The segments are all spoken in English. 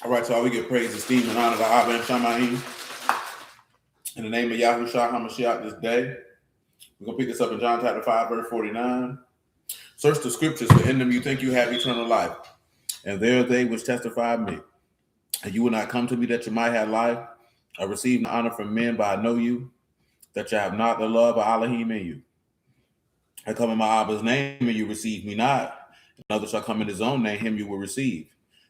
All right, so we give praise, esteem, and honor to Abba and Shamayim. In the name of Yahushua HaMashiach this day, we're going to pick this up in John chapter 5, verse 49. Search the scriptures, for in them you think you have eternal life, and there are they which testify of me. And you will not come to me that you might have life. I receive honor from men, but I know you, that you have not the love of Elohim in you. I come in my Abba's name, and you receive me not. Another shall come in his own name, him you will receive.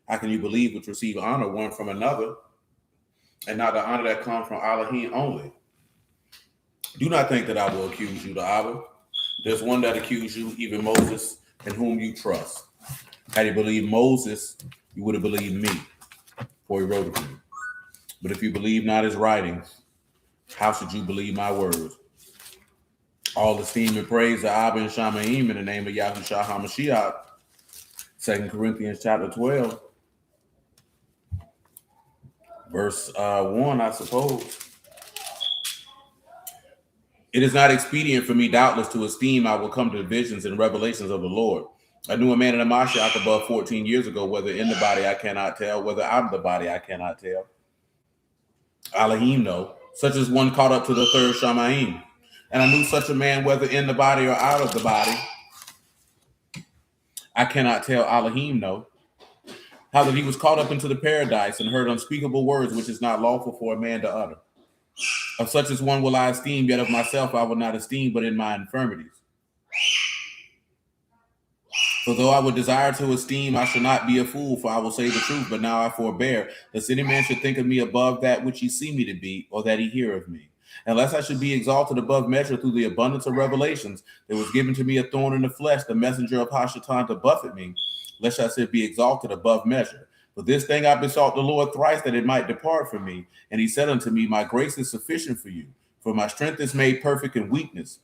How can you believe which receive honor one from another, and not the honor that comes from Elohim only? Do not think that I will accuse you to Abba. There's one that accused you, even Moses, in whom you trust. Had you believed Moses, you would have believed me, for he wrote it for you. But if you believe not his writings, how should you believe my words? All esteem and praise to Abba and Shamayim in the name of Yahushua HaMashiach. 2 Corinthians chapter 12, verse 1, I suppose. It is not expedient for me, doubtless, to esteem I will come to the visions and revelations of the Lord. I knew a man in a Mashiach above 14 years ago, whether in the body I cannot tell, whether out of the body I cannot tell. Elohim know, such as one caught up to the third Shamayim. And I knew such a man, whether in the body or out of the body, I cannot tell. Elohim know, how that he was caught up into the paradise and heard unspeakable words which is not lawful for a man to utter. Of such as one will I esteem, yet of myself I will not esteem, but in my infirmities. For though I would desire to esteem, I shall not be a fool, for I will say the truth, but now I forbear, lest any man should think of me above that which he see me to be, or that he hear of me. Unless I should be exalted above measure through the abundance of revelations, there was given to me a thorn in the flesh, the messenger of Hashatan, to buffet me, lest I should be exalted above measure. For this thing I besought the Lord thrice, that it might depart from me. And he said unto me, my grace is sufficient for you, for my strength is made perfect in weakness.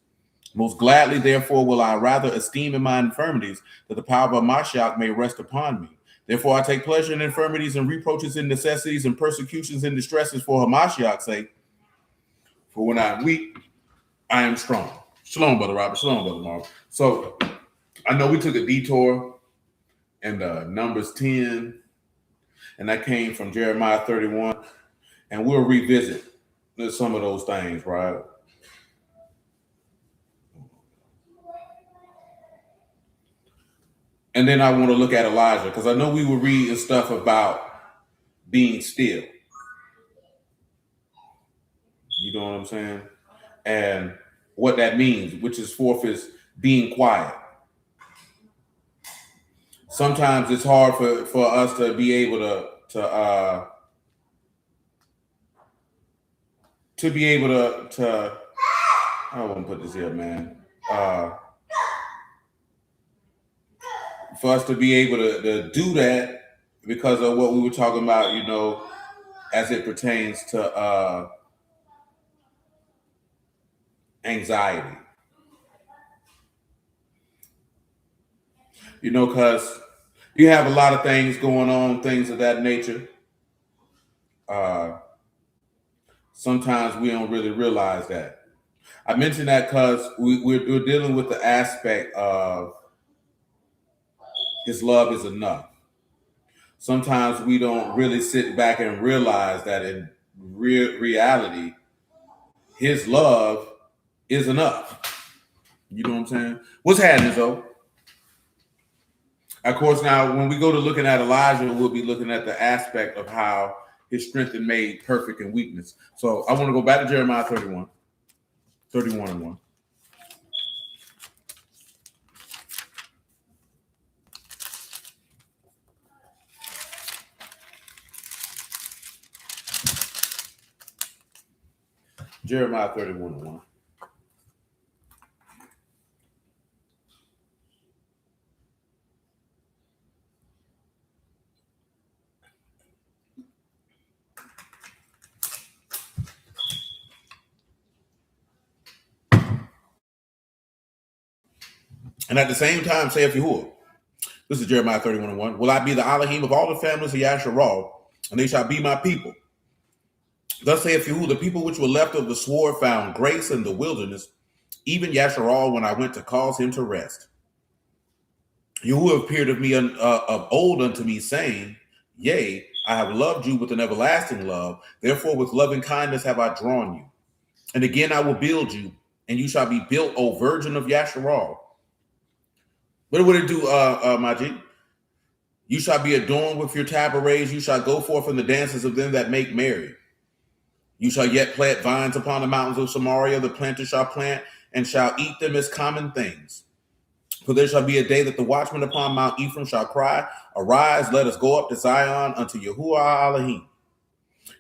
Most gladly, therefore, will I rather esteem in my infirmities, that the power of Mashiach may rest upon me. Therefore, I take pleasure in infirmities and reproaches and necessities and persecutions and distresses for Hamashiach's sake. For when I am weak, I am strong. Shalom, Brother Robert. Shalom, Brother Mark. So I know we took a detour in Numbers 10, and that came from Jeremiah 31, and we'll revisit some of those things, right? And then I want to look at Elijah, because I know we were reading stuff about being still. You know what I'm saying? And what that means, which is fourth is being quiet. Sometimes it's hard for us to be able to be able to I won't put this here, man. For us to be able to do that because of what we were talking about, you know, as it pertains to anxiety. You know, because you have a lot of things going on, things of that nature. Sometimes we don't really realize that. I mentioned that because we're dealing with the aspect of his love is enough. Sometimes we don't really sit back and realize that in reality, his love is enough. You know what I'm saying? What's happening, though? Of course, now when we go to looking at Elijah, we'll be looking at the aspect of how his strength is made perfect in weakness. So I want to go back to Jeremiah 31 and 1. Jeremiah 31 and 1. And at the same time, saith Yahuwah, this is Jeremiah 31 and 1, will I be the Elohim of all the families of Yasharal, and they shall be my people. Thus saith Yahuwah, the people which were left of the sword found grace in the wilderness, even Yasharal, when I went to cause him to rest. Yahuwah appeared of me of old unto me, saying, yea, I have loved you with an everlasting love. Therefore, with loving kindness have I drawn you. And again, I will build you, and you shall be built, O virgin of Yasharal. What would it do, my G? You shall be adorned with your tabrets. You shall go forth in the dances of them that make merry. You shall yet plant vines upon the mountains of Samaria. The planter shall plant and shall eat them as common things. For there shall be a day that the watchman upon Mount Ephraim shall cry, Arise, let us go up to Zion unto Yahuwah Elohim.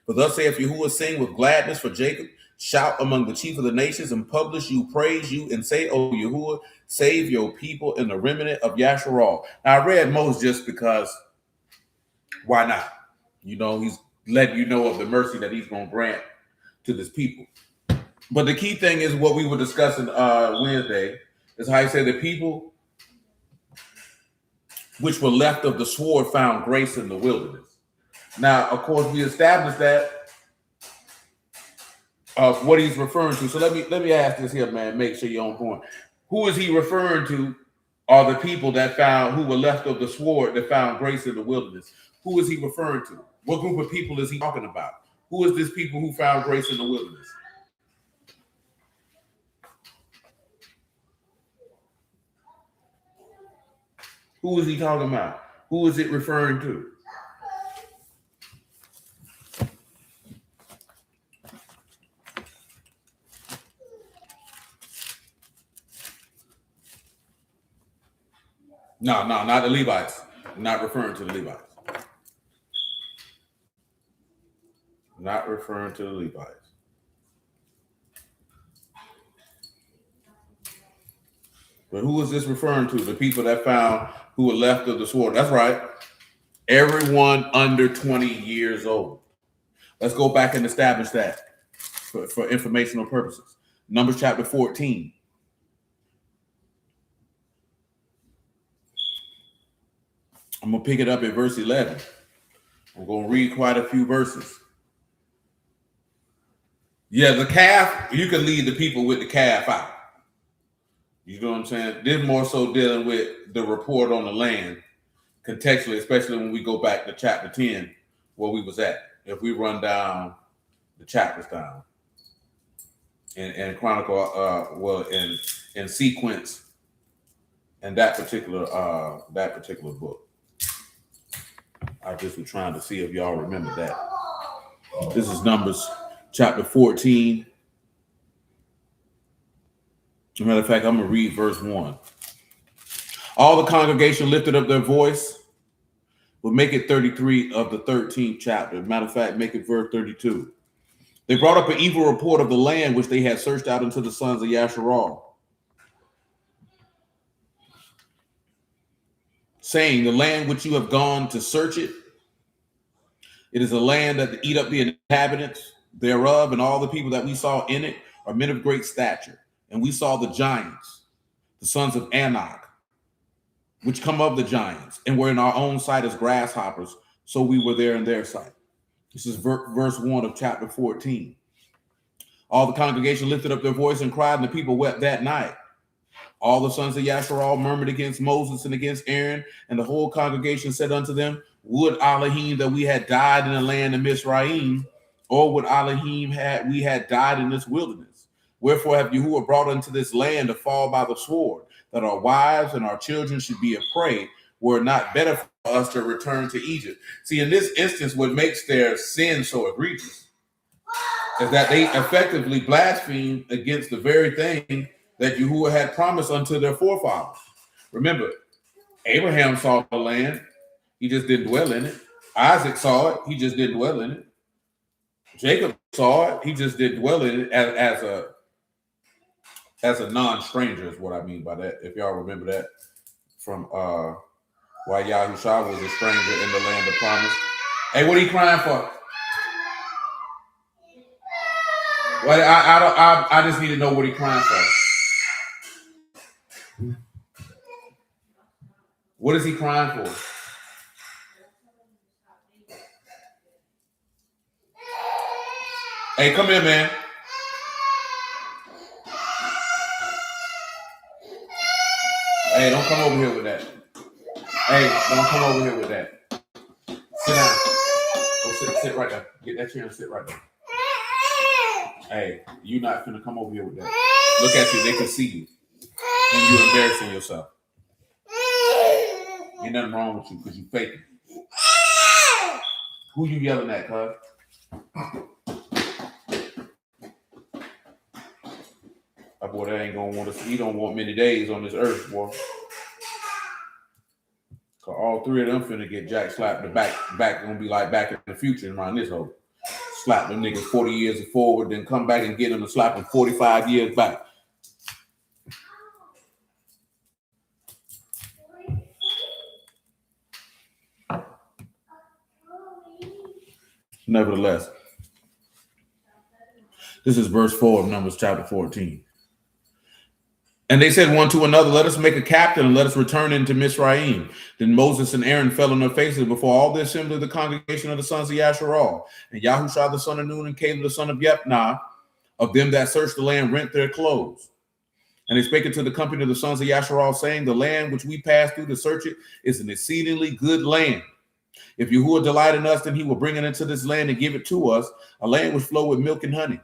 For thus saith Yahuwah, sing with gladness for Jacob, shout among the chief of the nations, and publish you, praise you, and say, O Yahuwah, save your people in the remnant of Yasharal. Now, I read most just because, why not? You know, he's letting you know of the mercy that he's going to grant to this people. But the key thing is what we were discussing Wednesday, is how he said the people which were left of the sword found grace in the wilderness. Now, of course, we established that of what he's referring to. So let me ask this here, man. Make sure you're on point. Who is he referring to? Are the people that found who were left of the sword that found grace in the wilderness? Who is he referring to? What group of people is he talking about? Who is this people who found grace in the wilderness? Who is he talking about? Who is it referring to? No, not the Levites. I'm not referring to the Levites. Not referring to the Levites. But who is this referring to? The people that found who were left of the sword. That's right. Everyone under 20 years old. Let's go back and establish that for informational purposes. Numbers chapter 14. I'm going to pick it up at verse 11. I'm going to read quite a few verses. Yeah, the calf, you can lead the people with the calf out. You know what I'm saying? This more so dealing with the report on the land, contextually, especially when we go back to chapter 10, where we was at. If we run down the chapters down and chronicle, in sequence, in that particular book. I just was trying to see if y'all remember that. This is Numbers chapter 14. As a matter of fact, I'm going to read verse 1. All the congregation lifted up their voice. We'll make it 33 of the 13th chapter. As a matter of fact, make it verse 32. They brought up an evil report of the land which they had searched out unto the sons of Yasharal, saying, the land which you have gone to search it, it is a land that eat up the inhabitants thereof, and all the people that we saw in it are men of great stature. And we saw the giants, the sons of Anak, which come of the giants, and were in our own sight as grasshoppers, so we were there in their sight. This is verse 1 of chapter 14. All the congregation lifted up their voice and cried, and the people wept that night. All the sons of Yasharal murmured against Moses and against Aaron, and the whole congregation said unto them, would Elohim that we had died in the land of Mizraim, or would Elohim we had died in this wilderness? Wherefore have Yahuwah brought unto this land to fall by the sword, that our wives and our children should be a prey? Were it not better for us to return to Egypt? See, in this instance, what makes their sin so egregious is that they effectively blaspheme against the very thing that Yahuwah had promised unto their forefathers. Remember, Abraham saw the land, he just didn't dwell in it. Isaac saw it, he just didn't dwell in it. Jacob saw it, he just didn't dwell in it as a non-stranger is what I mean by that. If y'all remember that from why Yahushua was a stranger in the land of promise. Hey, what are you crying for? Well, I just need to know what he's crying for. What is he crying for? Hey, come here, man. Hey, don't come over here with that. Hey, don't come over here with that. Sit down. sit right there. Get that chair and sit right there. Hey, you not finna come over here with that. Look at you. They can see you. And you're embarrassing yourself. Ain't nothing wrong with you because you faking. Who you yelling at, cuz? That boy, that ain't gonna want us. He don't want many days on this earth, boy. Cause all three of them finna get jack slapped. The back gonna be like Back in the Future around this hole. Slap them niggas 40 years forward, then come back and get them to slap them 45 years back. Nevertheless, this is verse 4 of Numbers chapter 14. And they said one to another, let us make a captain and let us return into Mizraim. Then Moses and Aaron fell on their faces before all the assembly of the congregation of the sons of Yasharal. And Yahushua the son of Nun and Caleb the son of Yephthah, of them that searched the land, rent their clothes. And they spake unto the company of the sons of Yasharal, saying, the land which we passed through to search it is an exceedingly good land. If Yahuwah delight in us, then he will bring it into this land and give it to us, a land which flow with milk and honey.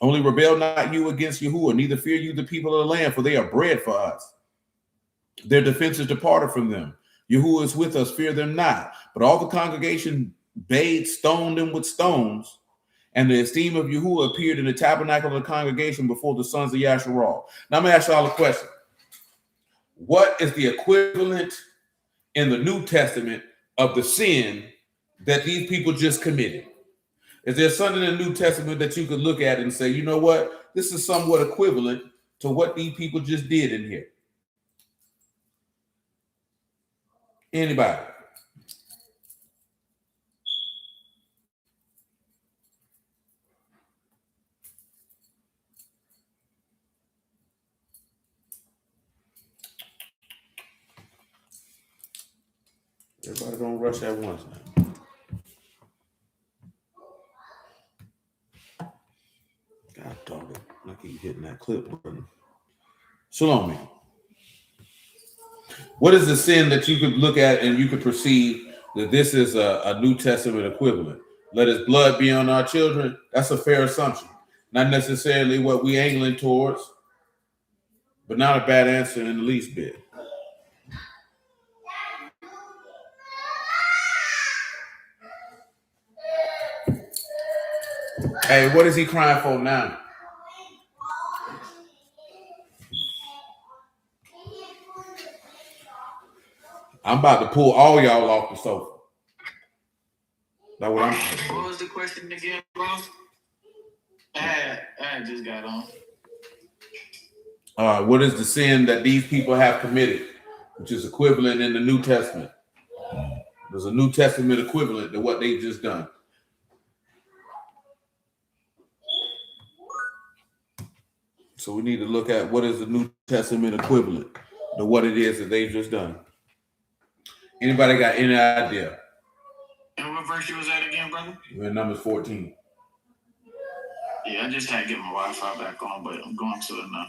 Only rebel not you against Yahuwah, neither fear you the people of the land, for they are bread for us. Their defense is departed from them. Yahuwah is with us, fear them not. But all the congregation stoned them with stones, and the esteem of Yahuwah appeared in the tabernacle of the congregation before the sons of Yasharal. Now I'm going to ask y'all a question. What is the equivalent in the New Testament of the sin that these people just committed? Is there something in the New Testament that you could look at and say, you know what, this is somewhat equivalent to what these people just did in here? Anybody? Everybody don't rush at once now. God dog it. I keep hitting that clip button. Shalom. What is the sin that you could look at and you could perceive that this is a New Testament equivalent? Let his blood be on our children. That's a fair assumption. Not necessarily what we angling towards, but not a bad answer in the least bit. Hey, what is he crying for now? I'm about to pull all y'all off the sofa. That's what I'm saying. What was the question again, bro? I just got on. What is the sin that these people have committed, which is equivalent in the New Testament? There's a New Testament equivalent to what they've just done. So we need to look at what is the New Testament equivalent to what it is that they've just done. Anybody got any idea? And what verse you was at again, brother? We're in Numbers 14. Yeah, I just had to get my Wi-Fi back on, but I'm going to it now.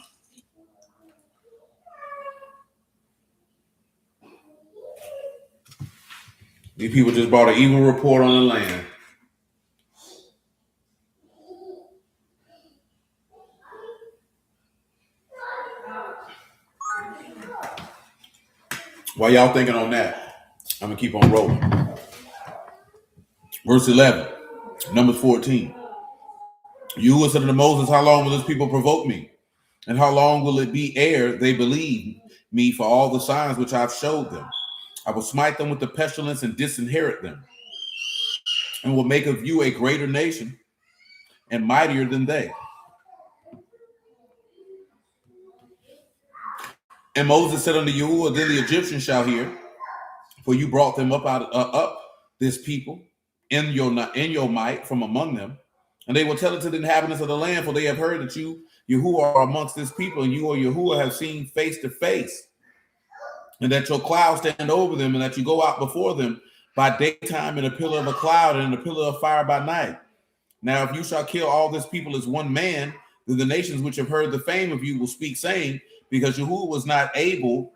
These people just brought an evil report on the land. While y'all thinking on that, I'm going to keep on rolling. Verse 11, Numbers 14. Yahuwah said to Moses, how long will this people provoke me? And how long will it be ere they believe me for all the signs which I've showed them? I will smite them with the pestilence and disinherit them, and will make of you a greater nation and mightier than they. And Moses said unto Yahuwah, then the Egyptians shall hear, for you brought them up this people in your might from among them, and they will tell it to the inhabitants of the land, for they have heard that you, Yahuwah, are amongst this people, and you, or Yahuwah, have seen face to face, and that your cloud stand over them, and that you go out before them by daytime in a pillar of a cloud and in a pillar of fire by night. Now, if you shall kill all this people as one man, then the nations which have heard the fame of you will speak, saying, because Yahuwah was not able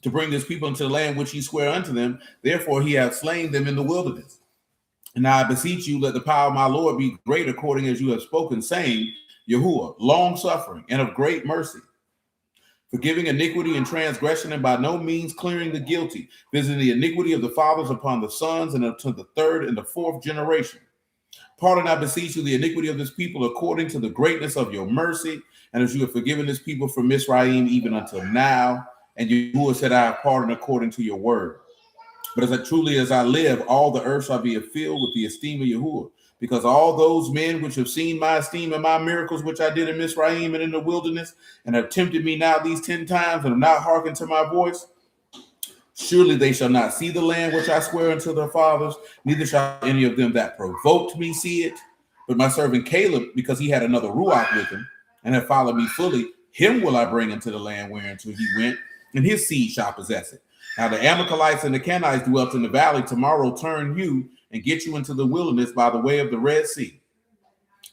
to bring this people into the land which he sware unto them, therefore he hath slain them in the wilderness. And now I beseech you, let the power of my Lord be great according as you have spoken, saying, Yahuwah, long suffering and of great mercy, forgiving iniquity and transgression, and by no means clearing the guilty, visiting the iniquity of the fathers upon the sons and unto the third and the fourth generation. Pardon, I beseech you, the iniquity of this people according to the greatness of your mercy, and as you have forgiven this people from Mizraim even until now. And Yahuwah said, I have pardoned according to your word. But truly as I live, all the earth shall be filled with the esteem of Yahuwah, because all those men which have seen my esteem and my miracles which I did in Mizraim and in the wilderness, and have tempted me now these 10 times, and have not hearkened to my voice, surely they shall not see the land which I swear unto their fathers, neither shall any of them that provoked me see it. But my servant Caleb, because he had another Ruach with him, and had followed me fully, him will I bring into the land whereunto he went, and his seed shall possess it. Now the Amalekites and the Canaanites dwelt in the valley. Tomorrow turn you and get you into the wilderness by the way of the Red Sea.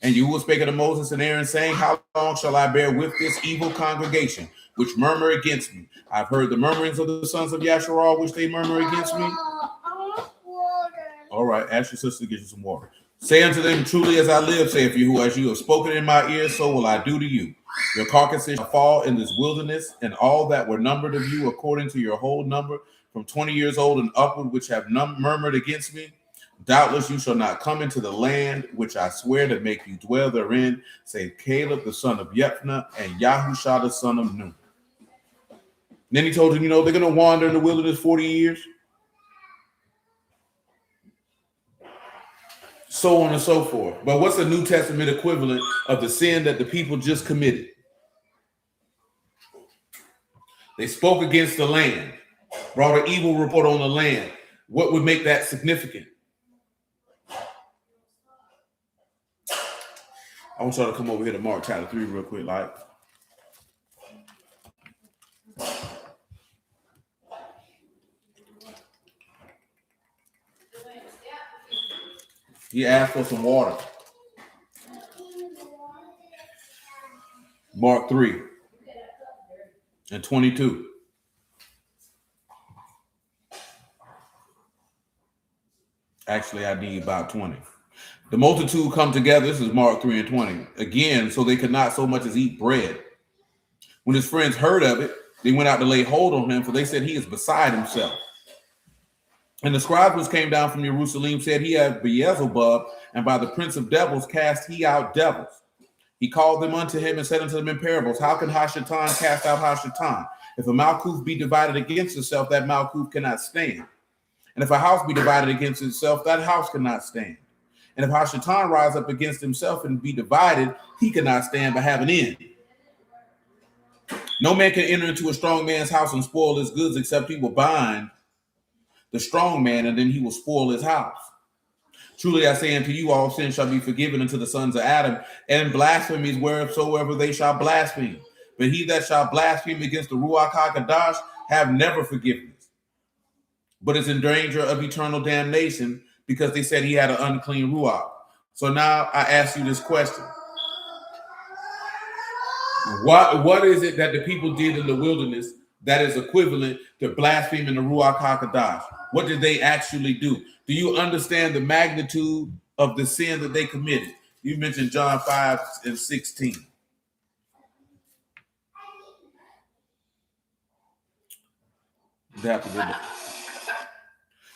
And Yahuwah spake unto Moses and Aaron, saying, how long shall I bear with this evil congregation, which murmur against me? I've heard the murmurings of the sons of Yasharal, which they murmur against me. All right, ask your sister to get you some water. Say unto them, truly as I live, saith Yahuwah, as you have spoken in my ears, so will I do to you. Your carcasses shall fall in this wilderness, and all that were numbered of you according to your whole number, from 20 years old and upward, which have murmured against me. Doubtless you shall not come into the land which I swear to make you dwell therein, save Caleb the son of Yephuneh and Yahushua the son of Nun. Then he told him, they're going to wander in the wilderness 40 years. So on and so forth. But what's the New Testament equivalent of the sin that the people just committed? They spoke against the land, brought an evil report on the land. What would make that significant? I want y'all to come over here to Mark chapter 3 real quick, like. He asked for some water. Mark 3 and 22. Actually, I need about 20. The multitude come together. This is Mark 3 and 20. Again, so they could not so much as eat bread. When his friends heard of it, they went out to lay hold on him, for they said he is beside himself. And the scribes which came down from Jerusalem said, he hath Beelzebub, and by the prince of devils cast he out devils. He called them unto him and said unto them in parables, how can Hashatan cast out Hashatan? If a Malkuth be divided against itself, that Malkuth cannot stand. And if a house be divided against itself, that house cannot stand. And if Hashatan rise up against himself and be divided, he cannot stand but have an end. No man can enter into a strong man's house and spoil his goods, except he will bind the strong man, and then he will spoil his house. Truly I say unto you, all sin shall be forgiven unto the sons of Adam, and blasphemies wheresoever they shall blaspheme. But he that shall blaspheme against the Ruach HaKadosh have never forgiveness, but is in danger of eternal damnation, because they said he had an unclean Ruach. So now I ask you this question. What is it that the people did in the wilderness that is equivalent to blaspheming the Ruach HaKadosh? What did they actually do? Do you understand the magnitude of the sin that they committed? You mentioned John 5 and 16. You have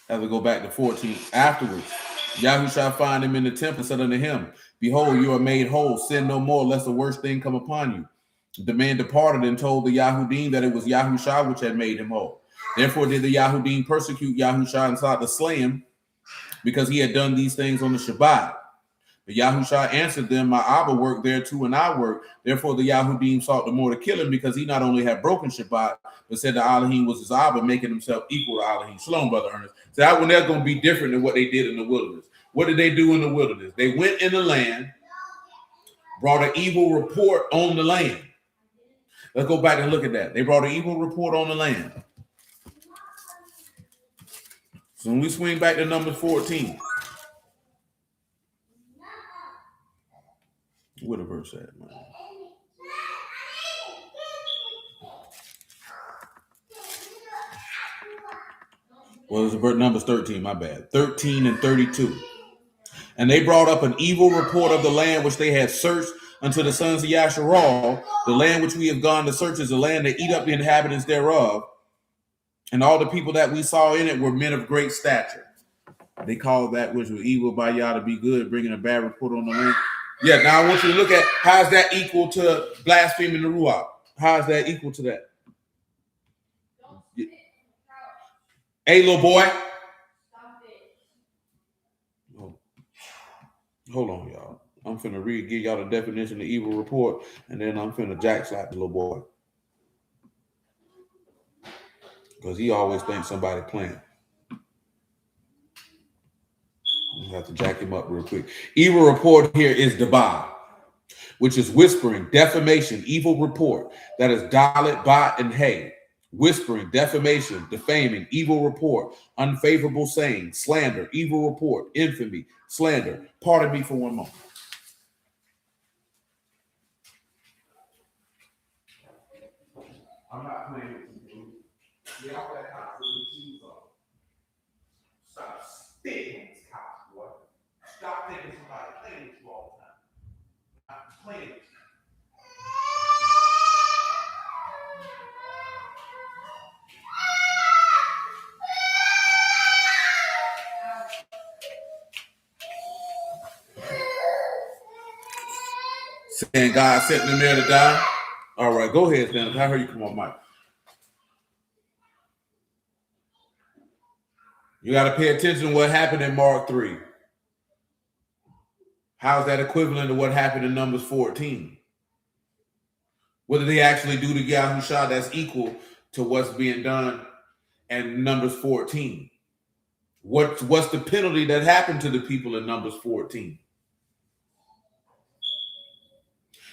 to go back to 14. Afterwards, Yahweh shall find him in the temple and said unto him, behold, you are made whole. Sin no more, lest the worst thing come upon you. The man departed and told the Yahudim that it was Yahushua which had made him whole. Therefore did the Yahudim persecute Yahushua and sought to slay him, because he had done these things on the Shabbat. But Yahushua answered them, my Abba worked thereto, and I work. Therefore the Yahudim sought the more to kill him, because he not only had broken Shabbat, but said that Elohim was his Abba, making himself equal to Elohim. Shalom, Brother Ernest. So that one there's going to be different than what they did in the wilderness. What did they do in the wilderness? They went in the land, brought an evil report on the land. Let's go back and look at that. They brought an evil report on the land. So when we swing back to Numbers 14, where the verse at, man? Well, it's verse Numbers 13, my bad. 13 and 32. And they brought up an evil report of the land which they had searched unto the sons of Yasharal. The land which we have gone to search is the land that eat up the inhabitants thereof. And all the people that we saw in it were men of great stature. They called that which was evil by Yah to be good, bringing a bad report on the land. Yeah, now I want you to look at how is that equal to blaspheming the Ruach? How is that equal to that? Hey, little boy. Hold on, y'all. I'm finna give y'all the definition of evil report, and then I'm finna jack slap the little boy. Because he always thinks somebody playing. You have to jack him up real quick. Evil report here is deba, which is whispering, defamation, evil report. That is dalet, bat, and hay. Whispering, defamation, defaming, evil report, unfavorable saying, slander, evil report, infamy, slander. Pardon me for one moment. I'm not playing with you. Get off that couch with your shoes on. Stop spitting on this couch, boy. Stop thinking somebody playing with you all the time. I'm playing with you. Saying God sent them there to die. All right, go ahead, Stanley. I heard you come on, Mike. You got to pay attention to what happened in Mark 3. How's that equivalent to what happened in Numbers 14? What did they actually do to Yahushua that's equal to what's being done in Numbers 14? What's the penalty that happened to the people in Numbers 14?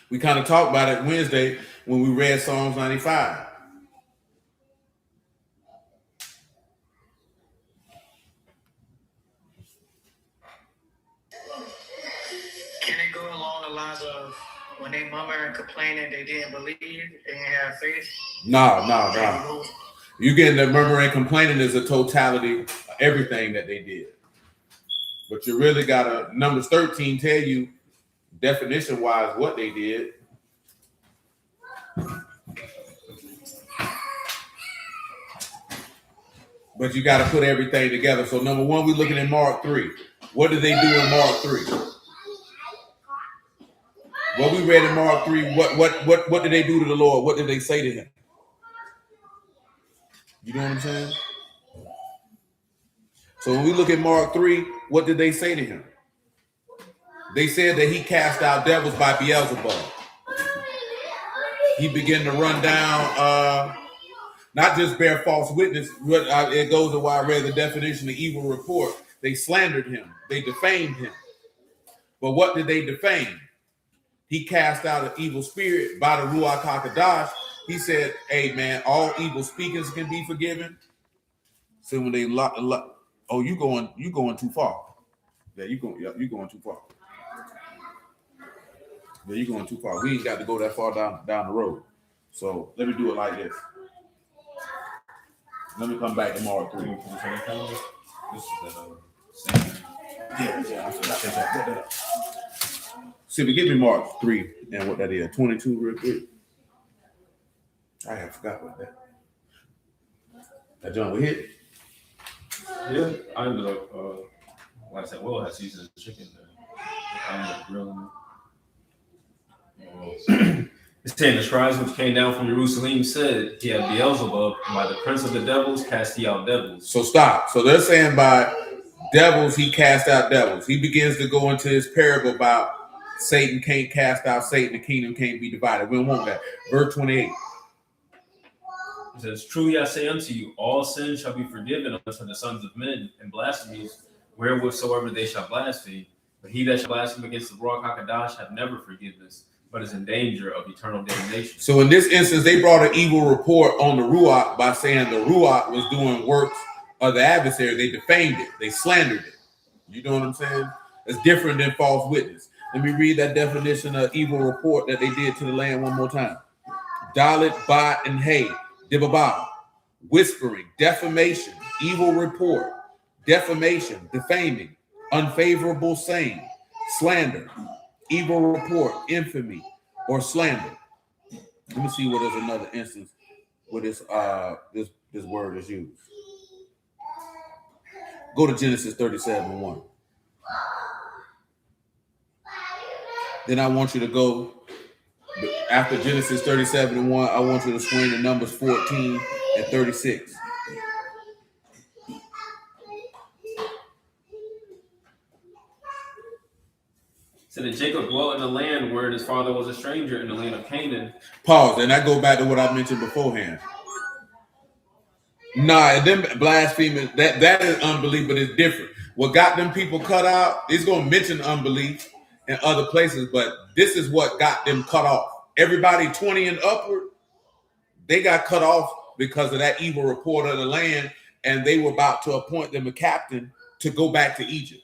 We kind of talked about it Wednesday when we read Psalms 95. Can it go along the lines of when they murmur and complaining, they didn't believe, they didn't have faith? No. You getting the murmur and complaining is a totality of everything that they did. But you really got to, Numbers 13 tell you definition-wise what they did. But you got to put everything together. So number one, we're looking at Mark 3. What did they do in Mark 3? What we read in Mark 3, what did they do to the Lord? What did they say to him? You know what I'm saying? So when we look at Mark 3, what did they say to him? They said that he cast out devils by Beelzebub. He began to run down, not just bear false witness. It goes to why I read the definition of evil report. They slandered him. They defamed him. But what did they defame? He cast out an evil spirit by the Ruach HaKodesh. He said, hey, man, all evil speakings can be forgiven. So when they you going too far. Yeah, you going too far. Yeah, you're going too far. We ain't got to go that far down the road. So let me do it like this. Let me come back to Mark 3. This is same. Yeah, I forgot that. See, we give me Mark 3 and what that is. 22 real quick. I have forgot about that. That John, we hit? Yeah, I ended up, like I said, Will had seasoned chicken there. I ended up grilling it. It's saying the scribes which came down from Jerusalem said he had Beelzebub, and by the prince of the devils cast he out devils. So stop. So they're saying by devils he cast out devils. He begins to go into his parable about Satan can't cast out Satan, the kingdom can't be divided. We don't want that. Verse 28. It says, truly I say unto you, all sins shall be forgiven unto the sons of men, and blasphemies wherewithsoever they shall blaspheme. But he that shall blaspheme against the Ruach HaKodesh hath never forgiveness, but is in danger of eternal damnation. So in this instance, they brought an evil report on the Ruach by saying the Ruach was doing works of the adversary. They defamed it. They slandered it. You know what I'm saying? It's different than false witness. Let me read that definition of evil report that they did to the land one more time. Dalet, bat, and hay. Dibabah. Whispering, defamation, evil report, defamation, defaming, unfavorable saying, slander, evil report, infamy, or slander. Let me see what is another instance where this word is used. Go to Genesis 37:1. Then I want you to go after Genesis 37:1. I want you to swing to Numbers 14 and 36. So that Jacob dwelt in the land where his father was a stranger, in the land of Canaan. Pause, and I go back to what I mentioned beforehand. Nah, them blaspheming, that is unbelief, but it's different. What got them people cut out, it's going to mention unbelief in other places, but this is what got them cut off. Everybody 20 and upward, they got cut off because of that evil report of the land, and they were about to appoint them a captain to go back to Egypt.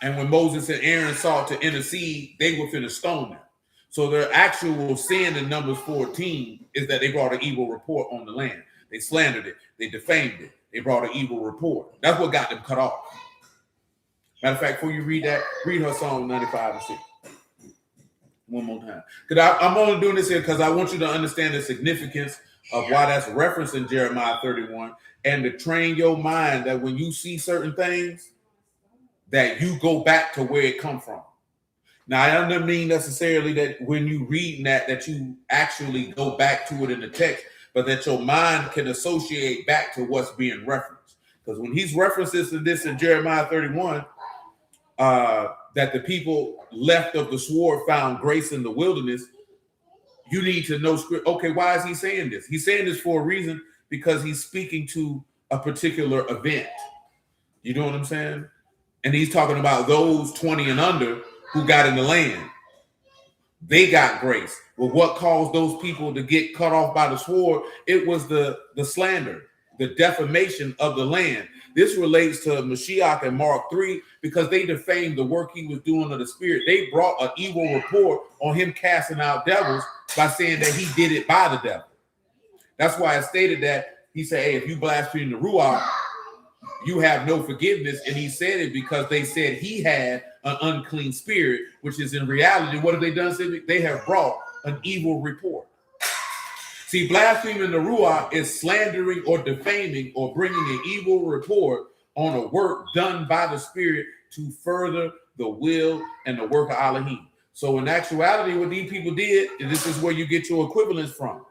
And when Moses and Aaron sought to intercede, they were finna stone them. So their actual sin in Numbers 14 is that they brought an evil report on the land. They slandered it. They defamed it. They brought an evil report. That's what got them cut off. Matter of fact, before you read that, read her Psalm 95 and 6. One more time. Because I'm only doing this here because I want you to understand the significance of why that's referenced in Jeremiah 31, and to train your mind that when you see certain things, that you go back to where it come from. Now, I don't mean necessarily that when you read that you actually go back to it in the text, but that your mind can associate back to what's being referenced. Because when he's references this in Jeremiah 31, that the people left of the sword found grace in the wilderness, you need to know script. Okay, why is he saying this? He's saying this for a reason, because he's speaking to a particular event. You know what I'm saying? And he's talking about those 20 and under who got in the land. They got grace. Well, what caused those people to get cut off by the sword? It was the slander, the defamation of the land. This relates to Mashiach and Mark 3 because they defamed the work he was doing of the Spirit. They brought an evil report on him casting out devils by saying that he did it by the devil. That's why I stated that he said, hey, if you blaspheme the Ruach, you have no forgiveness. And he said it because they said he had an unclean spirit, which is in reality, what have they done? They have brought an evil report. See, blaspheming the Ruach is slandering or defaming or bringing an evil report on a work done by the Spirit to further the will and the work of Elohim. So in actuality, what these people did, and this is where you get your equivalence from.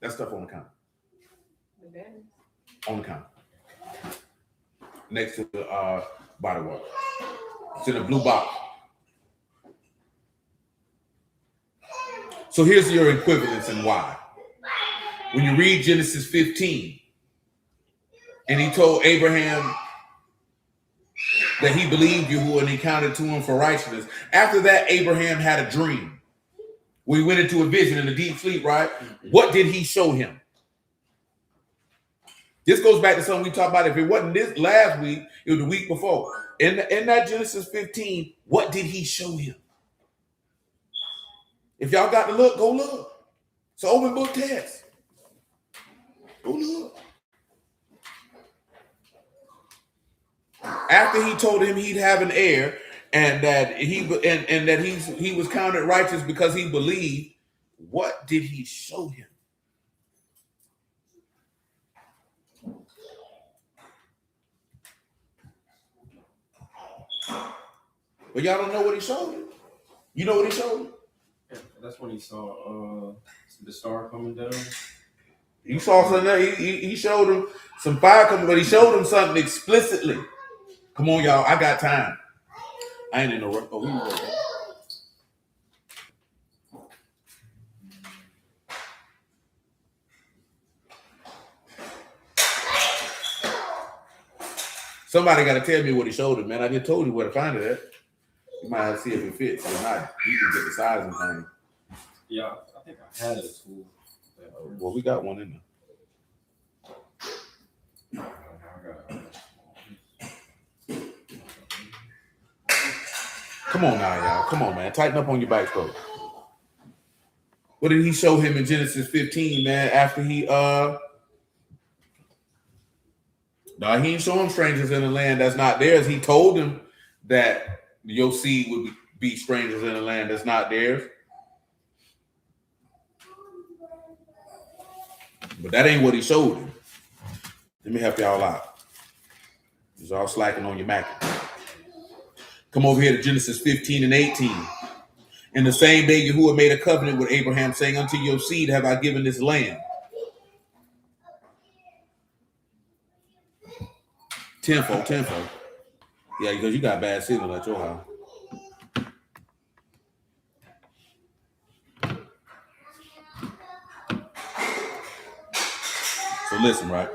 That stuff on the counter. On the counter. Next to the body wash. It's in a blue box. So here's your equivalence and why. When you read Genesis 15, and he told Abraham that he believed Yahuwah and he counted to him for righteousness. After that, Abraham had a dream. We went into a vision in a deep sleep, right? What did he show him? This goes back to something we talked about. If it wasn't this last week, it was the week before. In that Genesis 15, what did he show him? If y'all got to look, go look. It's an open book test. Go look. After he told him he'd have an heir, and that he was counted righteous because he believed, what did he show him? But y'all don't know what he showed him. You know what he showed him? Yeah, that's when he saw the star coming down. You saw something. He showed him some fire coming, but he showed him something explicitly. Come on, y'all. I got time. I ain't in no rush. Oh, we were there. Somebody got to tell me what he showed him, man. I just told you where to find it at. You might have to see if it fits. If not, you can get the size and thing. Yeah, I think I had it at school. Well, we got one in there. Come on now, y'all. Come on, man. Tighten up on your bike stroke. What did he show him in Genesis 15, man, after he No, he ain't showing strangers in the land that's not theirs. He told them that your seed would be strangers in the land that's not theirs. But that ain't what he showed him. Let me help y'all out. He's all slacking on your Mac. Come over here to Genesis 15 and 18. In the same day, Yahuwah made a covenant with Abraham, saying, unto your seed have I given this land. Tenfold. Yeah, because you got bad signal at your house. So listen, right?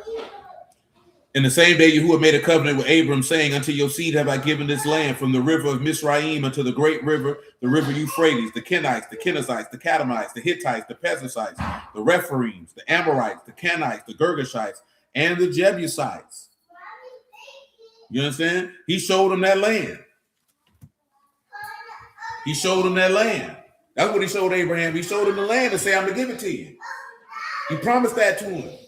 In the same day, Yahuwah made a covenant with Abram, saying, unto your seed have I given this land, from the river of Mizraim unto the great river, the river Euphrates, the Kenites, the Kenizzites, the Kadamites, the Hittites, the Perizzites, the Rephaims, the Amorites, the Canites, the Girgashites, and the Jebusites. You understand? He showed them that land. He showed them that land. That's what he showed Abraham. He showed him the land and said, I'm going to give it to you. He promised that to him.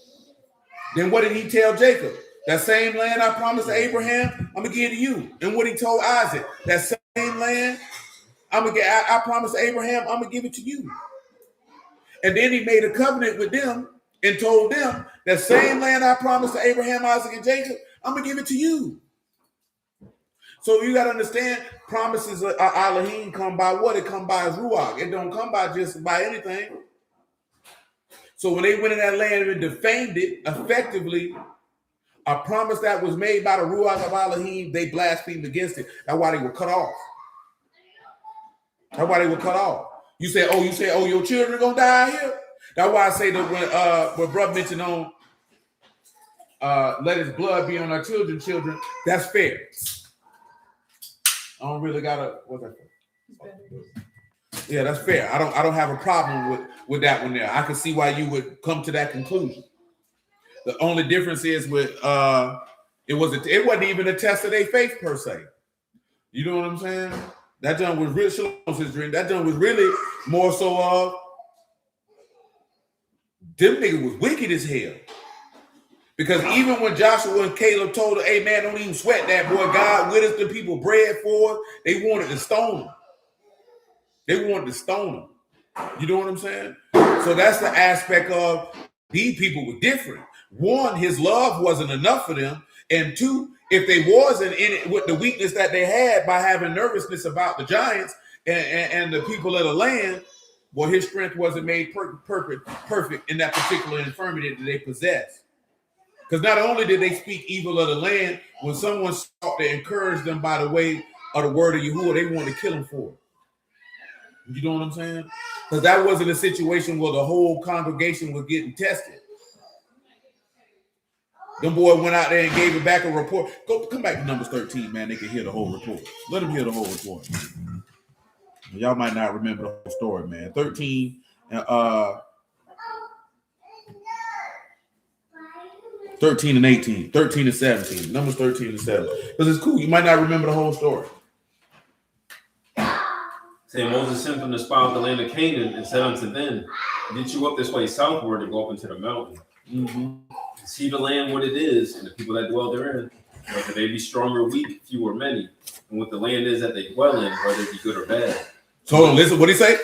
Then what did he tell Jacob? That same land I promised to Abraham, I'm going to give to you. And what he told Isaac, that same land I promised Abraham, I'm going to give it to you. And then he made a covenant with them and told them, that same land I promised to Abraham, Isaac, and Jacob, I'm going to give it to you. So you got to understand, promises of Elohim come by what? It come by his Ruach. It don't come by just by anything. So when they went in that land and defamed it effectively, a promise that was made by the Ruach of Elohim, they blasphemed against it. That's why they were cut off. That's why they were cut off. You say, your children are going to die here? That's why I say that when brother mentioned on let his blood be on our children, that's fair. I don't really gotta. What's that for? Yeah, that's fair. I don't have a problem with that one there. I can see why you would come to that conclusion. The only difference is with it wasn't even a test of their faith per se. You know what I'm saying? That done was real Shalom's his dream. That done was really more so of them niggas was wicked as hell. Because even when Joshua and Caleb told her, hey man, don't even sweat that, boy. God with us, the people bread for us, they wanted to stone him. You know what I'm saying? So that's the aspect of these people were different. One, his love wasn't enough for them. And two, if they wasn't in it with the weakness that they had by having nervousness about the giants and the people of the land, well, his strength wasn't made perfect in that particular infirmity that they possessed. Because not only did they speak evil of the land, when someone sought to encourage them by the way of the word of Yahuwah, they wanted to kill him for it. You know what I'm saying? Because that wasn't a situation where the whole congregation was getting tested. Them boy went out there and gave it back a report. Come back to Numbers 13, man. They can hear the whole report. Let them hear the whole report. Y'all might not remember the whole story, man. 13 and 18, 13 and 17, Numbers 13 and 17. Because it's cool. You might not remember the whole story. Saying Moses sent them to spy out the land of Canaan and said unto them, get you up this way southward and go up into the mountain. Mm-hmm. See the land what it is, and the people that dwell therein, whether they be strong or weak, few or many, and what the land is that they dwell in, whether it be good or bad. So hold on, listen, what did he say?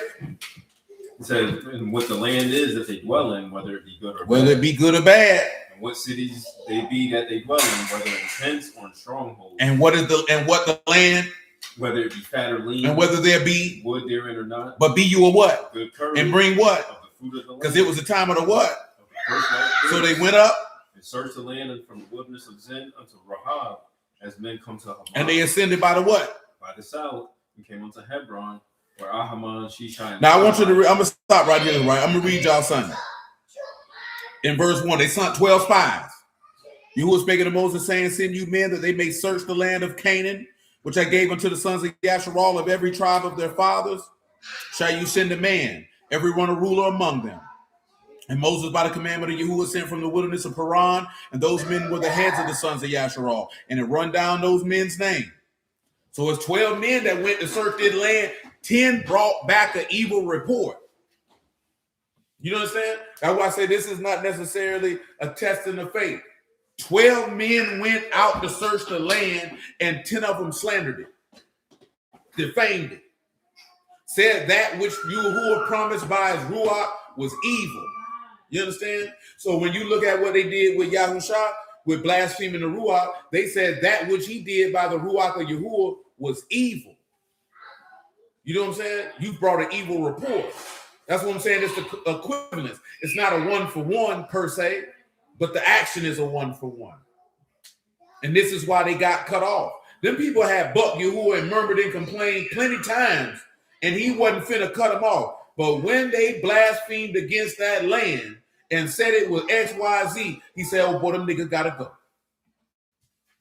He said, and what the land is that they dwell in, whether it be good or bad. Whether it be good or bad. And what cities they be that they dwell in, whether in tents or in strongholds. And what the land? Whether it be fat or lean. And whether there be wood therein or not. But be you a what? Good courage. And bring what? Because it was the time of the what? So they went up and searched the land and from the wilderness of Zin unto Rahab, as men come to Haman. And they ascended by the what? By the south, and came unto Hebron, where Ahaman, Shishai. Now I want you to I'm gonna stop right here, right? I'm gonna read y'all something. In verse 1, they sent 12 spies. You were speaking to Moses, saying, send you men that they may search the land of Canaan, which I gave unto the sons of Yasharal of every tribe of their fathers. Shall you send a man, every one a ruler among them? And Moses, by the commandment of Yahuwah, sent from the wilderness of Paran, and those men were the heads of the sons of Yasharal. And it run down those men's names. So it's 12 men that went to search their land. 10 brought back an evil report. You understand? That's why I say this is not necessarily a test in the faith. 12 men went out to search the land, and 10 of them slandered it, defamed it, said that which Yahuwah promised by his Ruach was evil. You understand? So when you look at what they did with Yahusha, with blaspheming the Ruach, they said that which he did by the Ruach of Yahuwah was evil. You know what I'm saying? You brought an evil report. That's what I'm saying. It's the equivalence. It's not a 1-for-1 per se, but the action is a 1-for-1. And this is why they got cut off. Them people had bucked Yahuwah and murmured and complained plenty times, and he wasn't finna cut them off. But when they blasphemed against that land and said it was XYZ, he said, oh, boy, them niggas gotta go.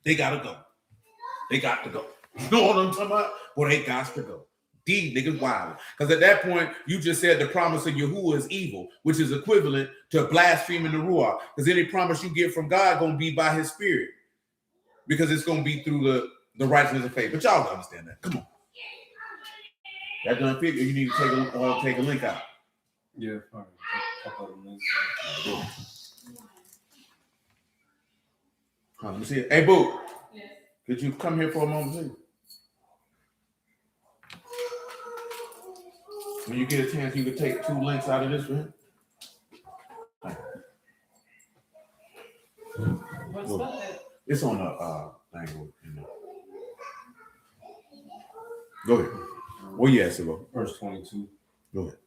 They gotta go. They got to go. You know what I'm talking about? Boy, they got to go. These niggas wild. Because at that point, you just said the promise of Yahuwah is evil, which is equivalent to blaspheming the Ruach. Because any promise you get from God going to be by his spirit. Because it's going to be through the righteousness of faith. But y'all understand that. Come on. That done figure you need to take a link out. Yeah, all right. Let me see it. Hey, Boo. Yes. Could you come here for a moment, please? When you get a chance, you can take 2 links out of this one. What's that? It's on the thing. Go ahead. Well, yes, go. Verse 22. Go ahead.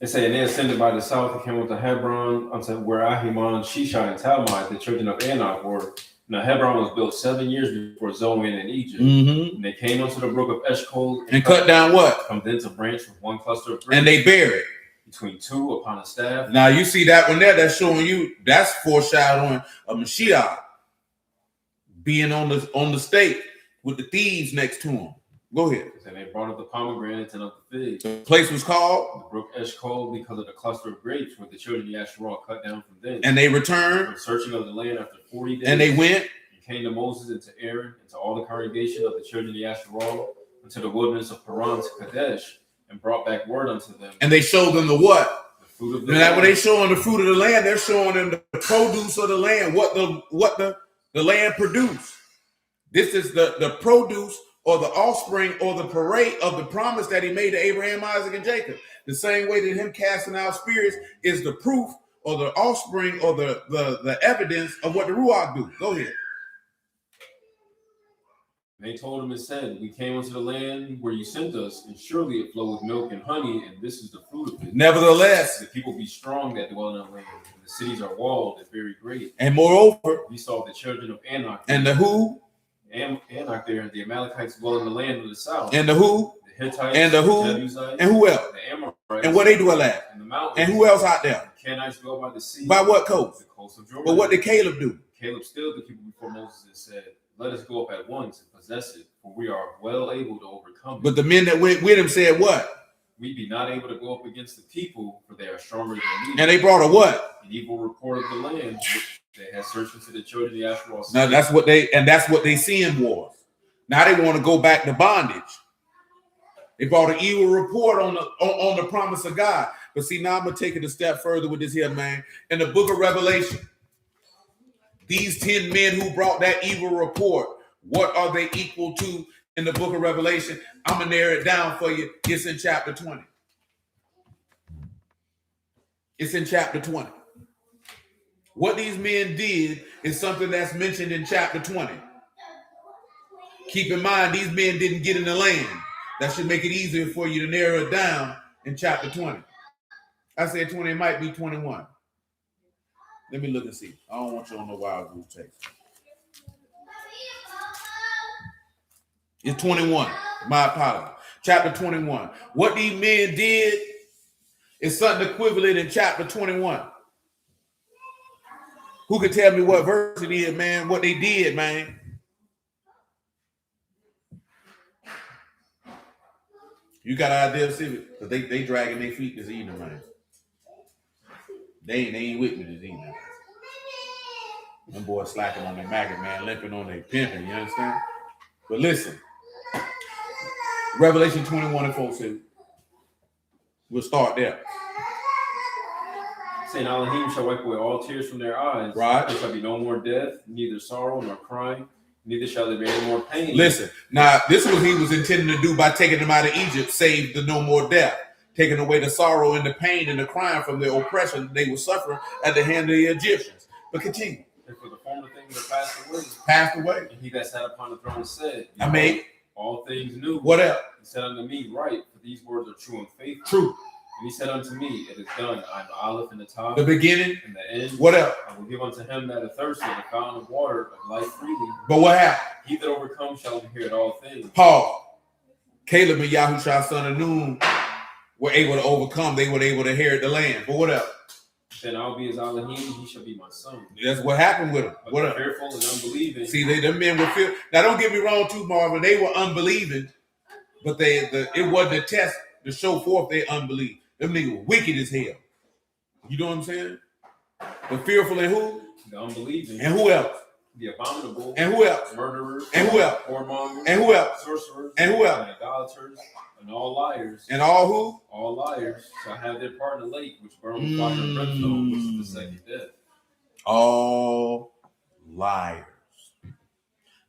It said, and they ascended by the south and came up to Hebron unto where Ahiman, Shishai, and Talmai, the children of Anak, were. Now Hebron was built 7 years before Zoan in Egypt. Mm-hmm. And they came unto the brook of Eshcol and cut down what? From thence a branch with 1 cluster of grapes. And they buried between 2 upon a staff. Now you see that one there, that's showing you, that's foreshadowing a Mashiach being on the stake with the thieves next to him. Go ahead. And they brought up the pomegranates and up the figs. The place was called? The brook Eshcol, because of the cluster of grapes where the children of Yasharah cut down from thence. And they returned. From searching of the land after 40 days. And they went. And came to Moses and to Aaron and to all the congregation of the children of Yasharah unto the wilderness of Paran to Kadesh, and brought back word unto them. And they showed them the what? The fruit of the land. When they showing the fruit of the land, they're showing them the produce of the land, what the land produced. This is the produce or the offspring or the parade of the promise that he made to Abraham, Isaac, and Jacob. The same way that him casting out spirits is the proof or the offspring or the evidence of what the Ruach do. Go ahead. They told him and said, we came unto the land where you sent us, and surely it flowed with milk and honey, and this is the fruit of it. Nevertheless, the people be strong that dwell in the land, and the cities are walled and very great. And moreover, we saw the children of Anak. And the who? Anak there, the Amalekites dwell in the land of the south. And the who? The Hittites. And the who? The Jebusites, and who else? The Amorites. And where they dwell at? In the mountains. And who else out there? The Canaanites dwell by the sea. By what coast? The coast of Jordan. But what did Caleb do? Caleb stilled the people before Moses and said, let us go up at once and possess it, for we are well able to overcome it. But the men that went with him said what? We be not able to go up against the people, for they are stronger than we. And they brought a what? An evil report of the land, which they had searched into the children of Yasharah. Now that's what they see in wars. Now they want to go back to bondage. They brought an evil report on the promise of God. But see, now I'm gonna take it a step further with this here, man. In the book of Revelation, these 10 men who brought that evil report, what are they equal to in the book of Revelation? I'm going to narrow it down for you. It's in chapter 20. It's in chapter 20. What these men did is something that's mentioned in chapter 20. Keep in mind, these men didn't get in the land. That should make it easier for you to narrow it down in chapter 20. I said 20, it might be 21. Let me look and see. I don't want you on no wild goose chase. It's 21. My apologies. Chapter 21. What these men did is something equivalent in chapter 21. Who could tell me what verse it is, man? What they did, man? You got an idea of civic? Because they dragging their feet this evening, man. They ain't with me this evening. Them boys slacking on their maggot, man, limping on their pimping, you understand? But listen, Revelation 21 and 4 says, we'll start there. saying, Elohim shall wipe away all tears from their eyes. Right. There shall be no more death, neither sorrow nor crying, neither shall there be any more pain. Listen, now this is what he was intending to do by taking them out of Egypt, save the no more death, taking away the sorrow and the pain and the crying from the oppression they were suffering at the hand of the Egyptians. But continue. And for the former things that passed away. Passed away. And he that sat upon the throne said, I made all things new. What else? He said unto me, right, for these words are true and faithful. True. And he said unto me, it is done. I am the Aleph and the Tav, The beginning and the end. What else? I will give unto him that is thirsty the fountain of water of life freely. But what happened? He that overcomes shall inherit all things. Paul, Caleb and Yahushua son of Nun were able to overcome. They were able to inherit the land. But what else? Then I'll be his Elohim, he shall be my son. That's what happened with them. But What else? fearful and unbelieving. See, them men were fear. Now, don't get me wrong, too, Marvin. They were unbelieving, but it wasn't a test to show forth their unbelief. Them niggas were wicked as hell. You know what I'm saying? But fearful and who? The unbelieving. And who else? The abominable. And who else? Murderers. And who else? Whoremongers. And who else? Sorcerers. And who else? And idolaters. And all liars. And all who? All liars shall have their part in the lake, which burns with fire and brimstone, which is the second death. All liars.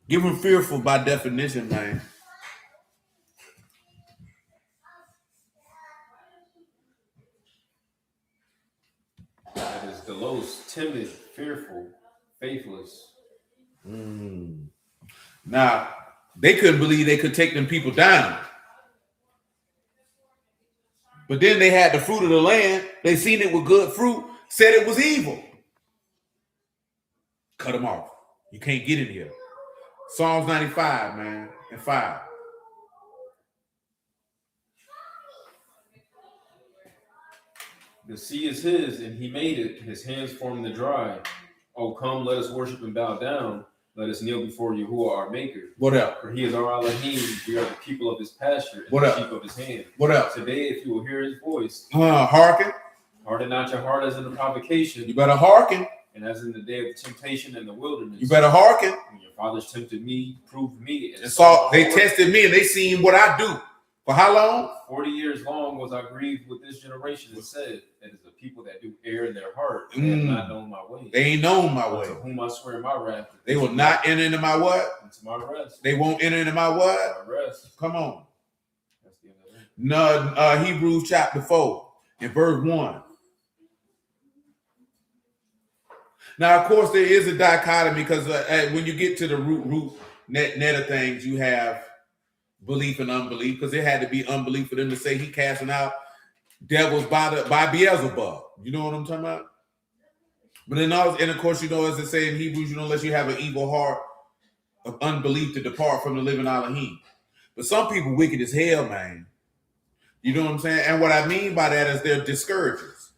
Give them fearful by definition, man. That is Delos, timid, fearful, faithless. Now, they couldn't believe they could take them people down. But then they had the fruit of the land. They seen it with good fruit, said it was evil. Cut them off. You can't get in here. Psalms 95, man, and 5. The sea is his, and he made it. His hands formed the dry. Oh, come, let us worship and bow down. Let us kneel before Yahuwah, our Maker. What else? For he is our Elohim. We are the people of his pasture and What the else? sheep of his hand. What else? Today, if you will hear his voice, Hearken. harden not your heart as in the provocation, You better hearken. and as in the day of temptation in the wilderness. You better hearken. When your fathers tempted me, proved me, And saw they tested me and they seen what I do. For how long? 40 years long was I grieved with this generation and said, it is the people that do err in their heart. They have not known my way. They ain't known my way. To whom I swear in my wrath. They will not enter into my what? Into my rest. They won't enter into my what? My rest. Come on. That's the end of that. No, Hebrews chapter 4 and verse 1. Now, of course, there is a dichotomy because when you get to the root net of things, you have belief and unbelief, because it had to be unbelief for them to say he casting out devils by Beelzebub. You know what I'm talking about? But then, and of course, as it say in Hebrews, unless you have an evil heart of unbelief to depart from the living Elohim. But some people wicked as hell, man. You know what I'm saying? And what I mean by that is they're discouragers.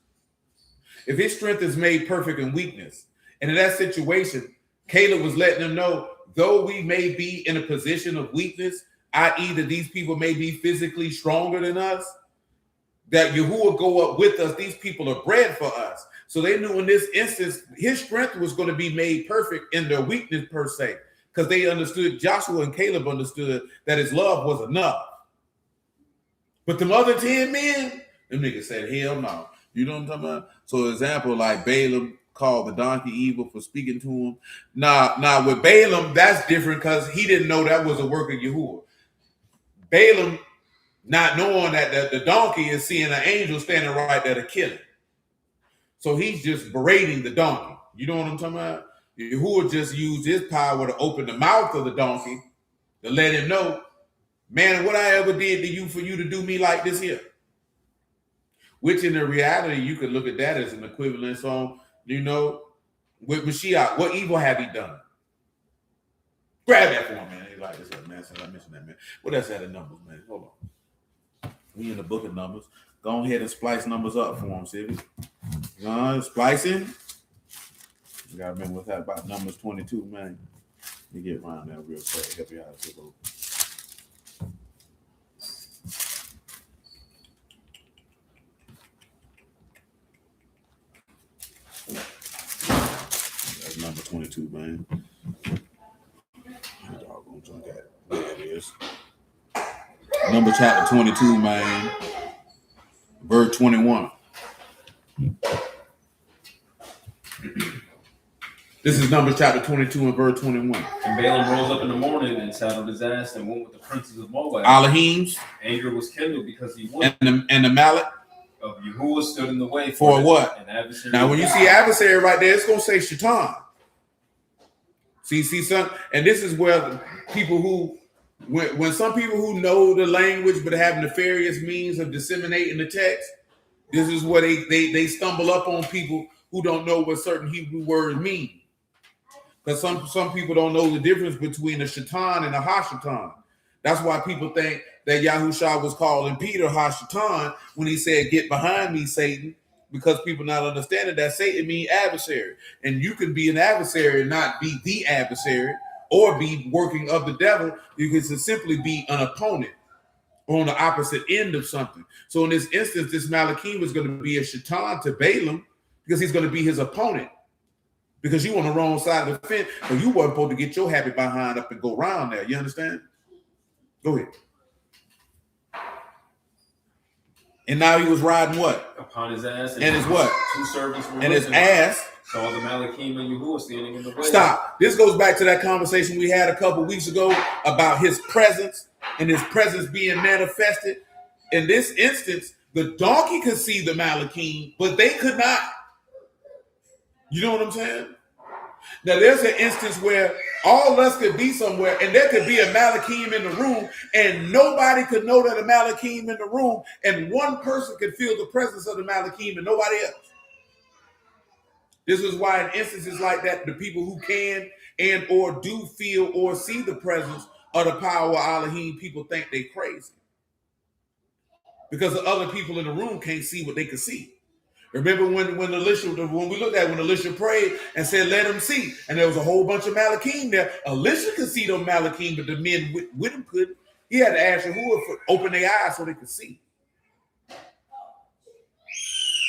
If his strength is made perfect in weakness, and in that situation, Caleb was letting them know, though we may be in a position of weakness, i.e. that these people may be physically stronger than us, that Yahuwah go up with us. These people are bred for us. So they knew in this instance, his strength was going to be made perfect in their weakness per se, because they understood, Joshua and Caleb understood that his love was enough. But them other 10 men, them niggas said, hell no. You know what I'm talking about? So example, like Balaam called the donkey evil for speaking to him. Now with Balaam, that's different because he didn't know that was a work of Yahuwah. Balaam, not knowing that the donkey is seeing an angel standing right there to kill him. So he's just berating the donkey. You know what I'm talking about? Yahuwah just used his power to open the mouth of the donkey to let him know, man, what I ever did to you for you to do me like this here. Which in the reality, you could look at that as an equivalence on, with Mashiach, what evil have he done? Grab that for him, man. He like this, man. Since I mentioned that, man. What else had the numbers, man? Hold on. We in the book of numbers. Go ahead and splice numbers up for him, Sivy. Splicing. You gotta remember what's that about numbers 22, man. Let me get around there real quick. Help you out a little. That's number 22, man. There it is. Number chapter 22, man. Verse 21. This is Numbers chapter 22 and verse 21. And Balaam rose up in the morning and saddled his ass and went with the princes of Moab. Elohim's. Anger was kindled because he went. And the mallet of Yahuwah stood in the way for what? An adversary. Now, when you see adversary right there, it's going to say Shaitan. See, son, and this is where the people who, when some people who know the language but have nefarious means of disseminating the text, this is where they stumble up on people who don't know what certain Hebrew words mean. Because some people don't know the difference between a Shaitan and a Hashatan. That's why people think that Yahushua was calling Peter Hashatan when he said, "Get behind me, Satan," because people not understanding that Satan means adversary. And you can be an adversary and not be the adversary or be working of the devil. You can simply be an opponent or on the opposite end of something. So in this instance, this Malachim was going to be a Shaitan to Balaam because he's going to be his opponent. Because you on the wrong side of the fence, so you weren't supposed to get your happy behind up and go around there. You understand? Go ahead. And now he was riding what? Upon his ass. And his what? Two servants were and his ass. Saw the Malachim and Yahuwah standing in the way. Stop. This goes back to that conversation we had a couple weeks ago about his presence and his presence being manifested. In this instance, the donkey could see the Malachim, but they could not. You know what I'm saying? Now, there's an instance where all of us could be somewhere and there could be a Malachim in the room and nobody could know that a Malachim in the room, and one person could feel the presence of the Malachim and nobody else. This is why in instances like that, the people who can and or do feel or see the presence of the power of Elohim, people think they crazy. Because the other people in the room can't see what they can see. Remember when Elisha prayed and said, "Let him see," and there was a whole bunch of Malachim there. Elisha could see them Malachim, but the men with him couldn't. He had to ask Yahuwah to open their eyes so they could see.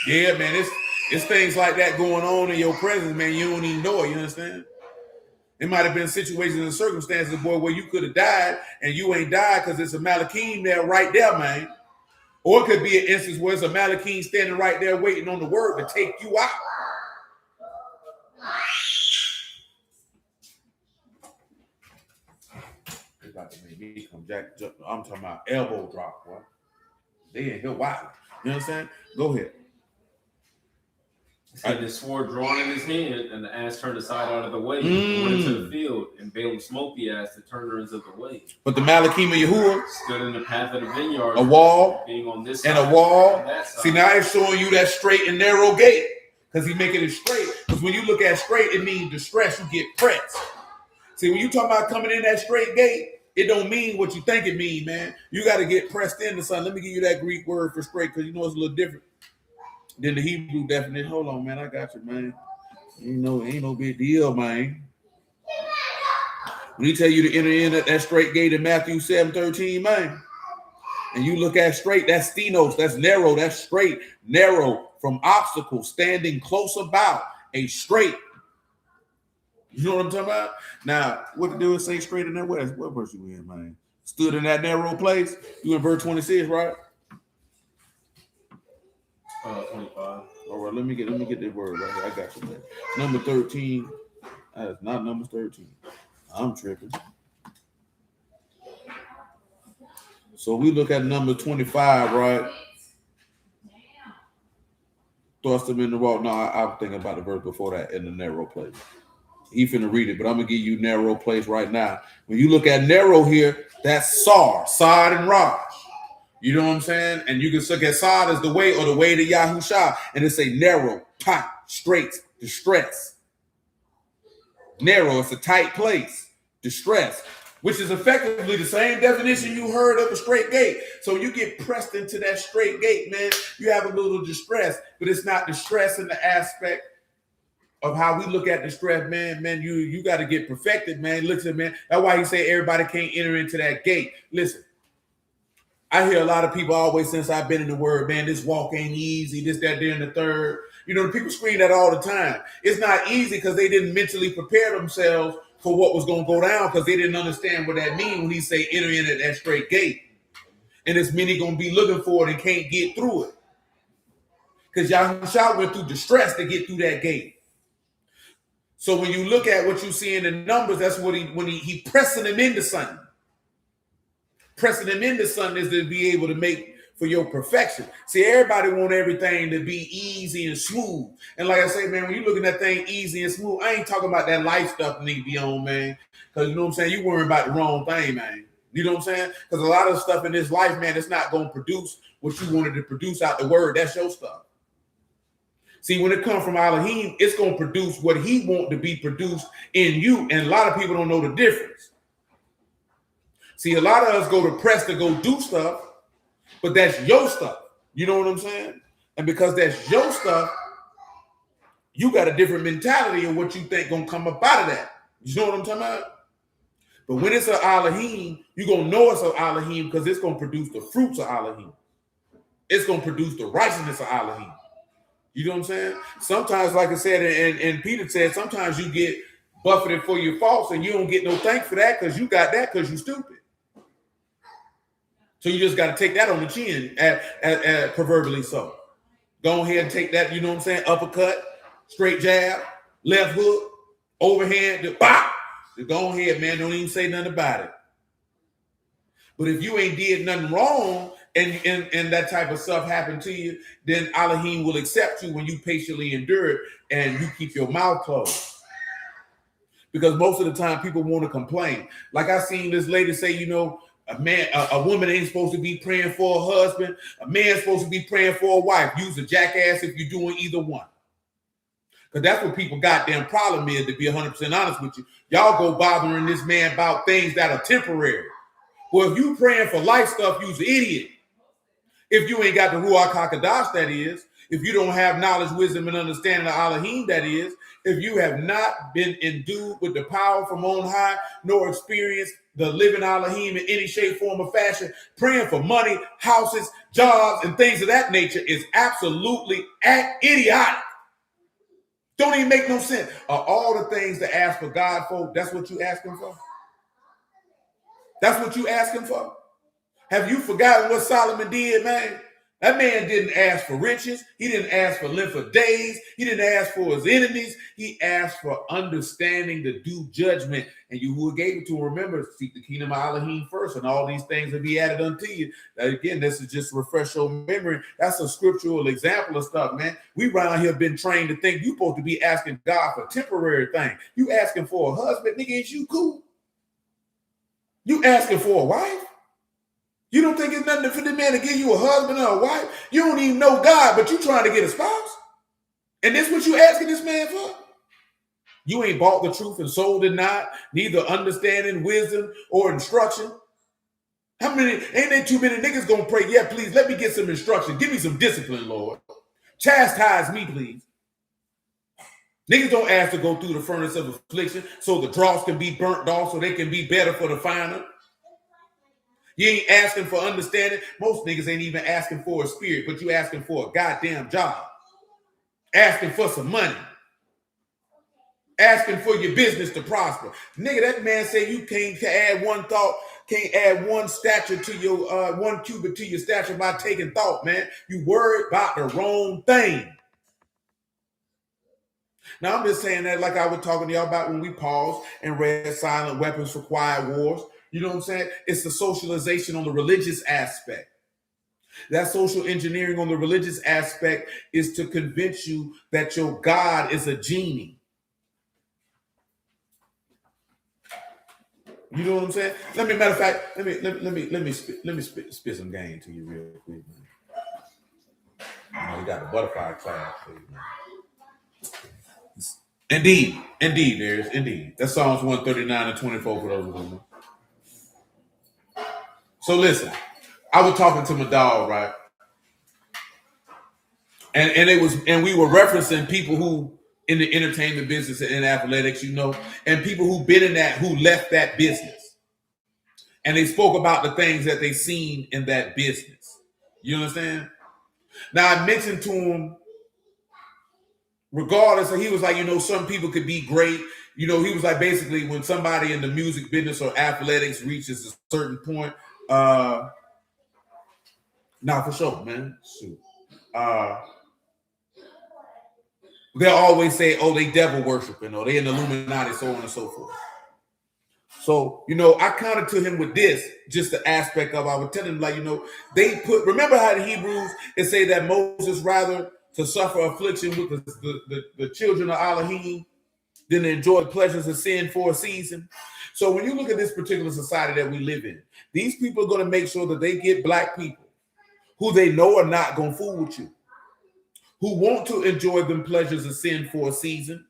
Yeah, man, it's things like that going on in your presence, man. You don't even know it. You understand? It might have been situations and circumstances, boy, where you could have died and you ain't died because it's a Malachim there right there, man. Or it could be an instance where it's a Malachim standing right there waiting on the word to take you out. They about to make me come jack. I'm talking about elbow drop, boy. They in here wild. You understand? Go ahead. He had this sword drawn in his hand, and the ass turned aside out of the way. He went into the field, and Balaam smote the ass to turn her into the way. But the Malachim of Yahuwah stood in the path of the vineyard, a wall, being on this and side, a wall. and that side. See, now it's showing you that straight and narrow gate because he's making it straight. Because when you look at straight, it means distress. You get pressed. See, when you talk about coming in that straight gate, it don't mean what you think it mean, man. You got to get pressed into something. Let me give you that Greek word for straight because you know it's a little different than the Hebrew definition. Hold on, man. I got you, man. Ain't no big deal, man. When he tell you to enter in at that straight gate in Matthew 7:13, man, and you look at straight, that's stenos, that's narrow, that's straight, narrow from obstacles, standing close about a straight. You know what I'm talking about? Now, what to do is say straight in that way. What verse you in, man? Stood in that narrow place. You in verse 26, right? 25. All right, let me get this word right here. I got you, man. Number 13. That's not number 13. I'm tripping. So we look at number 25, right? Thrust him in the wall. No, I'm thinking about the verse before that, in the narrow place. He finna read it, but I'm gonna give you narrow place right now. When you look at narrow here, that's Sod and Raj. You know what I'm saying? And you can look at Sod as the way or the way to Yahushua, and it's a narrow, tight, straight, distress. Narrow, it's a tight place, distress, which is effectively the same definition you heard of a straight gate. So you get pressed into that straight gate, man. You have a little distress, but it's not distress in the aspect of how we look at distress, man. Man, you got to get perfected, man. Listen, man. That's why he say everybody can't enter into that gate. Listen. I hear a lot of people always, since I've been in the word, man, this walk ain't easy, this, that, there, and the third. You know, the people scream that all the time. It's not easy because they didn't mentally prepare themselves for what was going to go down because they didn't understand what that means when he say enter in at that straight gate. And there's many going to be looking for it and can't get through it. Because Yahushua went through distress to get through that gate. So when you look at what you see in the numbers, that's what he pressing them into something. Pressing them into something is to be able to make for your perfection. See, everybody want everything to be easy and smooth. And like I say, man, when you're looking at things easy and smooth, I ain't talking about that life stuff that need to be on, man. Because you know what I'm saying? You worrying about the wrong thing, man. You know what I'm saying? Because a lot of stuff in this life, man, it's not going to produce what you wanted to produce out the word. That's your stuff. See, when it comes from Elohim, it's going to produce what he wants to be produced in you. And a lot of people don't know the difference. See, a lot of us go to press to go do stuff, but that's your stuff. You know what I'm saying? And because that's your stuff, you got a different mentality of what you think going to come up out of that. You know what I'm talking about? But when it's an Elohim, you're going to know it's an Elohim because it's going to produce the fruits of Elohim. It's going to produce the righteousness of Elohim. You know what I'm saying? Sometimes, like I said, and Peter said, sometimes you get buffeted for your faults and you don't get no thanks for that because you got that because you're stupid. So you just got to take that on the chin, proverbially so. Go ahead and take that, you know what I'm saying? Uppercut, straight jab, left hook, overhand, bop. Go ahead, man. Don't even say nothing about it. But if you ain't did nothing wrong and that type of stuff happened to you, then Elohim will accept you when you patiently endure it and you keep your mouth closed. Because most of the time people want to complain. Like I seen this lady say, you know, a woman ain't supposed to be praying for a husband. A man's supposed to be praying for a wife. Use a jackass if you're doing either one. Because that's what people goddamn problem is, to be 100% honest with you. Y'all go bothering this man about things that are temporary. Well, if you praying for life stuff, you's an idiot. If you ain't got the Ruach HaKodesh, that is. If you don't have knowledge, wisdom, and understanding of Elohim, that is. If you have not been endued with the power from on high, nor experienced the living Elohim in any shape, form, or fashion, praying for money, houses, jobs, and things of that nature is absolutely idiotic. Don't even make no sense. Are all the things to ask for God for, that's what you asking for? That's what you asking for? Have you forgotten what Solomon did, man? That man didn't ask for riches. He didn't ask for length of days. He didn't ask for his enemies. He asked for understanding to do judgment. And you who gave it to him, remember, seek the kingdom of Elohim first, and all these things will be added unto you. Now, again, this is just to refresh your memory. That's a scriptural example of stuff, man. We around here been trained to think you're supposed to be asking God for temporary things. You asking for a husband, nigga, is you cool? You asking for a wife? You don't think it's nothing for the man to give you a husband or a wife? You don't even know God, but you trying to get a spouse? And this what you asking this man for? You ain't bought the truth and sold it not, neither understanding, wisdom, or instruction. How many, ain't there too many niggas gonna pray, yeah, please, let me get some instruction. Give me some discipline, Lord. Chastise me, please. Niggas don't ask to go through the furnace of affliction so the dross can be burnt off so they can be better for the finer. You ain't asking for understanding. Most niggas ain't even asking for a spirit, but you asking for a goddamn job. Asking for some money. Asking for your business to prosper. Nigga, that man say you can't add one thought, can't add one stature to your, 1 cubit to your stature by taking thought, man. You worried about the wrong thing. Now, I'm just saying that like I was talking to y'all about when we paused and read Silent Weapons for Quiet Wars. You know what I'm saying? It's the socialization on the religious aspect. That social engineering on the religious aspect is to convince you that your God is a genie. You know what I'm saying? Matter of fact, let me spit some game to you real quick, man. You know, we got the butterfly class for you, man. Indeed, there is indeed. That's Psalms 139 and 24 for those of them. So listen, I was talking to my dog, right? And we were referencing people who in the entertainment business and in athletics, you know, and people who've been in that, who left that business. And they spoke about the things that they seen in that business. You understand? Now I mentioned to him, regardless, and he was like, you know, some people could be great. You know, he was like, basically, when somebody in the music business or athletics reaches a certain point, nah, for sure, man. Shoot. They'll always say, oh, they devil worshiping, or they in the Illuminati, so on and so forth. So, I countered to him with this, just the aspect of, I would tell him, like, they remember how the Hebrews, it say that Moses rather to suffer affliction with the children of Elohim than to enjoy the pleasures of sin for a season. So when you look at this particular society that we live in, these people are going to make sure that they get black people who they know are not going to fool with you, who want to enjoy them pleasures of sin for a season,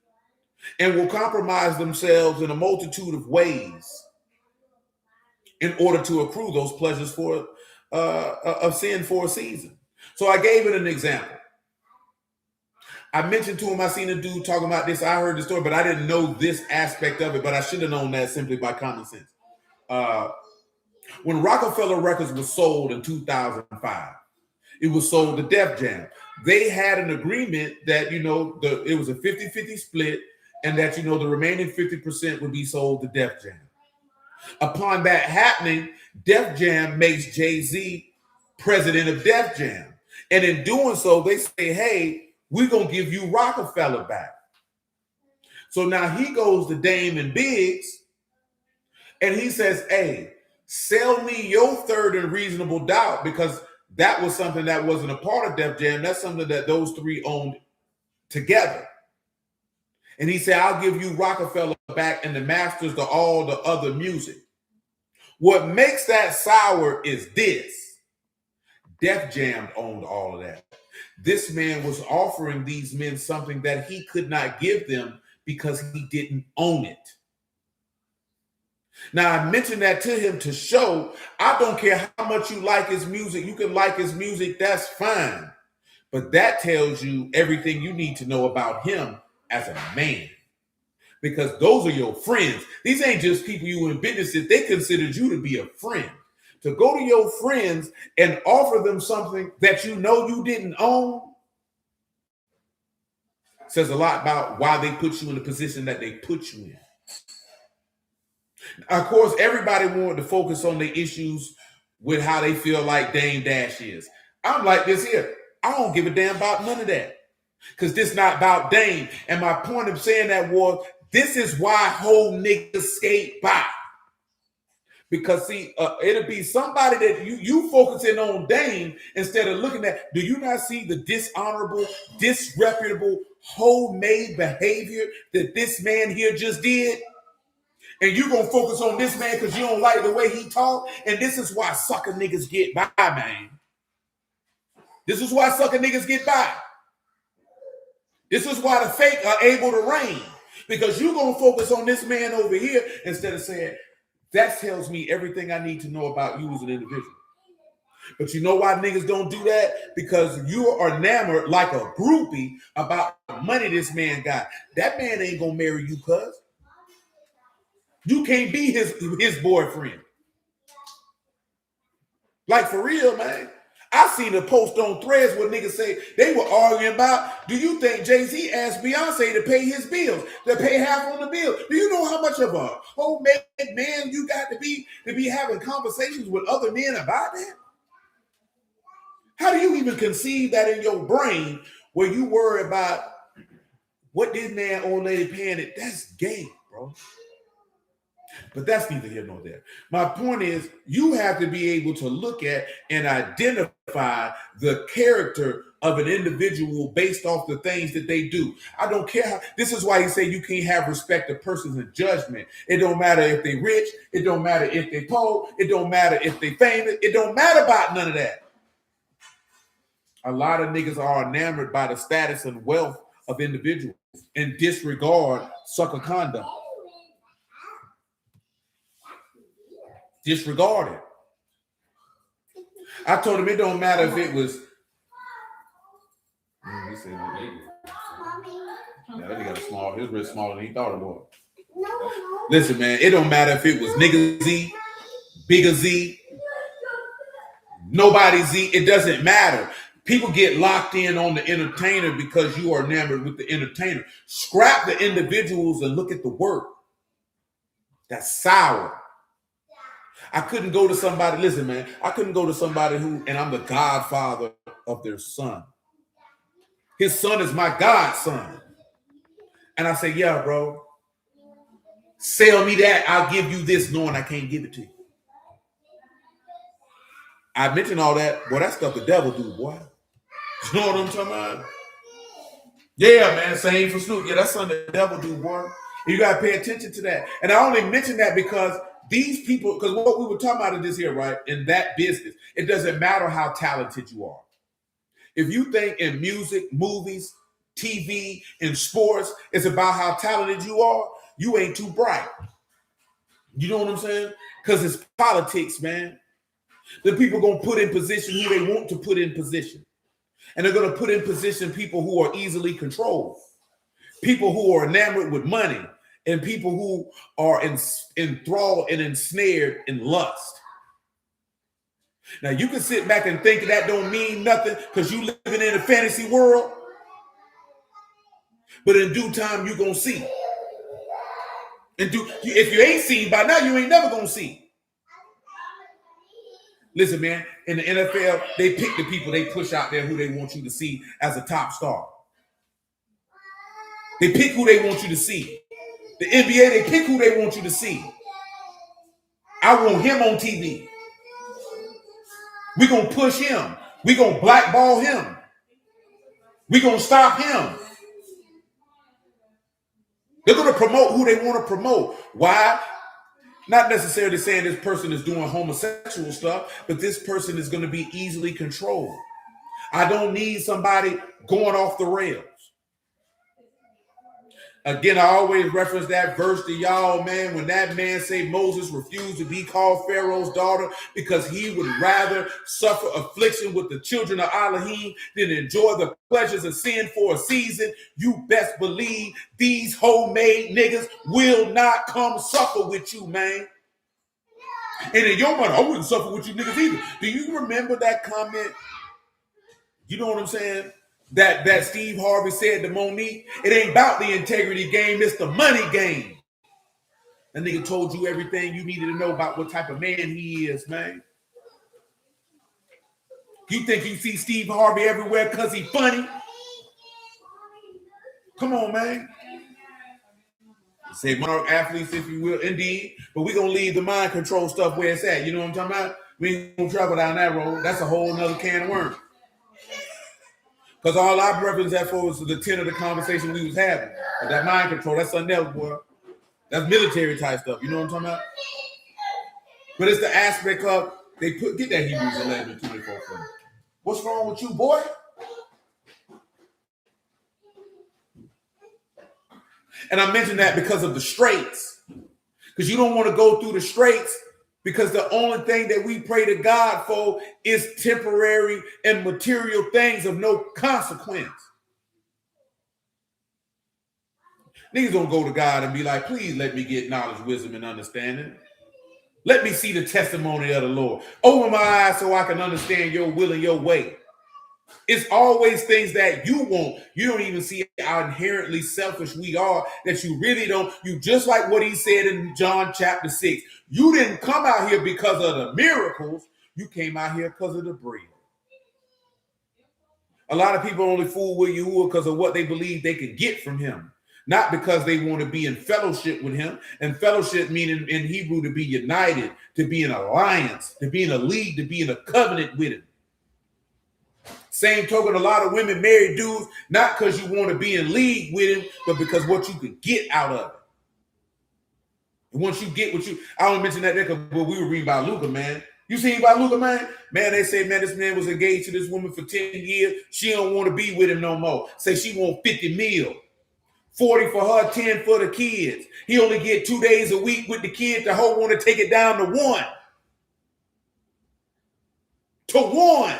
and will compromise themselves in a multitude of ways in order to accrue those pleasures for of sin for a season. So I gave it an example. I mentioned to him, I seen a dude talking about this. I heard the story, but I didn't know this aspect of it, but I should have known that simply by common sense. When Rockefeller Records was sold in 2005, it was sold to Def Jam. They had an agreement that, it was a 50-50 split, and that, the remaining 50% would be sold to Def Jam. Upon that happening, Def Jam makes Jay-Z president of Def Jam. And in doing so, they say, hey, we're going to give you Rockefeller back. So now he goes to Dame and Biggs, and he says, hey, sell me your Third and Reasonable Doubt, because that was something that wasn't a part of Def Jam. That's something that those three owned together. And he said, I'll give you Rockefeller back and the masters to all the other music. What makes that sour is this. Def Jam owned all of that. This man was offering these men something that he could not give them because he didn't own it. Now, I mentioned that to him to show, I don't care how much you like his music. You can like his music, that's fine. But that tells you everything you need to know about him as a man. Because those are your friends. These ain't just people you in business with. They considered you to be a friend. To go to your friends and offer them something that you know you didn't own says a lot about why they put you in the position that they put you in. Of course, everybody wanted to focus on the issues with how they feel like Dame Dash is. I'm like this here. I don't give a damn about none of that. Because this not about Dame. And my point of saying that was, this is why whole niggas skate by. Because see, it'll be somebody that you focusing on Dame instead of looking at, do you not see the dishonorable, disreputable, homemade behavior that this man here just did? And you gonna focus on this man because you don't like the way he talk? And this is why sucker niggas get by, man. This is why sucker niggas get by. This is why the fake are able to reign. Because you're going to focus on this man over here instead of saying, that tells me everything I need to know about you as an individual. But you know why niggas don't do that? Because you are enamored like a groupie about the money this man got. That man ain't going to marry you, cuz. You can't be his boyfriend. Like, for real, man. I seen a post on Threads where niggas say they were arguing about, do you think Jay-Z asked Beyonce to pay his bills, to pay half on the bill? Do you know how much of a homemade man you got to be having conversations with other men about that? How do you even conceive that in your brain where you worry about what this man old lady paying it? That's gay, bro. But that's neither here nor there. My point is, you have to be able to look at and identify the character of an individual based off the things that they do. I don't care how, this is why he say you can't have respect of persons in judgment. It don't matter if they rich, it don't matter if they poor, it don't matter if they famous, it don't matter about none of that. A lot of niggas are enamored by the status and wealth of individuals and disregard sucker conduct. Disregard it. I told him it don't matter if it was. He said, yeah, he got a small. He was really smaller than he thought it was. Listen, man, it don't matter if it was nigga Z, bigger Z, nobody Z. It doesn't matter. People get locked in on the entertainer because you are enamored with the entertainer. Scrap the individuals and look at the work. That's sour. I couldn't go to somebody, listen, man, I couldn't go to somebody who, and I'm the godfather of their son. His son is my godson. And I say, yeah, bro, sell me that. I'll give you this knowing I can't give it to you. I mentioned all that. Boy, that stuff the devil do, boy. You know what I'm talking about? Yeah, man, same for Snoop. Yeah, that's something the devil do, boy. You got to pay attention to that. And I only mention that because these people, because what we were talking about in this here, right, in that business, it doesn't matter how talented you are. If you think in music, movies, TV, and sports, it's about how talented you are, you ain't too bright. You know what I'm saying? Because it's politics, man. The people going to put in position who they want to put in position. And they're going to put in position people who are easily controlled, people who are enamored with money, and people who are enthralled and ensnared in lust. Now, you can sit back and think that don't mean nothing because you living in a fantasy world, but in due time, you're going to see. If you ain't seen by now, you ain't never going to see. Listen, man, in the NFL, they pick the people they push out there who they want you to see as a top star. They pick who they want you to see. The NBA, they pick who they want you to see. I want him on TV. We're going to push him. We're going to blackball him. We're going to stop him. They're going to promote who they want to promote. Why? Not necessarily saying this person is doing homosexual stuff, but this person is going to be easily controlled. I don't need somebody going off the rails. Again, I always reference that verse to y'all, man, when that man say Moses refused to be called Pharaoh's daughter because he would rather suffer affliction with the children of Elohim than enjoy the pleasures of sin for a season. You best believe these homemade niggas will not come suffer with you, man. And in your mind, I wouldn't suffer with you niggas either. Do you remember that comment? You know what I'm saying? That Steve Harvey said to Monique, it ain't about the integrity game, it's the money game. That nigga told you everything you needed to know about what type of man he is, man. You think you see Steve Harvey everywhere because he funny? Come on, man. Say monarch athletes, if you will, indeed. But we're going to leave the mind control stuff where it's at. You know what I'm talking about? We ain't going to travel down that road. That's a whole nother can of worms. Because all I reference that for was the 10 of the conversation we was having. But that mind control, that's something else, boy. That's military type stuff. You know what I'm talking about? But it's the aspect of, get that Hebrews 11 24 for me. What's wrong with you, boy? And I mention that because of the straits. Because you don't want to go through the straits because the only thing that we pray to God for is temporary and material things of no consequence. Niggas don't go to God and be like, please let me get knowledge, wisdom, and understanding. Let me see the testimony of the Lord. Open my eyes so I can understand your will and your way. It's always things that you want. You don't even see how inherently selfish we are, that you really don't. You just like what he said in John chapter 6. You didn't come out here because of the miracles. You came out here because of the bread. A lot of people only fool with Yahuwah because of what they believe they can get from him. Not because they want to be in fellowship with him. And fellowship meaning in Hebrew to be united, to be in alliance, to be in a league, to be in a covenant with him. Same token, a lot of women marry dudes, not because you want to be in league with him, but because what you could get out of it. And once you get what you, I don't mention that there because we were reading about Luca, man. You seen about Luca, man? Man, they say, man, this man was engaged to this woman for 10 years. She don't want to be with him no more. Say she want 50 mil. 40 for her, 10 for the kids. He only get 2 days a week with the kids. The whole want to take it down to one. To one.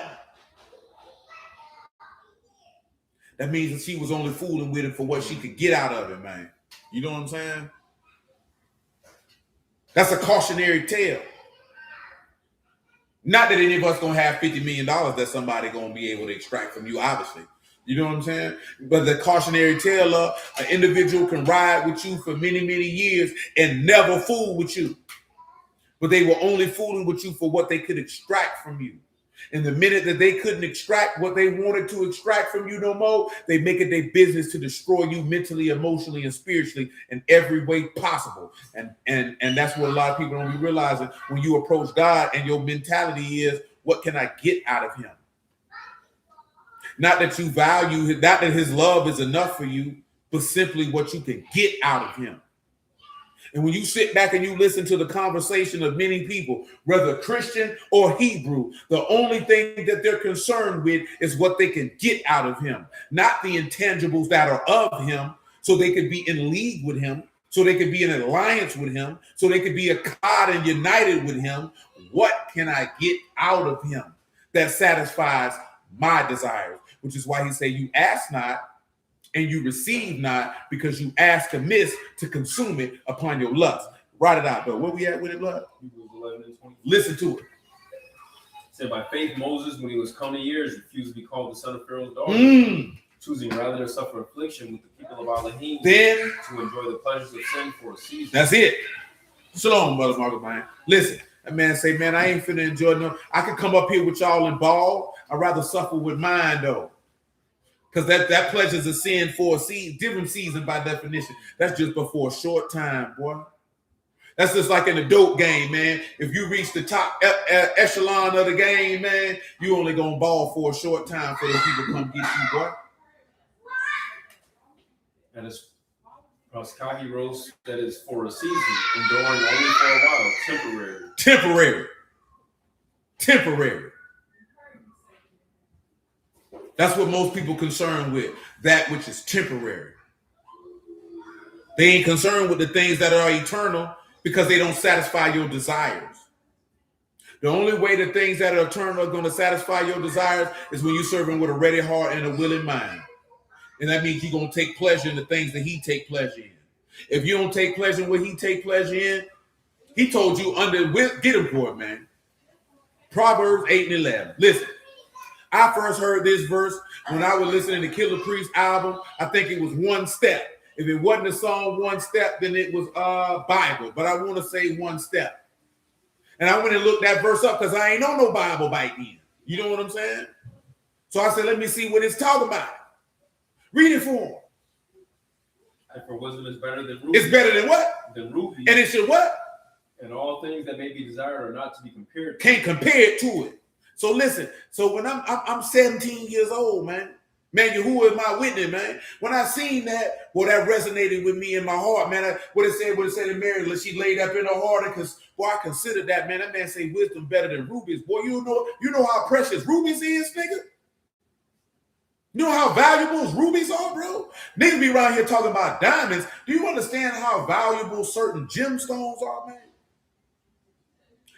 That means that she was only fooling with him for what she could get out of it, man. You know what I'm saying? That's a cautionary tale. Not that any of us gonna have $50 million that somebody gonna be able to extract from you, obviously. You know what I'm saying? But the cautionary tale of an individual can ride with you for many, many years and never fool with you. But they were only fooling with you for what they could extract from you. And the minute that they couldn't extract what they wanted to extract from you no more, they make it their business to destroy you mentally, emotionally, and spiritually in every way possible. And that's what a lot of people don't be realizing when you approach God and your mentality is, what can I get out of him? Not that you value, not that his love is enough for you, but simply what you can get out of him. And when you sit back and you listen to the conversation of many people, whether Christian or Hebrew, the only thing that they're concerned with is what they can get out of him, not the intangibles that are of him, so they could be in league with him, so they could be in alliance with him, so they could be a God and united with him. What can I get out of him that satisfies my desires? Which is why he said, you ask not, and you receive not, because you ask amiss to consume it upon your lust. Write it out, though. Where we at with it, blood? Listen to it. Said, by faith, Moses, when he was come to years, refused to be called the son of Pharaoh's daughter, choosing rather to suffer affliction with the people of Elohim then to enjoy the pleasures of sin for a season. That's it. Shalom, brother Marcus, man. Listen, that man say, man, I ain't finna enjoy no. I could come up here with y'all and ball. I'd rather suffer with mine, though. Because that pleasure's a sin for a season, different season by definition. That's just before a short time, boy. That's just like in the dope game, man. If you reach the top echelon of the game, man, you only gonna ball for a short time for those people come get you, boy. And it's Proskaki roast that is for a season, enduring only for a while, temporary. That's what most people concerned with, that which is temporary. They ain't concerned with the things that are eternal because they don't satisfy your desires. The only way the things that are eternal are going to satisfy your desires is when you're serving with a ready heart and a willing mind. And that means you're going to take pleasure in the things that he take pleasure in. If you don't take pleasure in what he take pleasure in, he told you get him for it, man. Proverbs 8 and 11. Listen. I first heard this verse when I was listening to Killer Priest album. I think it was One Step. If it wasn't the song One Step, then it was Bible. But I want to say One Step. And I went and looked that verse up because I ain't know no Bible back then. You know what I'm saying? So I said, let me see what it's talking about. Read it for him. And for wisdom is better than rubies. It's better than what? Than rubies. And it should what? And all things that may be desired are not to be compared. Can't compare it to it. So listen, so when I'm 17 years old, man, Yahuwah is my witness, man. When I seen that, well, that resonated with me in my heart, man. What it said in Mary, she laid up in her heart, because boy, I considered that, man. That man say wisdom better than rubies. Boy, you know how precious rubies is, nigga? You know how valuable rubies are, bro? Niggas be around here talking about diamonds. Do you understand how valuable certain gemstones are, man?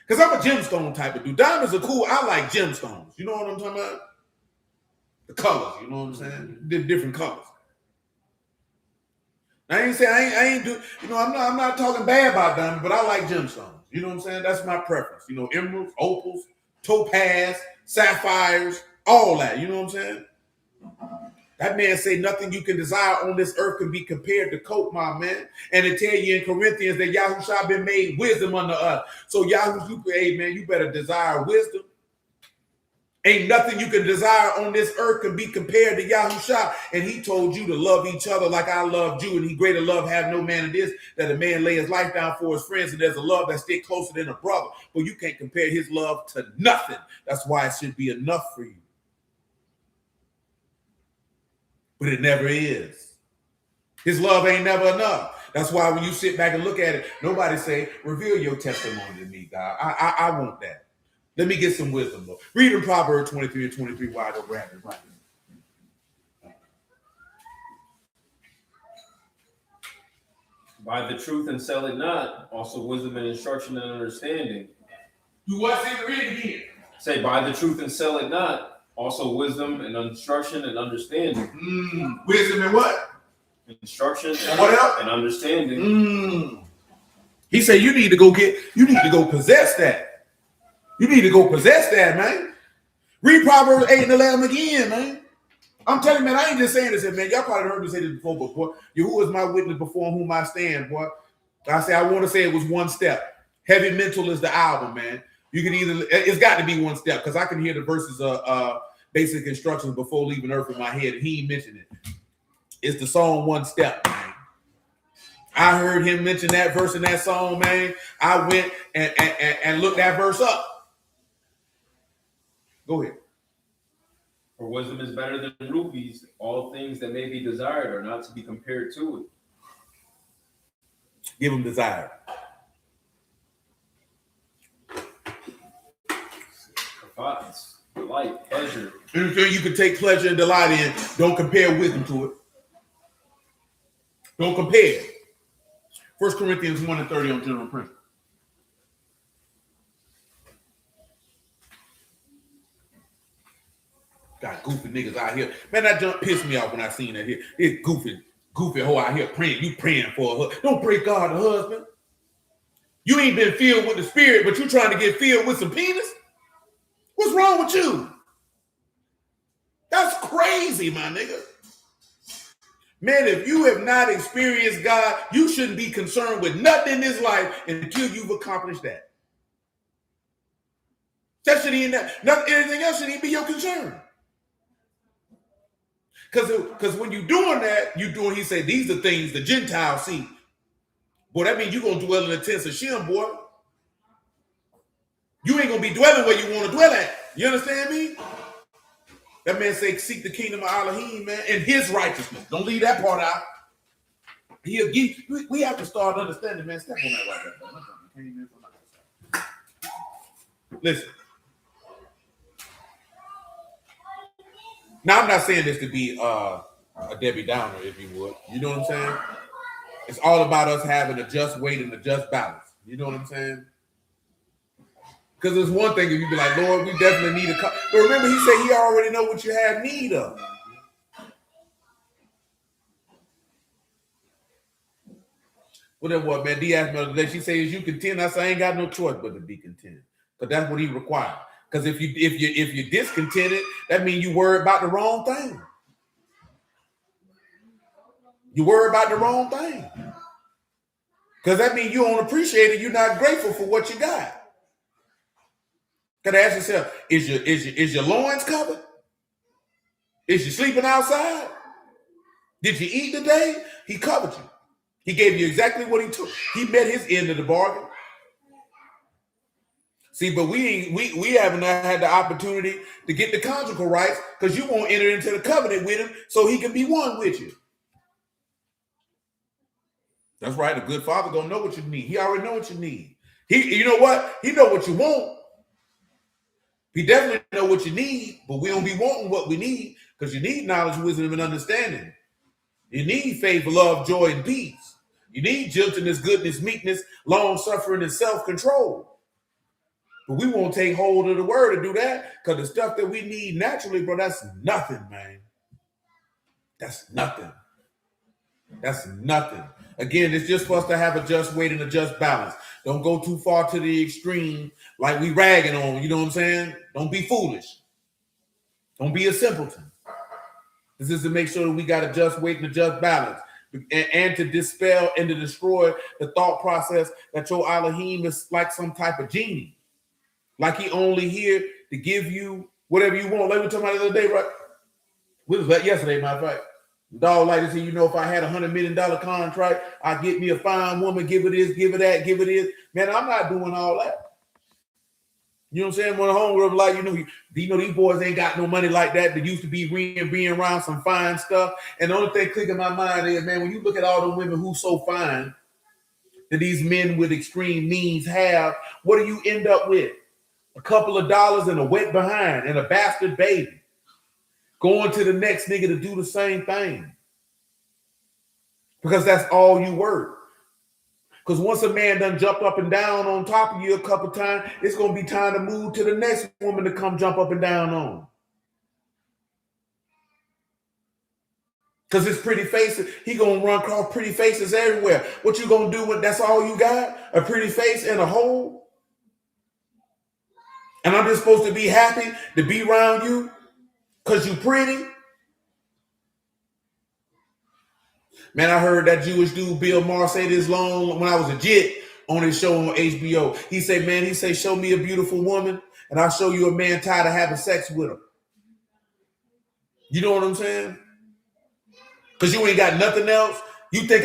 Because I'm a gemstone type of dude. Diamonds are cool. I like gemstones. You know what I'm talking about? The colors, you know what I'm saying? The different colors. I ain't saying I'm not talking bad about diamonds, but I like gemstones. You know what I'm saying? That's my preference. You know, emeralds, opals, topaz, sapphires, all that. You know what I'm saying? That man say nothing you can desire on this earth can be compared to coke, my man. And it tell you in Corinthians that Yahushua been made wisdom unto us. So Yahushua, hey man, you better desire wisdom. Ain't nothing you can desire on this earth can be compared to Yahushua. And he told you to love each other like I loved you. And he greater love have no man in this, that a man lay his life down for his friends. And there's a love that stick closer than a brother. But you can't compare his love to nothing. That's why it should be enough for you. But it never is. His love ain't never enough. That's why when you sit back and look at it, nobody say, reveal your testimony to me, God. I want that. Let me get some wisdom, though. Read in Proverbs 23 and 23 while I go grab it right now. Buy the truth and sell it not. Also wisdom and instruction and understanding. Do what? Say the read again. Say, buy the truth and sell it not. Also wisdom and instruction and understanding. Wisdom and what? Instruction and what else? And understanding. He said you need to go possess that. You need to go possess that, man. Read Proverbs 8 and 11 again, man. I'm telling you, man, I ain't just saying this, man. Y'all probably heard me say this before, but boy, Yahuwah is my witness before whom I stand, boy. I want to say it was One Step. Heavy Mental is the album, man. You can either, it's got to be one step, because I can hear the verses of basic instructions before leaving earth in my head, and he ain't mentioned it. It's the song One Step, man. I heard him mention that verse in that song, man. I went and looked that verse up. Go ahead. For wisdom is better than rubies. All things that may be desired are not to be compared to it. Give him desire. Provides delight, pleasure. Anything you can take pleasure and delight in, don't compare wisdom to it. Don't compare. 1 Corinthians 1 and 30 on general principle. Got goofy niggas out here. Man, that junk pissed me off when I seen that here. It's goofy hoe out here praying. You praying for a husband. Don't pray God a husband. You ain't been filled with the spirit, but you trying to get filled with some penis? What's wrong with you? That's crazy, my nigga. Man, if you have not experienced God, you shouldn't be concerned with nothing in this life until you've accomplished that. That shouldn't even, anything else shouldn't even be your concern. Because when you're doing that, he said, these are things the Gentiles see. Boy, that means you're going to dwell in the tents of Shem, boy. You ain't going to be dwelling where you want to dwell at. You understand me? That man said, seek the kingdom of Elohim, man, and his righteousness. Don't leave that part out. He'll give. We have to start understanding, man. Step on that right there. Listen. Now, I'm not saying this to be a Debbie Downer, if you would. You know what I'm saying? It's all about us having a just weight and a just balance. You know what I'm saying? Because it's one thing if you be like, Lord, we definitely need a cup. But remember, he said he already know what you have need of. Well, then what, man? Dee asked me the other day, she said, is you content? I said, I ain't got no choice but to be content. But that's what he required. Because if you're discontented, that means you worry about the wrong thing. You worry about the wrong thing. Because that means you don't appreciate it. You're not grateful for what you got. Gotta ask yourself, is your loins covered? Is you sleeping outside? Did you eat today? He covered you. He gave you exactly what he took. He met his end of the bargain. See, but we haven't had the opportunity to get the conjugal rights because you won't enter into the covenant with him so he can be one with you. That's right. A good father gonna know what you need. He already know what you need. You know what? He know what you want. He definitely know what you need, but we don't be wanting what we need because you need knowledge, wisdom, and understanding. You need faith, love, joy, and peace. You need gentleness, goodness, meekness, long-suffering, and self-control. But we won't take hold of the word to do that because the stuff that we need naturally, bro, that's nothing, man. That's nothing. That's nothing. Again, it's just for us to have a just weight and a just balance. Don't go too far to the extreme like we ragging on, you know what I'm saying? Don't be foolish. Don't be a simpleton. This is to make sure that we got a just weight and a just balance and to dispel and to destroy the thought process that your Elohim is like some type of genie. Like he only here to give you whatever you want. Like we were talking about the other day, right? We was yesterday, matter of fact. Dog like to say, if I had $100 million contract, I get me a fine woman, give her this, give her that, give her this. Man, I'm not doing all that. You know what I'm saying? When the homegirl like, these boys ain't got no money like that. They used to be being around some fine stuff. And the only thing clicking in my mind is, man, when you look at all the women who's so fine that these men with extreme means have, what do you end up with? A couple of dollars and a wet behind and a bastard baby. Going to the next nigga to do the same thing. Because that's all you worth. Because once a man done jumped up and down on top of you a couple times, it's going to be time to move to the next woman to come jump up and down on. Because it's pretty faces. He going to run across pretty faces everywhere. What you going to do when that's all you got? A pretty face and a hole? And I'm just supposed to be happy to be around you? Because you pretty? Man, I heard that Jewish dude, Bill Maher, say this long when I was a jit. on his show on HBO. He say, show me a beautiful woman, and I'll show you a man tired of having sex with her. You know what I'm saying? Because you ain't got nothing else. You think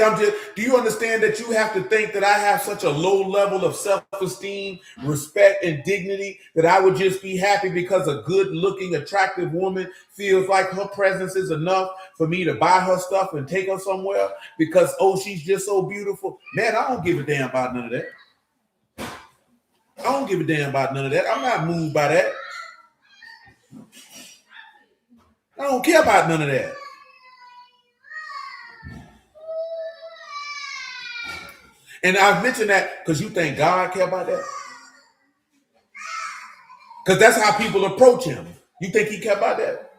do you understand that you have to think that I have such a low level of self-esteem, respect, and dignity that I would just be happy because a good-looking, attractive woman feels like her presence is enough for me to buy her stuff and take her somewhere because, she's just so beautiful? Man, I don't give a damn about none of that. I don't give a damn about none of that. I'm not moved by that. I don't care about none of that. And I mentioned that because you think God care about that? Because that's how people approach him. You think he care about that?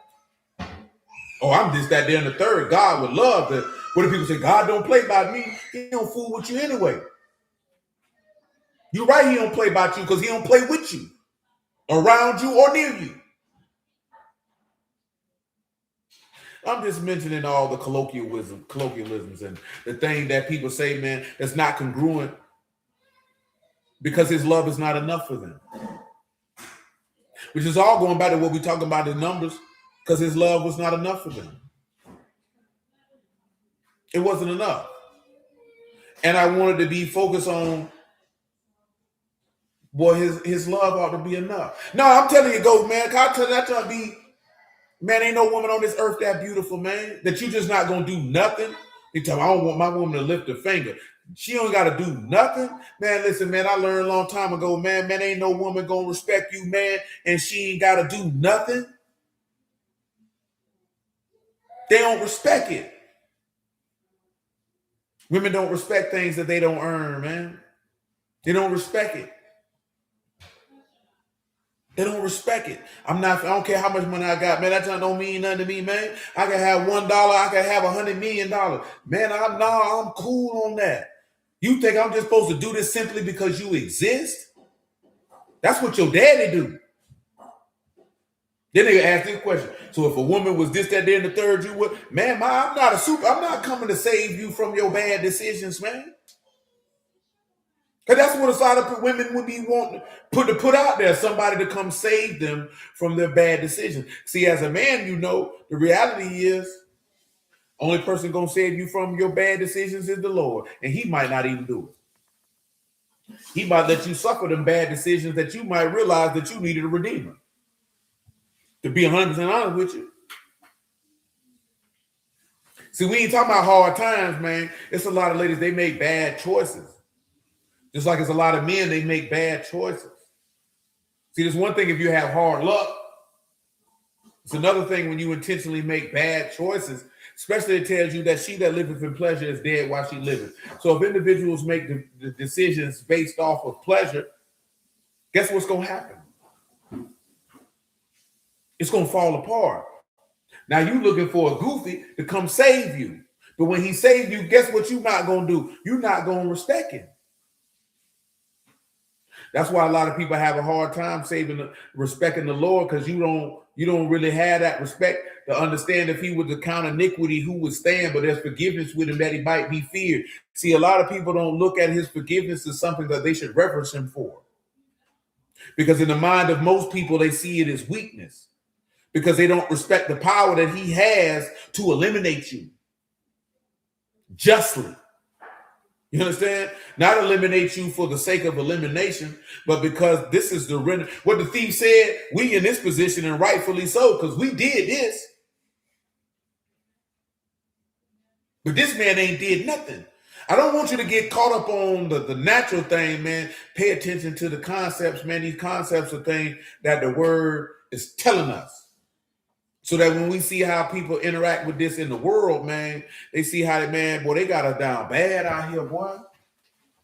Oh, I'm this, that, there, and the third. God would love that. What do people say? God don't play by me. He don't fool with you anyway. You're right, he don't play about you because he don't play with you, around you, or near you. I'm just mentioning all the colloquialisms and the thing that people say, man, that's not congruent because his love is not enough for them. Which is all going back to what we talking about in Numbers, because his love was not enough for them. It wasn't enough. And I wanted to be focused on, boy, his love ought to be enough. No, I'm telling you, go, man. I tell you, be, man, ain't no woman on this earth that beautiful, man, that you just not going to do nothing. You tell me, I don't want my woman to lift a finger. She don't got to do nothing. Man, listen, man, I learned a long time ago, man, ain't no woman going to respect you, man, and she ain't got to do nothing. They don't respect it. Women don't respect things that they don't earn, man. They don't respect it. They don't respect it. I don't care how much money I got, man. That don't mean nothing to me, man. I can have $1, I can have $100 million. Man, I'm cool on that. You think I'm just supposed to do this simply because you exist? That's what your daddy do. Then they ask this question. So if a woman was this, that, there, and the third, you would, man, I'm not coming to save you from your bad decisions, man. Because that's what a lot of women would be wanting to put out there, somebody to come save them from their bad decisions. See, as a man, the reality is only person going to save you from your bad decisions is the Lord. And he might not even do it. He might let you suffer them bad decisions that you might realize that you needed a redeemer. To be 100% honest with you. See, we ain't talking about hard times, man. It's a lot of ladies, they make bad choices. Just like it's a lot of men, they make bad choices. See, there's one thing if you have hard luck. It's another thing when you intentionally make bad choices, especially it tells you that she that liveth in pleasure is dead while she liveth. So if individuals make the decisions based off of pleasure, guess what's going to happen? It's going to fall apart. Now you looking for a goofy to come save you. But when he saved you, guess what you're not going to do? You're not going to respect him. That's why a lot of people have a hard time respecting the Lord, because you don't really have that respect to understand if he was to count iniquity, who would stand, but there's forgiveness with him that he might be feared. See, a lot of people don't look at his forgiveness as something that they should reverence him for. Because in the mind of most people, they see it as weakness. Because they don't respect the power that he has to eliminate you justly. You understand? Not eliminate you for the sake of elimination, but because this is what the thief said, we in this position, and rightfully so, because we did this. But this man ain't did nothing. I don't want you to get caught up on the natural thing, man. Pay attention to the concepts, man. These concepts are things that the word is telling us. So that when we see how people interact with this in the world, man, they see how they got us down bad out here, boy.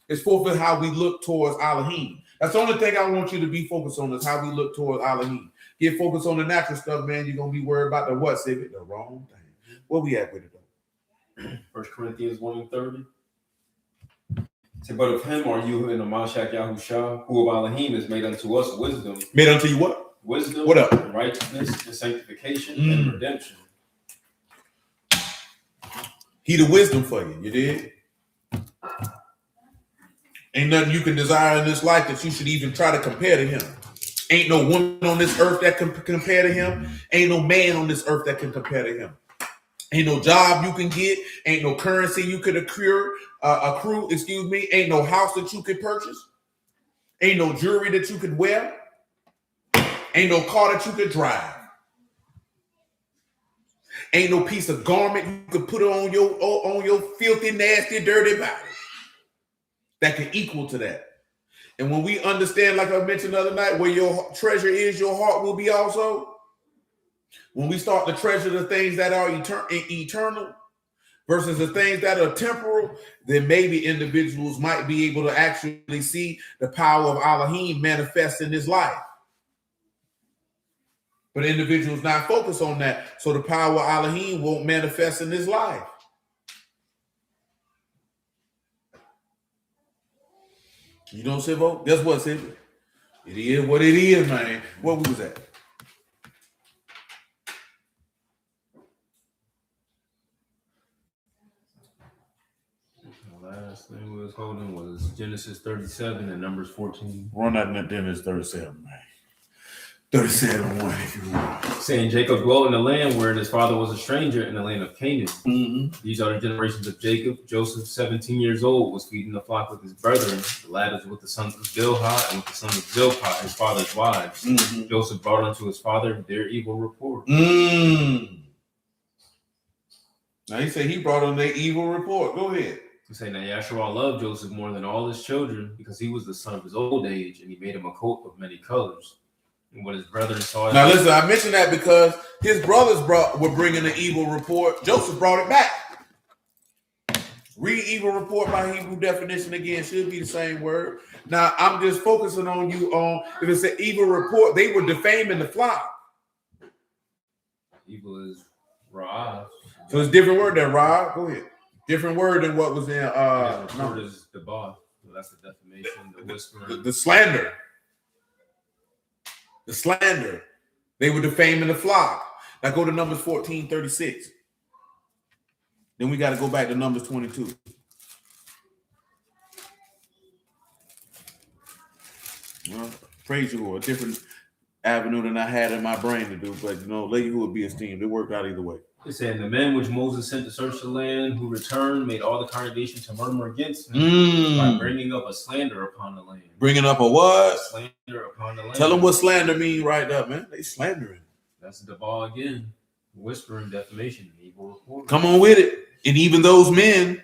It's for how we look towards Elohim. That's the only thing I want you to be focused on is how we look towards Elohim. Get focused on the natural stuff, man. You're going to be worried about the what, Civic? The wrong thing. Where we at with it, though? 1 Corinthians 1:30. Say, but of him are you in the Mashiach Yahushua, who of Elohim is made unto us wisdom. Made unto you what? Wisdom, what up? And righteousness, and sanctification, and redemption. He the wisdom for you, you did? Ain't nothing you can desire in this life that you should even try to compare to him. Ain't no woman on this earth that can compare to him. Ain't no man on this earth that can compare to him. Ain't no job you can get. Ain't no currency you could accrue. Ain't no house that you could purchase. Ain't no jewelry that you could wear. Ain't no car that you could drive. Ain't no piece of garment you could put on your filthy, nasty, dirty body that can equal to that. And when we understand, like I mentioned the other night, where your treasure is, your heart will be also. When we start to treasure the things that are eternal versus the things that are temporal, then maybe individuals might be able to actually see the power of Elohim manifest in this life. But individuals not focused on that, so the power of Elohim won't manifest in this life. You know, Sivo? Guess what, Sivo? It is what it is, man. What was that? The last thing we was holding was Genesis 37 and Numbers 14. Run that in Genesis 37, man. 37:1, if you want. Saying Jacob dwelt in the land wherein his father was a stranger in the land of Canaan. Mm-hmm. These are the generations of Jacob. Joseph, 17 years old, was feeding the flock with his brethren. The latter with the sons of Bilhah and with the sons of Zilpah, his father's wives. Mm-hmm. Joseph brought unto his father their evil report. Now he said he brought on their evil report. Go ahead. He said, now Yasharah loved Joseph more than all his children because he was the son of his old age, and he made him a coat of many colors. And what his brethren saw. Now listen, I mentioned that because his brothers were bringing the evil report. Joseph brought it back. Read evil report by Hebrew definition again. Should be the same word. Now I'm just focusing on you on if it's an evil report. They were defaming the flock. Evil is Ra'ah. So it's a different word than Ra. Go ahead. Different word than what was in report is the bar. So that's the defamation, the whispering. The slander. The slander. They were defaming the flock. Now go to Numbers 14:36. Then we got to go back to Numbers 22. Well, praise you, Lord. A different avenue than I had in my brain to do, but you know, lady who would be esteemed. It worked out either way. It said, the men which Moses sent to search the land, who returned, made all the congregation to murmur against him by bringing up a slander upon the land. Bringing up a what? A slander upon the land. Tell them what slander mean right up, man. They slandering. That's the ball again. Whispering, defamation, evil report. Come on with it. And even those men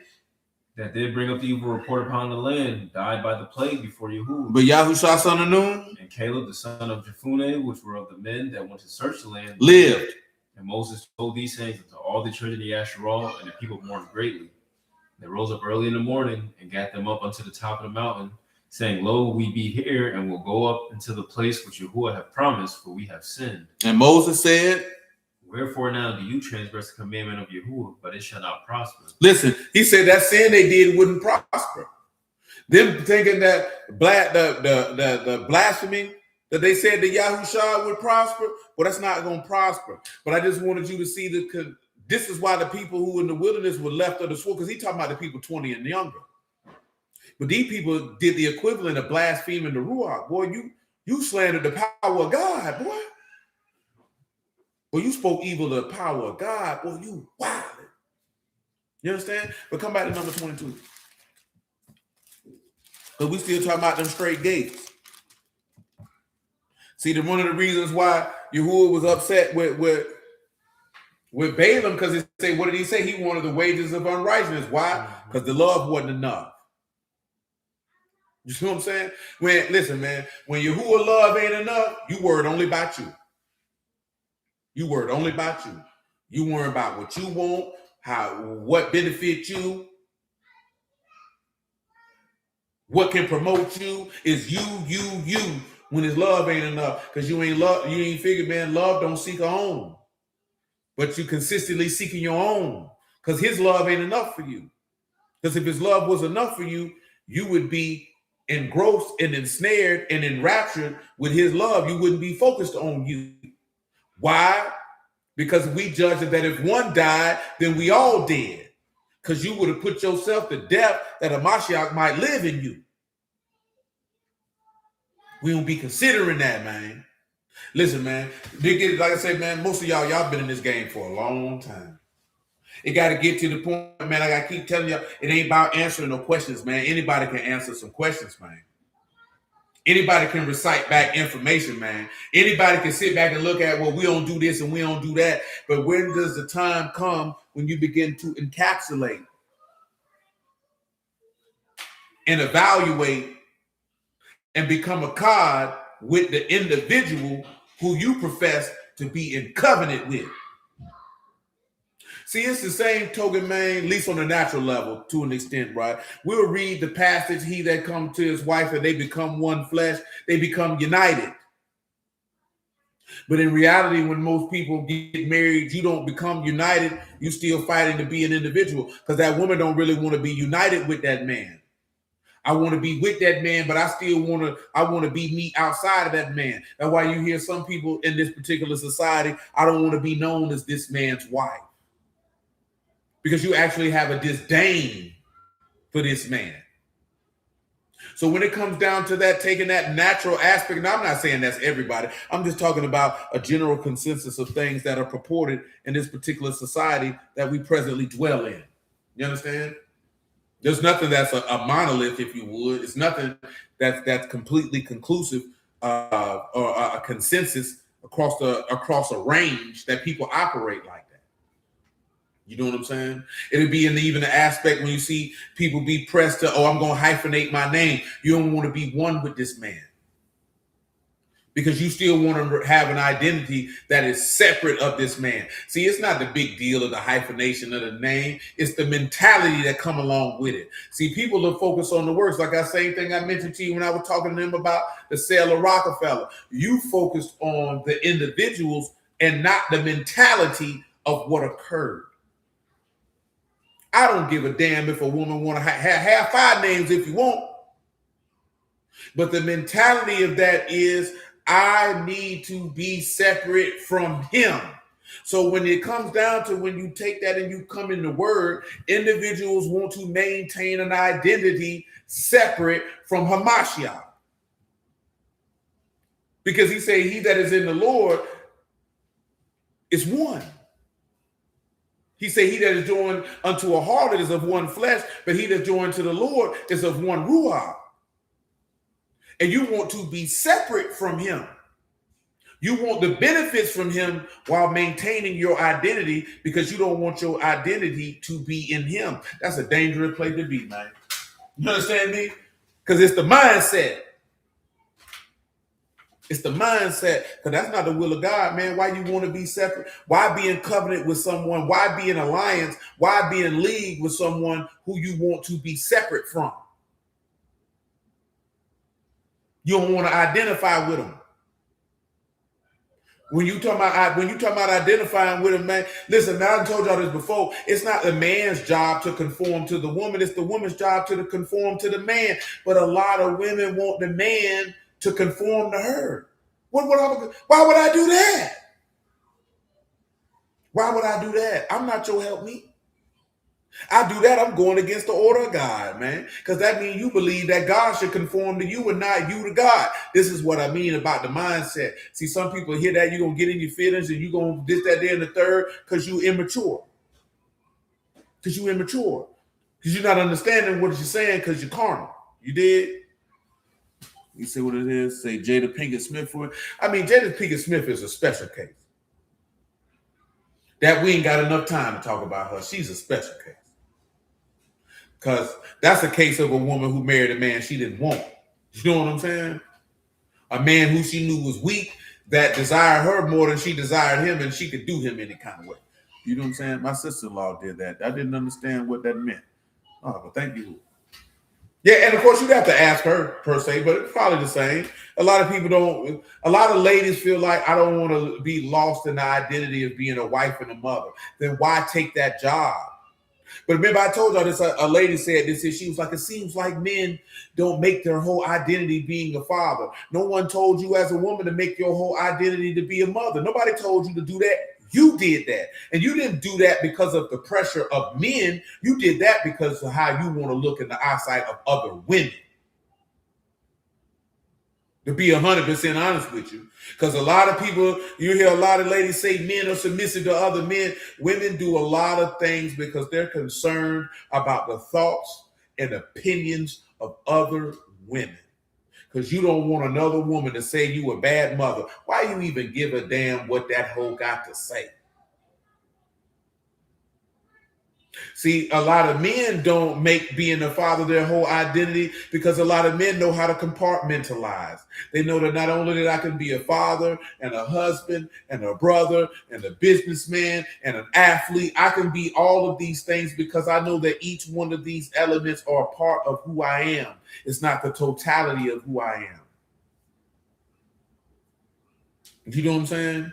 that did bring up the evil report upon the land died by the plague before Yahuwah. But Yahushua son of Nun and Caleb the son of Jephunneh, which were of the men that went to search the land, lived. And Moses told these things unto all the children of Yasharah, and the people mourned greatly. They rose up early in the morning and gat them up unto the top of the mountain, saying, Lo, we be here, and will go up into the place which Yahuwah hath promised, for we have sinned. And Moses said, Wherefore now do you transgress the commandment of Yahuwah, but it shall not prosper? Listen, he said that sin they did wouldn't prosper. Them thinking that the blasphemy that they said that Yahushua would prosper, well, that's not going to prosper. But I just wanted you to see that this is why the people who in the wilderness were left of the sword, because he's talking about the people 20 and younger. But these people did the equivalent of blaspheming the Ruach. Boy, you slandered the power of God, boy. Well, you spoke evil of the power of God. Boy, you wild. You understand? But come back to number 22. Because we still talking about them straight gates. See, one of the reasons why Yahuwah was upset with Balaam, because he said, what did he say? He wanted the wages of unrighteousness. Why? Because the love wasn't enough. You see what I'm saying? Listen, man, when Yahuwah love ain't enough, you worried only about you. You worried only about you. You worry about what you want, what benefits you, what can promote you. Is you. When his love ain't enough, because you ain't figured, man, love don't seek a home. But you consistently seeking your own, because his love ain't enough for you. Because if his love was enough for you, you would be engrossed and ensnared and enraptured with his love. You wouldn't be focused on you. Why? Because we judged that if one died, then we all dead. Because you would have put yourself to death that a Mashiach might live in you. We don't be considering that, man. Listen, man, like I said, man, most of y'all been in this game for a long time. It got to get to the point, man. Like I keep telling you, it ain't about answering no questions, man. Anybody can answer some questions, man. Anybody can recite back information, man. Anybody can sit back and look at, well, we don't do this and we don't do that. But when does the time come when you begin to encapsulate and evaluate and become a card with the individual who you profess to be in covenant with? See, it's the same token, man, at least on the natural level to an extent, right? We'll read the passage, he that come to his wife and they become one flesh, they become united. But in reality, when most people get married, you don't become united. You still fighting to be an individual because that woman don't really want to be united with that man. I want to be with that man, but I still want to be me outside of that man. That's why you hear some people in this particular society, I don't want to be known as this man's wife. Because you actually have a disdain for this man. So when it comes down to that, taking that natural aspect, and I'm not saying that's everybody, I'm just talking about a general consensus of things that are purported in this particular society that we presently dwell in. You understand? There's nothing that's a monolith, if you would. It's nothing that's completely conclusive or a consensus across a range that people operate like that. You know what I'm saying? It'll be in even the aspect when you see people be pressed to, I'm going to hyphenate my name. You don't want to be one with this man because you still want to have an identity that is separate of this man. See, it's not the big deal of the hyphenation of the name. It's the mentality that come along with it. See, people are focused on the words. Like that same thing I mentioned to you when I was talking to them about the sale of Rockefeller. You focused on the individuals and not the mentality of what occurred. I don't give a damn if a woman want to have 5 names if you want. But the mentality of that is I need to be separate from him. So when it comes down to when you take that and you come in the word, individuals want to maintain an identity separate from Hamashiach. Because he said he that is in the Lord is one. He said, he that is joined unto a harlot is of one flesh, but he that joined to the Lord is of one ruach. And you want to be separate from him. You want the benefits from him while maintaining your identity because you don't want your identity to be in him. That's a dangerous place to be, man. You understand me? Because it's the mindset. It's the mindset, because that's not the will of God, man. Why you want to be separate? Why be in covenant with someone? Why be in alliance? Why be in league with someone who you want to be separate from? You don't want to identify with them. When you talk about identifying with a man, listen, man, I told y'all this before. It's not the man's job to conform to the woman. It's the woman's job to conform to the man. But a lot of women want the man to conform to her. Why would I do that? Why would I do that? I'm not your help me. I do that, I'm going against the order of God, man. Because that means you believe that God should conform to you and not you to God. This is what I mean about the mindset. See, some people hear that, you're going to get in your feelings and you're going to this, that, there, and the third because you're immature. Because you're immature. Because you're not understanding what you're saying because you're carnal. You did? You see what it is? Say Jada Pinkett Smith for it. I mean, Jada Pinkett Smith is a special case. That we ain't got enough time to talk about her. She's a special case. Because that's a case of a woman who married a man she didn't want. You know what I'm saying? A man who she knew was weak, that desired her more than she desired him, and she could do him any kind of way. You know what I'm saying? My sister-in-law did that. I didn't understand what that meant. Oh, but thank you. Yeah, and of course you'd have to ask her per se, but it's probably the same. A lot of people don't. A lot of ladies feel like I don't want to be lost in the identity of being a wife and a mother. Then why take that job? But remember, I told y'all this. A lady said this. She was like, "It seems like men don't make their whole identity being a father. No one told you as a woman to make your whole identity to be a mother. Nobody told you to do that. You did that. And you didn't do that because of the pressure of men. You did that because of how you want to look in the eyesight of other women." To be 100% honest with you. Because a lot of people, you hear a lot of ladies say men are submissive to other men. Women do a lot of things because they're concerned about the thoughts and opinions of other women. Because you don't want another woman to say you a bad mother. Why you even give a damn what that hoe got to say? See, a lot of men don't make being a father their whole identity because a lot of men know how to compartmentalize. They know that not only that I can be a father and a husband and a brother and a businessman and an athlete, I can be all of these things because I know that each one of these elements are a part of who I am. It's not the totality of who I am. You know what I'm saying?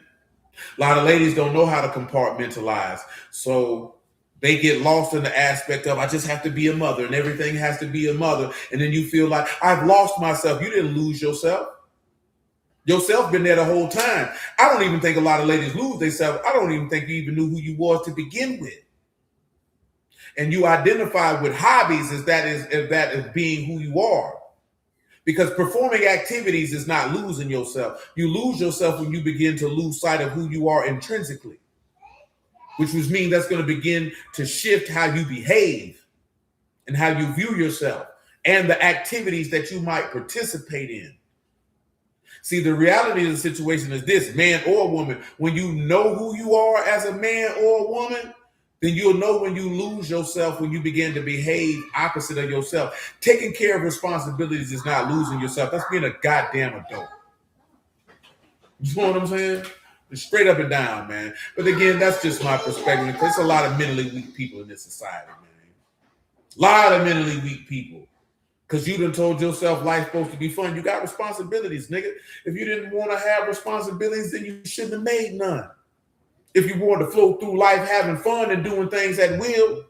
A lot of ladies don't know how to compartmentalize. So they get lost in the aspect of I just have to be a mother and everything has to be a mother. And then you feel like I've lost myself. You didn't lose yourself. Yourself been there the whole time. I don't even think a lot of ladies lose themselves. I don't even think you even knew who you was to begin with. And you identify with hobbies as that is being who you are. Because performing activities is not losing yourself. You lose yourself when you begin to lose sight of who you are intrinsically, which would mean that's going to begin to shift how you behave and how you view yourself and the activities that you might participate in. See, the reality of the situation is this, man or woman, when you know who you are as a man or a woman, then you'll know when you lose yourself, when you begin to behave opposite of yourself. Taking care of responsibilities is not losing yourself. That's being a goddamn adult. You know what I'm saying? Straight up and down, man. But again, that's just my perspective. There's a lot of mentally weak people in this society, man. A lot of mentally weak people. Because you done told yourself life's supposed to be fun. You got responsibilities, nigga. If you didn't want to have responsibilities, then you shouldn't have made none. If you wanted to float through life having fun and doing things at will,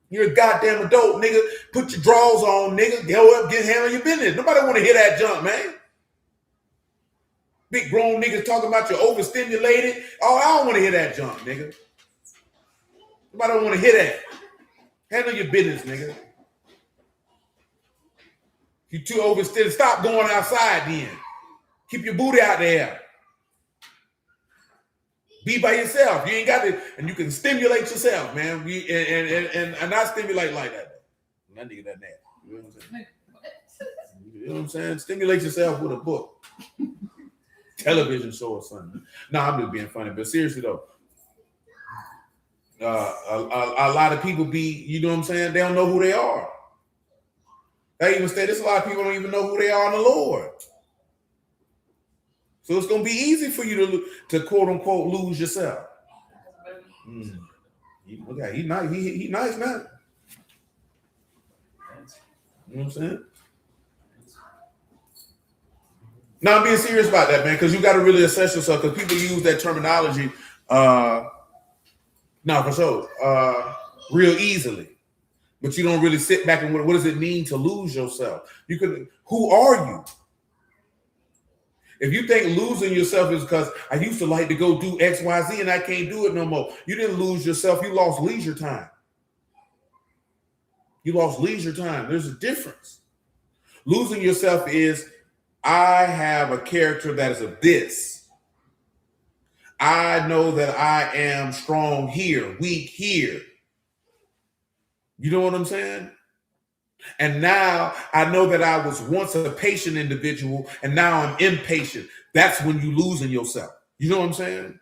you're a goddamn adult, nigga. Put your drawers on, nigga. Go up, handle your business. Nobody want to hear that junk, man. Big grown niggas talking about you overstimulated. Oh, I don't want to hear that junk, nigga. Nobody don't want to hear that. Handle your business, nigga. You too overstimulated. Stop going outside then. Keep your booty out there. Be by yourself. You ain't got to, and you can stimulate yourself, man. And not stimulate like that. That nigga that nasty. You know what I'm saying? You know what I'm saying? Stimulate yourself with a book. Television show or something. No, I'm just being funny. But seriously though, a lot of people you know what I'm saying? They don't know who they are. I even say this, a lot of people don't even know who they are in the Lord. So it's going to be easy for you to quote unquote lose yourself. Look at he's nice. He nice now. You know what I'm saying? Now I'm being serious about that, man, because you got to really assess yourself. Because people use that terminology, for sure, real easily. But you don't really sit back and what does it mean to lose yourself? Who are you? If you think losing yourself is because I used to like to go do X, Y, Z and I can't do it no more. You didn't lose yourself. You lost leisure time. You lost leisure time. There's a difference. Losing yourself is I have a character that is of this. I know that I am strong here, weak here. You know what I'm saying? And now I know that I was once a patient individual and now I'm impatient. That's when you losing yourself. You know what I'm saying?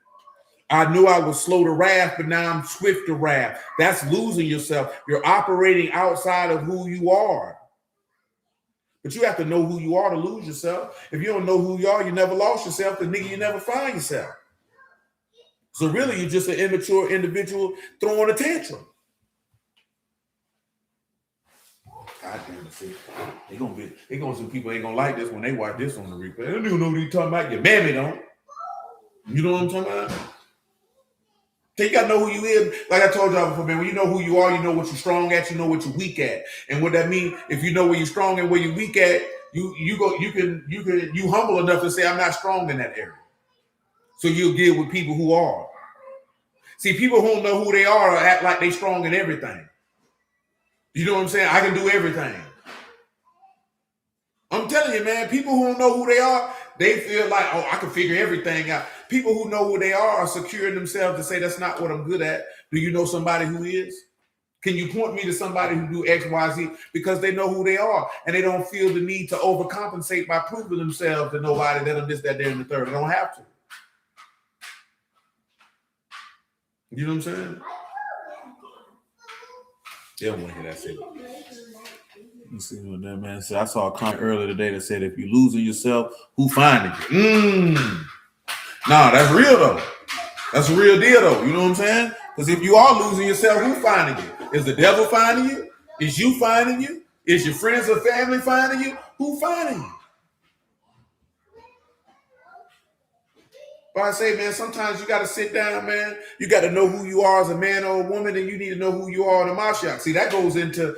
I knew I was slow to wrath, but now I'm swift to wrath. That's losing yourself. You're operating outside of who you are. But you have to know who you are to lose yourself. If you don't know who you are, you never lost yourself, because nigga, you never find yourself. So really, you're just an immature individual throwing a tantrum. God damn it, see. Some people ain't gonna like this when they watch this on the replay. They don't even know what you're talking about. Your mammy don't. You know what I'm talking about? So you gotta know who you is. Like I told y'all before, man, when you know who you are, you know what you're strong at, you know what you're weak at. And what that means, if you know where you're strong and where you're weak at, you humble enough to say, I'm not strong in that area. So you'll deal with people who are. See, people who don't know who they are act like they strong in everything. You know what I'm saying? I can do everything. I'm telling you, man, people who don't know who they are, they feel like, oh, I can figure everything out. People who know who they are securing themselves to say that's not what I'm good at. Do you know somebody who is? Can you point me to somebody who do X, Y, Z? Because they know who they are and they don't feel the need to overcompensate by proving themselves to nobody that this, that, there, and the third. They don't have to. You know what I'm saying? They don't want to hear that shit. You see what that man said? I saw a comment earlier today that said, if you're losing yourself, who finding you? Nah, that's real though. That's a real deal though. You know what I'm saying? Because if you are losing yourself, who finding you? Is the devil finding you? Is you finding you? Is your friends or family finding you? Who finding you? But I say, man, sometimes you got to sit down, man. You got to know who you are as a man or a woman, and you need to know who you are in the Mashiach. See, that goes into,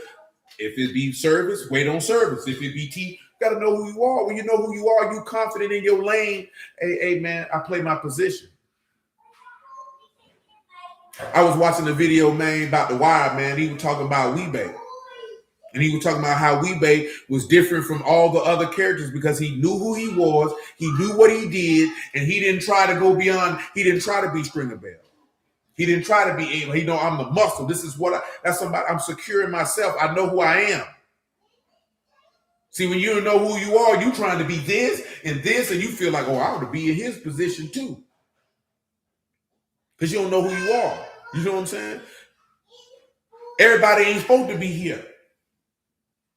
if it be service, wait on service. If it be you got to know who you are. When you know who you are, you confident in your lane. Hey, man, I play my position. I was watching a video, man, about the Wire, man. He was talking about Weebay. And he was talking about how Weebay was different from all the other characters because he knew who he was, he knew what he did, and he didn't try to go beyond, he didn't try to be Stringer Bell. He didn't try to be able, he know I'm the muscle. This is what that's somebody, I'm secure in myself. I know who I am. See, when you don't know who you are, you trying to be this, and you feel like, oh, I want to be in his position too. Because you don't know who you are. You know what I'm saying? Everybody ain't supposed to be here.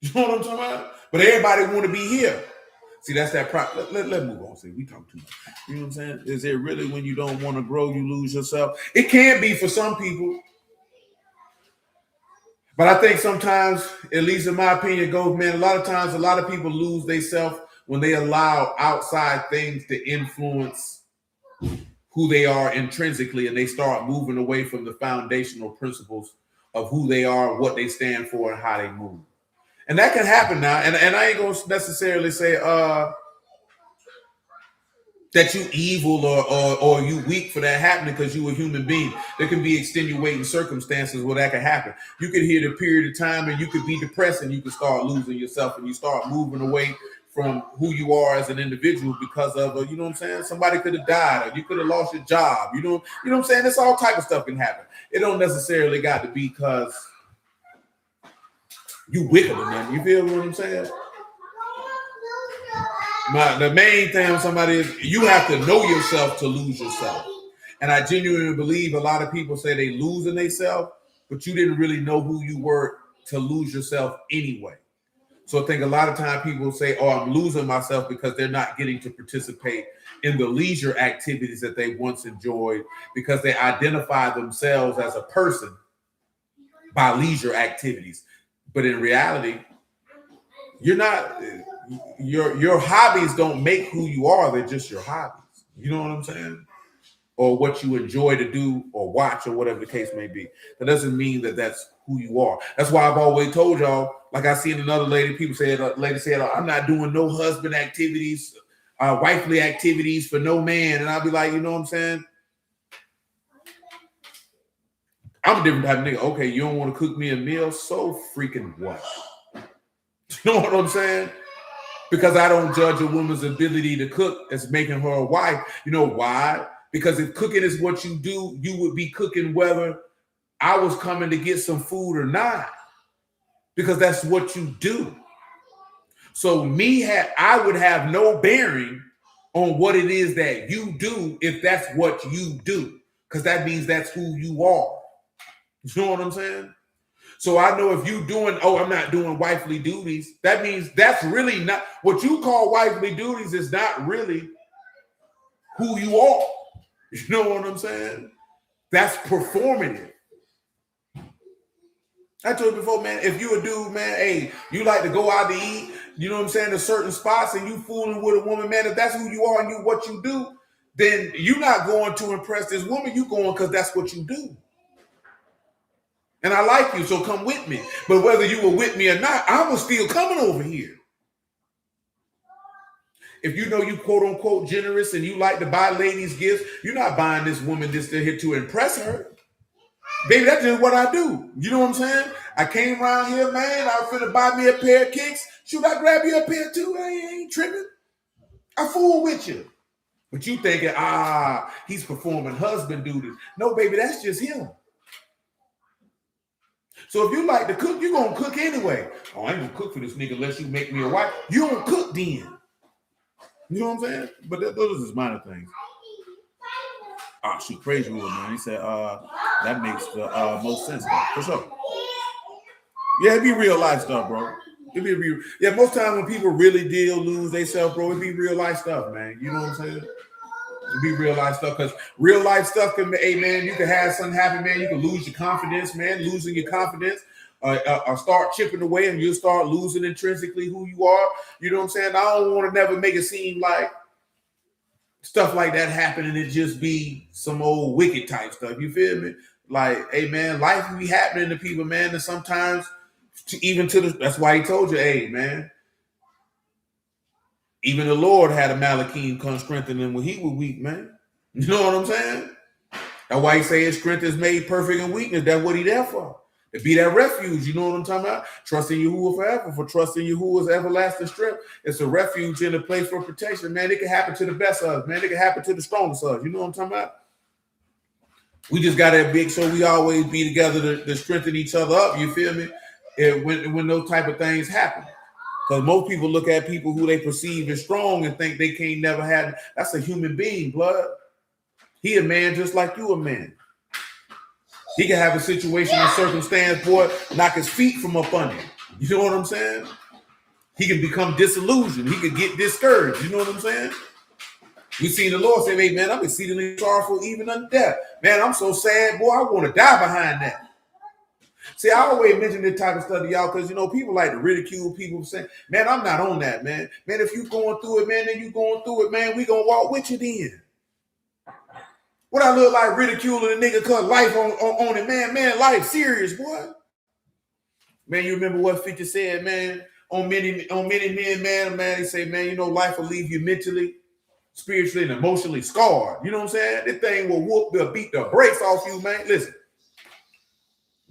You know what I'm talking about? But everybody want to be here. See, that's that problem. Let's move on. See, we talk too much. You know what I'm saying? Is it really when you don't want to grow, you lose yourself? It can be for some people. But I think sometimes, at least in my opinion, goes, man, a lot of times, a lot of people lose themselves when they allow outside things to influence who they are intrinsically, and they start moving away from the foundational principles of who they are, what they stand for, and how they move. And that can happen now. And I ain't going to necessarily say that you evil or you weak for that happening because you a human being. There can be extenuating circumstances where that can happen. You could hit a period of time and you could be depressed and you could start losing yourself and you start moving away from who you are as an individual because of, you know what I'm saying? Somebody could have died or you could have lost your job. You know what I'm saying? It's all type of stuff can happen. It don't necessarily got to be because you wicked or nothing. You feel what I'm saying? The main thing with somebody is you have to know yourself to lose yourself. And I genuinely believe a lot of people say they losing themselves, but you didn't really know who you were to lose yourself anyway. So I think a lot of time people say, oh, I'm losing myself because they're not getting to participate in the leisure activities that they once enjoyed because they identify themselves as a person by leisure activities. But in reality, you're not, your hobbies don't make who you are. They're just your hobbies. You know what I'm saying? Or what you enjoy to do or watch or whatever the case may be. That doesn't mean that that's who you are. That's why I've always told y'all, like I seen another lady, people said, I'm not doing no husband activities, wifely activities for no man. And I'll be like, you know what I'm saying? I'm a different type of nigga. Okay, you don't want to cook me a meal? So freaking what? You know what I'm saying? Because I don't judge a woman's ability to cook as making her a wife. You know why? Because if cooking is what you do, you would be cooking whether I was coming to get some food or not. Because that's what you do. So I would have no bearing on what it is that you do if that's what you do. Because that means that's who you are. You know what I'm saying? So I know if you doing, I'm not doing wifely duties, that means that's really not, what you call wifely duties is not really who you are. You know what I'm saying? That's performative. I told you before, man, if you a dude, man, hey, you like to go out to eat, you know what I'm saying, to certain spots and you fooling with a woman, man, if that's who you are and what you do, then you're not going to impress this woman, you going because that's what you do. And I like you, so come with me. But whether you were with me or not, I was still coming over here. If you know you quote unquote generous and you like to buy ladies gifts, you're not buying this woman just here to impress her. Baby, that's just what I do. You know what I'm saying? I came around here, man. I was finna buy me a pair of kicks. Should I grab you a pair too? I ain't tripping. I fool with you. But you thinking, he's performing husband duties. No, baby, that's just him. So if you like to cook, you're going to cook anyway. Oh, I ain't going to cook for this nigga unless you make me a wife. You don't cook then. You know what I'm saying? But those are just minor things. Shoot, praise you, man. He said, that makes the most sense, man. For sure. Yeah, it be real life stuff, bro. It be real. Yeah, most times when people really lose themselves, bro, it be real life stuff, man. You know what I'm saying? It be real life stuff, because real life stuff can be, hey, man, you can have something happen, man. You can lose your confidence, man. Losing your confidence, or start chipping away, and you'll start losing intrinsically who you are. You know what I'm saying? I don't want to never make it seem like stuff like that happen and it just be some old wicked type stuff. You feel me? Like, hey, man, life be happening to people, man, and sometimes that's why he told you, hey, man, even the Lord had a Malachim come strengthen him when he was weak, man. You know what I'm saying? That's why he say his strength is made perfect in weakness. That's what he there for. To be that refuge. You know what I'm talking about? Trusting Yahuwah forever. For trusting Yahuwah's everlasting strength. It's a refuge and a place for protection, man. It can happen to the best of us, man. It can happen to the strongest of us. You know what I'm talking about? We just got that big, so we always be together to strengthen each other up. You feel me? When those type of things happen. Because most people look at people who they perceive as strong and think they can't never have. That's a human being, blood. He a man just like you a man. He can have a situation and circumstance, boy, knock his feet from up under him. You know what I'm saying? He can become disillusioned. He could get discouraged. You know what I'm saying? We seen the Lord say, hey, man, I'm exceedingly sorrowful even unto death. Man, I'm so sad, boy, I want to die behind that. See, I always mention this type of stuff to y'all because, you know, people like to ridicule people saying, man, I'm not on that, man. Man, if you going through it, man, then you going through it, man, we going to walk with you then. What I look like ridiculing a nigga because life on it, man. Man, life serious, boy. Man, you remember what 50 said, man? On many men, man, he say, man, you know, life will leave you mentally, spiritually, and emotionally scarred. You know what I'm saying? This thing will beat the brakes off you, man. Listen.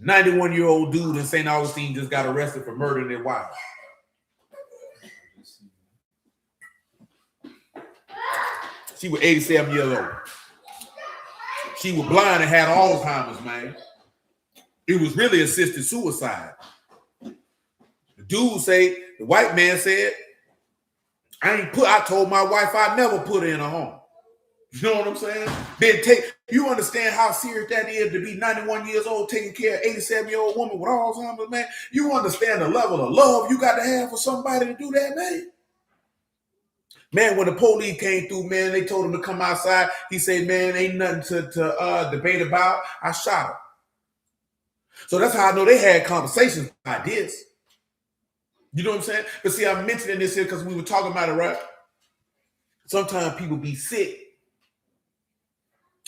91-year-old dude in St. Augustine just got arrested for murdering their wife. She was 87 years old. She was blind and had Alzheimer's, man. It was really assisted suicide. The dude the white man said, I told my wife I'd never put her in a home. You know what I'm saying? You understand how serious that is to be 91 years old taking care of 87-year-old woman with Alzheimer's, man? You understand the level of love you got to have for somebody to do that, man? Man, when the police came through, man, they told him to come outside. He said, man, ain't nothing to debate about. I shot him. So that's how I know they had conversations like this. You know what I'm saying? But see, I'm mentioning this here because we were talking about it, right? Sometimes people be sick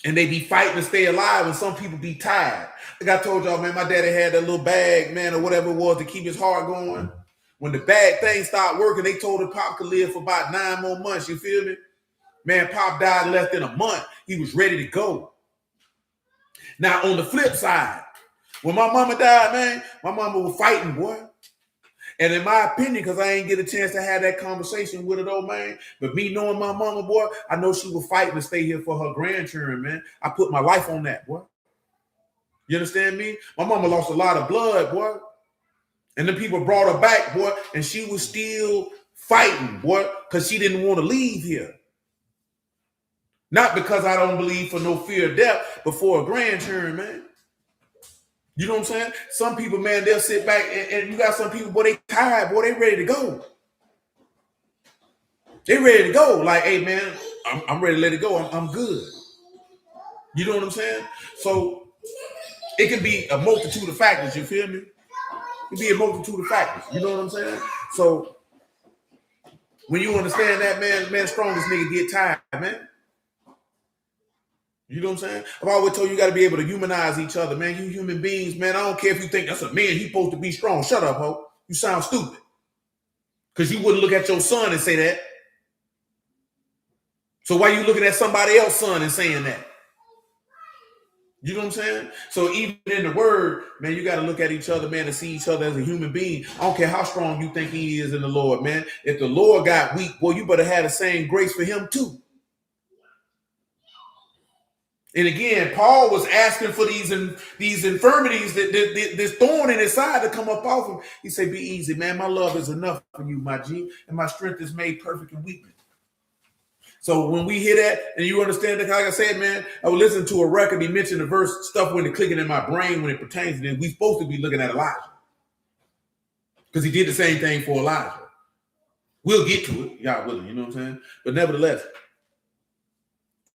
and they be fighting to stay alive, and some people be tired. Like I told y'all, man, my daddy had that little bag, man, or whatever it was to keep his heart going. When the bad things start working, they told him Pop could live for about 9 more months. You feel me? Man, Pop died less than a month. He was ready to go. Now, on the flip side, when my mama died, man, my mama was fighting, boy. And in my opinion, because I ain't get a chance to have that conversation with her, though, man, but me knowing my mama, boy, I know she was fighting to stay here for her grandchildren, man. I put my life on that, boy. You understand me? My mama lost a lot of blood, boy. And then people brought her back, boy, and she was still fighting, boy, because she didn't want to leave here. Not because I don't believe for no fear of death, but for a grandchildren, man. You know what I'm saying? Some people, man, they'll sit back and you got some people, boy, they tired, boy, they ready to go. They ready to go. Like, hey, man, I'm ready to let it go. I'm good. You know what I'm saying? So it can be a multitude of factors. You feel me? It can be a multitude of factors. You know what I'm saying? So when you understand that, man, strongest nigga get tired, man. You know what I'm saying? I've always told you got to be able to humanize each other, man. You human beings, man. I don't care if you think that's a man. He's supposed to be strong. Shut up, ho. You sound stupid. Because you wouldn't look at your son and say that. So why you looking at somebody else's son and saying that? You know what I'm saying? So even in the word, man, you got to look at each other, man, and see each other as a human being. I don't care how strong you think he is in the Lord, man. If the Lord got weak, boy, you better have the same grace for him too. And again, Paul was asking for these infirmities, this thorn in his side to come up off him. He said, be easy, man. My love is enough for you, my G, and my strength is made perfect in weakness. So when we hear that and you understand that, like I said, man, I would listen to a record. He mentioned the verse stuff when it clicking in my brain when it pertains to this. We supposed to be looking at Elijah because he did the same thing for Elijah. We'll get to it, y'all willing, you know what I'm saying? But nevertheless,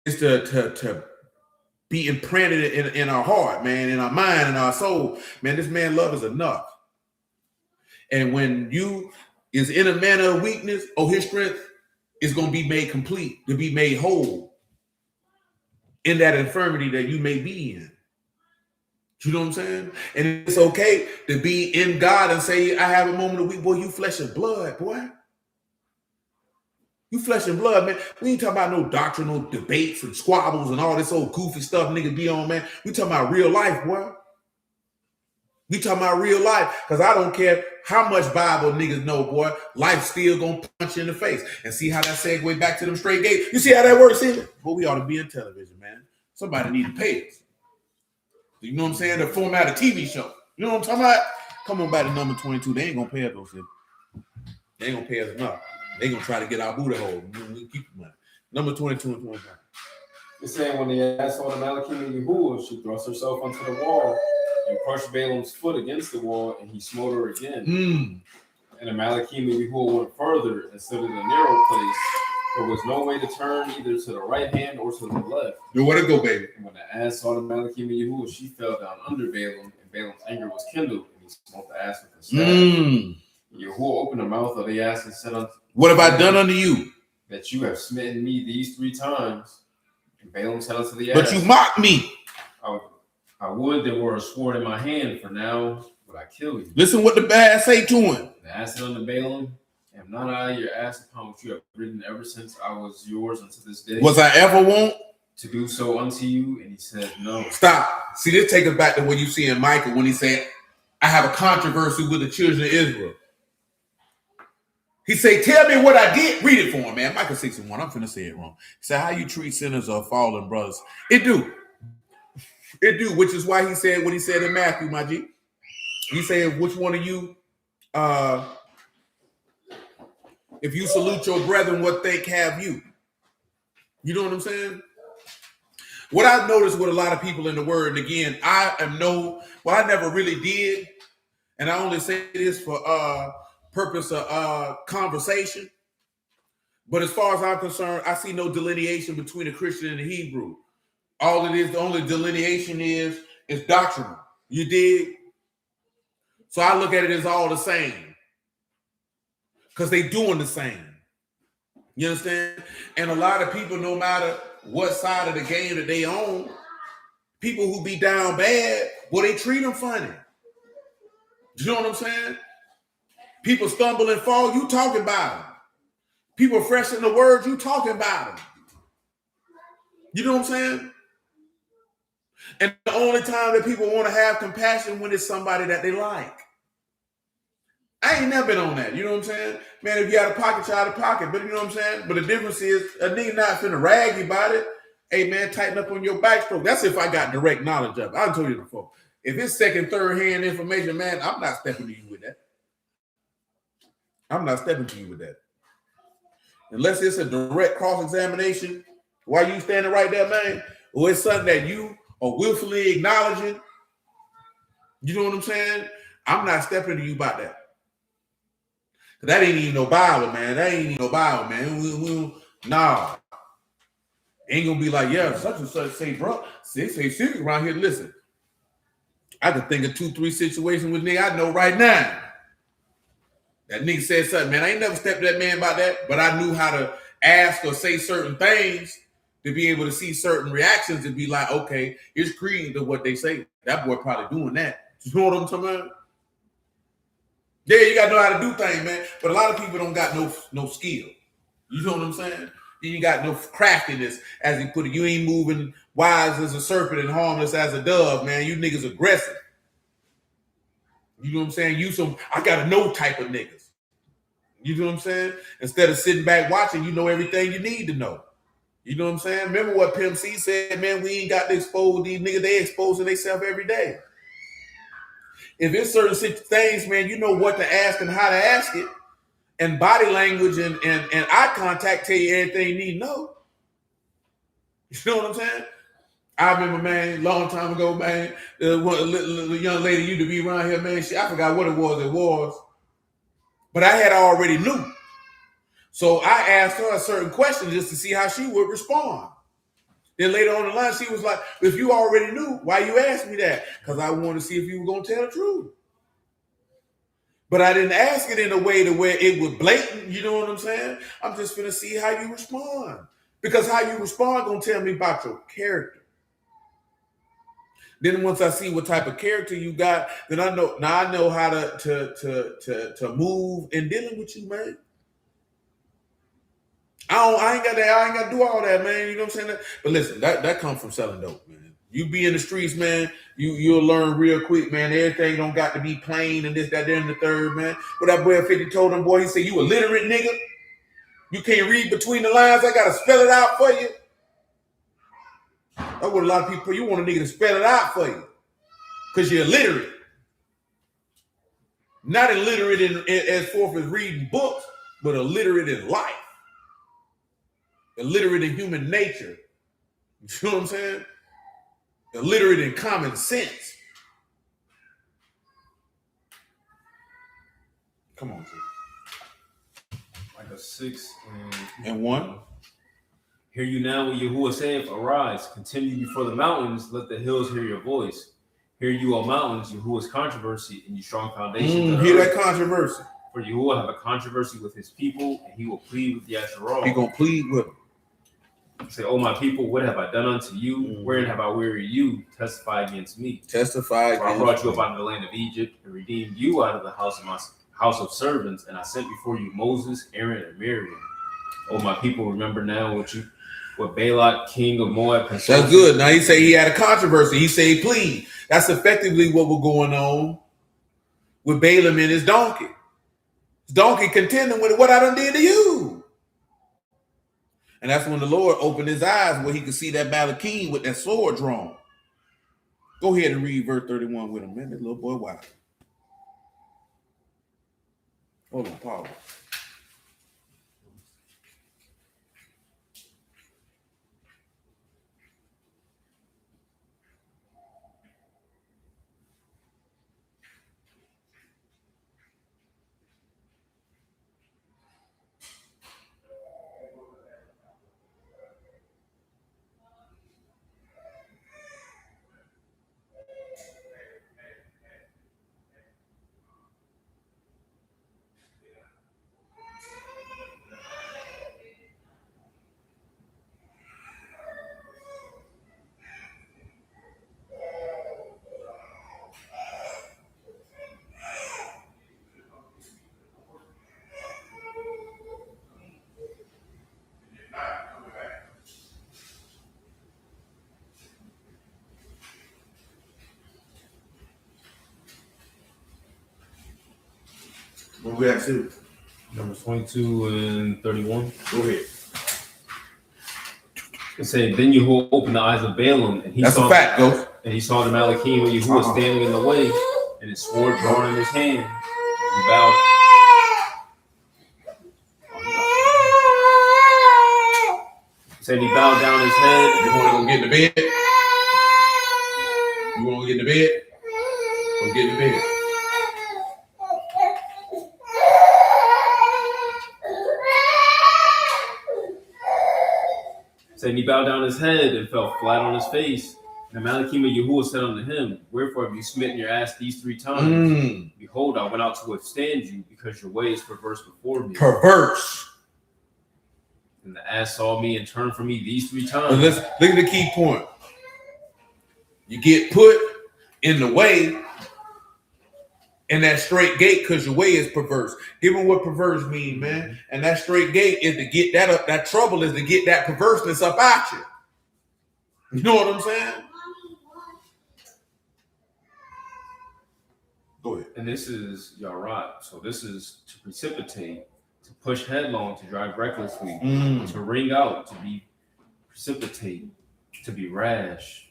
it's to be imprinted in our heart, man, in our mind, in our soul. Man, this man love is enough. And when you is in a manner of weakness, his strength is going to be made complete, to be made whole in that infirmity that you may be in. You know what I'm saying? And it's okay to be in God and say, I have a moment of weak. Boy, you flesh and blood, boy. You flesh and blood, man. We ain't talking about no doctrinal debates and squabbles and all this old goofy stuff niggas be on, man. We talking about real life, boy. We talking about real life, because I don't care how much Bible niggas know, boy. Life still gonna punch you in the face. And see how that segue back to them straight gates? You see how that works, in it? Boy, we ought to be in television, man. Somebody need to pay us. You know what I'm saying? To format a TV show. You know what I'm talking about? Come on back to number 22. They ain't gonna pay us those shit. They ain't gonna pay us enough. They gonna try to get our booty hole. We keep the money. Number 22 and 25. It's saying when they asked all the Malachim and Yahuwah, she thrust herself onto the wall and crushed Balaam's foot against the wall, and he smote her again. And the Malachim and Yahuwah went further and stood in a narrow place. There was no way to turn either to the right hand or to the left. Where to go, baby? And when the ass saw the Malachim and Yahuwah, she fell down under Balaam, and Balaam's anger was kindled, and he smote the ass with a staff. Yahuwah opened the mouth of the ass and said unto, what have I done unto you? That you have smitten me these 3 times. And Balaam said unto the ass, but you mocked me. I would there were a sword in my hand, for now would I kill you. Listen what the ass say to him. The ass said unto Balaam, am not I your ass upon which you have ridden ever since I was yours unto this day? Was I ever wont to do so unto you? And he said, no. Stop. See, this takes us back to what you see in Micah when he said, I have a controversy with the children of Israel. He said, tell me what I did. Read it for him, man. Micah 6:1. I'm finna say it wrong. He said, how you treat sinners or fallen brothers. It do. It do, which is why he said what he said in Matthew, my G. He said, which one of you, if you salute your brethren, what think have you? You know what I'm saying? What I've noticed with a lot of people in the word, and again, I never really did, and I only say this for purpose of conversation. But as far as I'm concerned, I see no delineation between a Christian and a Hebrew. All it is, the only delineation is doctrinal. You dig? So I look at it as all the same, because they doing the same. You understand? And a lot of people, no matter what side of the game that they own, people who be down bad, well, they treat them funny. You know what I'm saying? People stumble and fall, you talking about them. People fresh in the word, you talking about them. You know what I'm saying? And the only time that people want to have compassion when it's somebody that they like. I ain't never been on that. You know what I'm saying? Man, if you got a pocket, you out of pocket. But you know what I'm saying? But the difference is a nigga not finna rag you about it. Hey, man, tighten up on your backstroke. That's if I got direct knowledge of it. I told you before. If it's second, third hand information, man, I'm not stepping to you with that. I'm not stepping to you with that. Unless it's a direct cross-examination while you standing right there, man, or it's something that you are willfully acknowledging. You know what I'm saying? I'm not stepping to you about that. That ain't even no Bible, man. That ain't even no Bible, man. Nah. Ain't gonna be like, yeah, such and such say, bro. They say serious around here. Listen, I can think of 2-3 situations with nigga I know right now. That nigga said something, man. I ain't never stepped to that man about that, but I knew how to ask or say certain things to be able to see certain reactions and be like, okay, it's creating to what they say. That boy probably doing that. You know what I'm talking about? Yeah, you gotta know how to do things, man. But a lot of people don't got no skill. You know what I'm saying? You ain't got no craftiness, as he put it. You ain't moving wise as a serpent and harmless as a dove, man. You niggas aggressive. You know what I'm saying? You some I gotta know type of niggas. You know what I'm saying? Instead of sitting back watching, you know everything you need to know. You know what I'm saying? Remember what Pimp C said, man, we ain't got to expose these niggas. They exposing themselves every day. If it's certain things, man, you know what to ask and how to ask it. And body language and eye contact tell you everything you need to know. You know what I'm saying? I remember, man, long time ago, man, the young lady used to be around here, man. I forgot what it was. But I had already knew. So I asked her a certain question just to see how she would respond. Then later on the line, she was like, if you already knew, why you asked me that? Because I wanted to see if you were going to tell the truth. But I didn't ask it in a way to where it was blatant, you know what I'm saying? I'm just going to see how you respond. Because how you respond going to tell me about your character. Then once I see what type of character you got, then I know how to move in dealing with you, man. I ain't got to do all that, man. You know what I'm saying? But listen, that comes from selling dope, man. You be in the streets, man. You'll learn real quick, man. Everything don't got to be plain and this, that, there, and the third, man. What that boy 50 told him, boy, he said, you a literate nigga. You can't read between the lines. I gotta spell it out for you. That's what a lot of people. You want a nigga to spell it out for you, cause you're illiterate. Not illiterate as forth as reading books, but illiterate in life. Illiterate in human nature. You know what I'm saying? Illiterate in common sense. Come on, G. Like a 6 and 1. Hear you now when Yahuwah saith, arise, continue before the mountains, let the hills hear your voice. Hear you, O mountains, Yahuwah's controversy, and you strong foundations. Hear that controversy. For Yahuwah have a controversy with his people, and he will plead with the Yasharal. He gonna plead with them. Say, oh my people, what have I done unto you? Wherein have I wearied you? Testify against me. Testify. For I brought you up out of the land of Egypt and redeemed you out of the house of my house of servants, and I sent before you Moses, Aaron, and Miriam. Oh my people, remember now what Balak, king of Moab, That's good. Now he say he had a controversy. He say plead. That's effectively what was going on with Balaam and his donkey. His donkey contending with what I done did to you. And that's when the Lord opened his eyes where he could see that Malachi with that sword drawn. Go ahead and read verse 31 with him, man. That little boy, wow. Hold on, pause. What we at, too? Numbers 22 and 31. Go ahead. It said, then Yahuwah opened the eyes of Balaam, and he That's saw a fact, Ghost. And he saw the Malachim when Yahuwah was standing in the way, and his sword drawn in his hand. He bowed. Said he bowed down his head. You want to go get in the bed? You want to get in the bed? Go get in the bed. Said he bowed down his head and fell flat on his face. And the Malachim of Yahuwah said unto him, wherefore have you smitten your ass these 3 times? Behold, I went out to withstand you, because your way is perverse before me. Perverse. And the ass saw me and turned from me these 3 times. Look at the key point. You get put in the way in that straight gate because your way is perverse. Given what perverse mean, man. And that straight gate is to get that up. That trouble is to get that perverseness up out you. You know what I'm saying? Go ahead. And this is Yarat. So this is to precipitate, to push headlong, to drive recklessly, to ring out, to be precipitate, to be rash.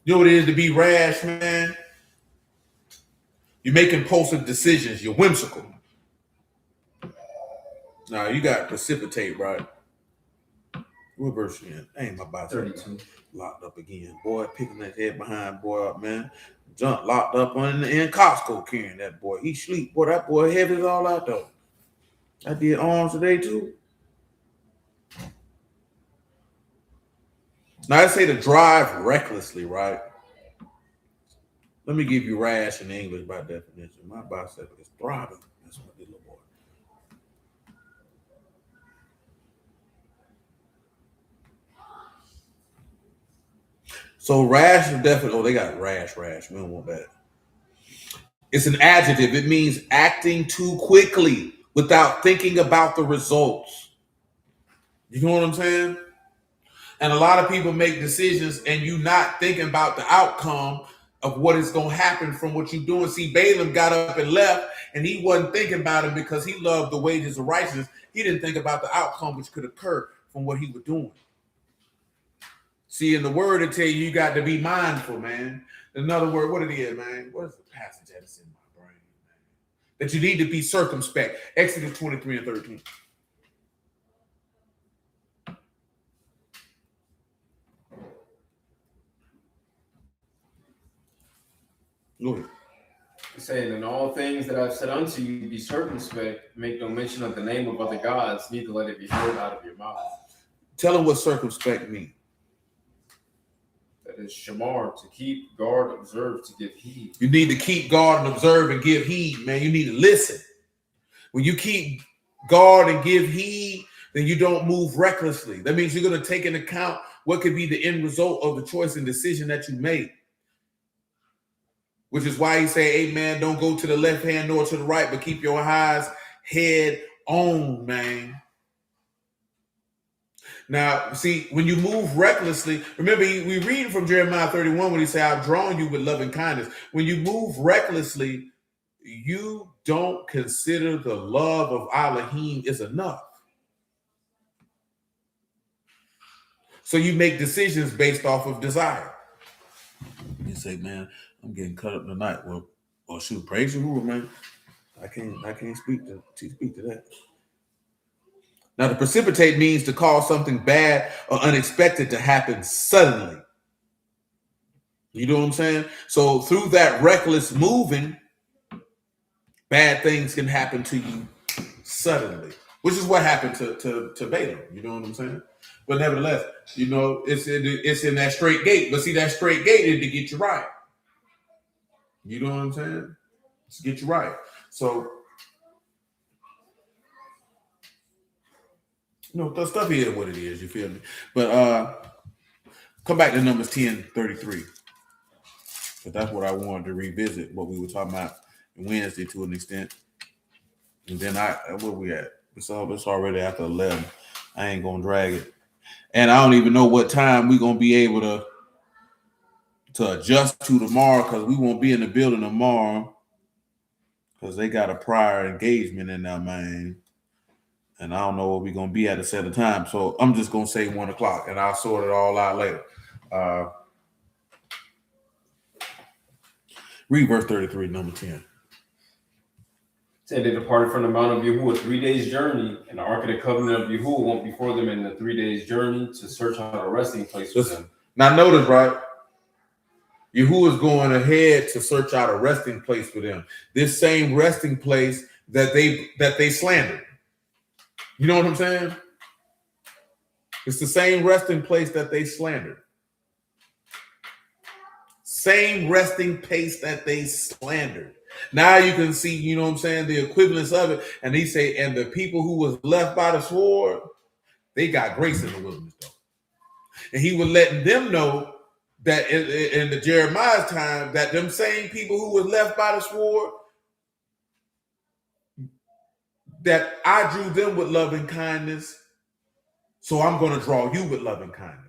You know what it is to be rash, man? You're making impulsive decisions. You're whimsical. Now you got precipitate, right? What verse you in? Ain't my bicycle 32. Locked up again. Boy, picking that head behind boy up, man. Junk locked up in Costco carrying that boy. He sleep. Boy, that boy heavy as all out though. I did arms today too. Now I say to drive recklessly, right? Let me give you rash in English by definition. My bicycle is throbbing. That's what I did, little boy. So rash is definitely, oh, they got rash. We don't want that. It's an adjective. It means acting too quickly without thinking about the results. You know what I'm saying? And a lot of people make decisions and you not thinking about the outcome of what is going to happen from what you're doing. See, Balaam got up and left and he wasn't thinking about it because he loved the wages of righteousness. He didn't think about the outcome which could occur from what he was doing. See, in the word, it tell you got to be mindful, man. Another word, what it is, man? What is the passage that's in my brain, man? That you need to be circumspect. Exodus 23 and 13. Go ahead. Saying, in all things that I've said unto you, be circumspect, make no mention of the name of other gods, neither let it be heard out of your mouth. Tell them what circumspect means. That is shamar, to keep, guard, observe, to give heed. You need to keep guard and observe and give heed, man. You need to listen. When you keep guard and give heed, then you don't move recklessly. That means you're going to take into account what could be the end result of the choice and decision that you made. Which is why he say, amen, don't go to the left hand nor to the right, but keep your eyes head on, man. Now, see, when you move recklessly, remember, we read from Jeremiah 31 when he said, I've drawn you with loving kindness. When you move recklessly, you don't consider the love of Elohim is enough. So you make decisions based off of desire. You say, man, I'm getting cut up tonight. Well, shoot, praise the Lord, man. I can't speak to that. Now, to precipitate means to cause something bad or unexpected to happen suddenly. You know what I'm saying? So through that reckless moving, bad things can happen to you suddenly, which is what happened to Balaam. You know what I'm saying? But nevertheless, you know, it's in that straight gate. But see, that straight gate is to get you right. You know what I'm saying? To get you right. So, you know, the stuff is what it is. You feel me? But come back to Numbers 10:33. But that's what I wanted to revisit, what we were talking about Wednesday to an extent. And then where we at? It's already after 11. I ain't gonna drag it. And I don't even know what time we're gonna be able to adjust to tomorrow, because we won't be in the building tomorrow because they got a prior engagement in there, man. And I don't know what we're gonna be at a set of time. So I'm just gonna say 1 o'clock and I'll sort it all out later. Read verse 33, number 10. Said they departed from the Mount of Yahuwah 3 days' journey, and the Ark of the Covenant of Yahuwah went before them in the 3 days' journey to search out a resting place for them. Now notice, right? Yahuwah is going ahead to search out a resting place for them. This same resting place that they slandered. You know what I'm saying? It's the same resting place that they slandered. Same resting place that they slandered. Now you can see, you know what I'm saying, the equivalence of it. And he say, and the people who was left by the sword, they got grace in the wilderness, though. And he was letting them know that in the Jeremiah's time, that them same people who was left by the sword, that I drew them with loving kindness, so I'm going to draw you with loving kindness.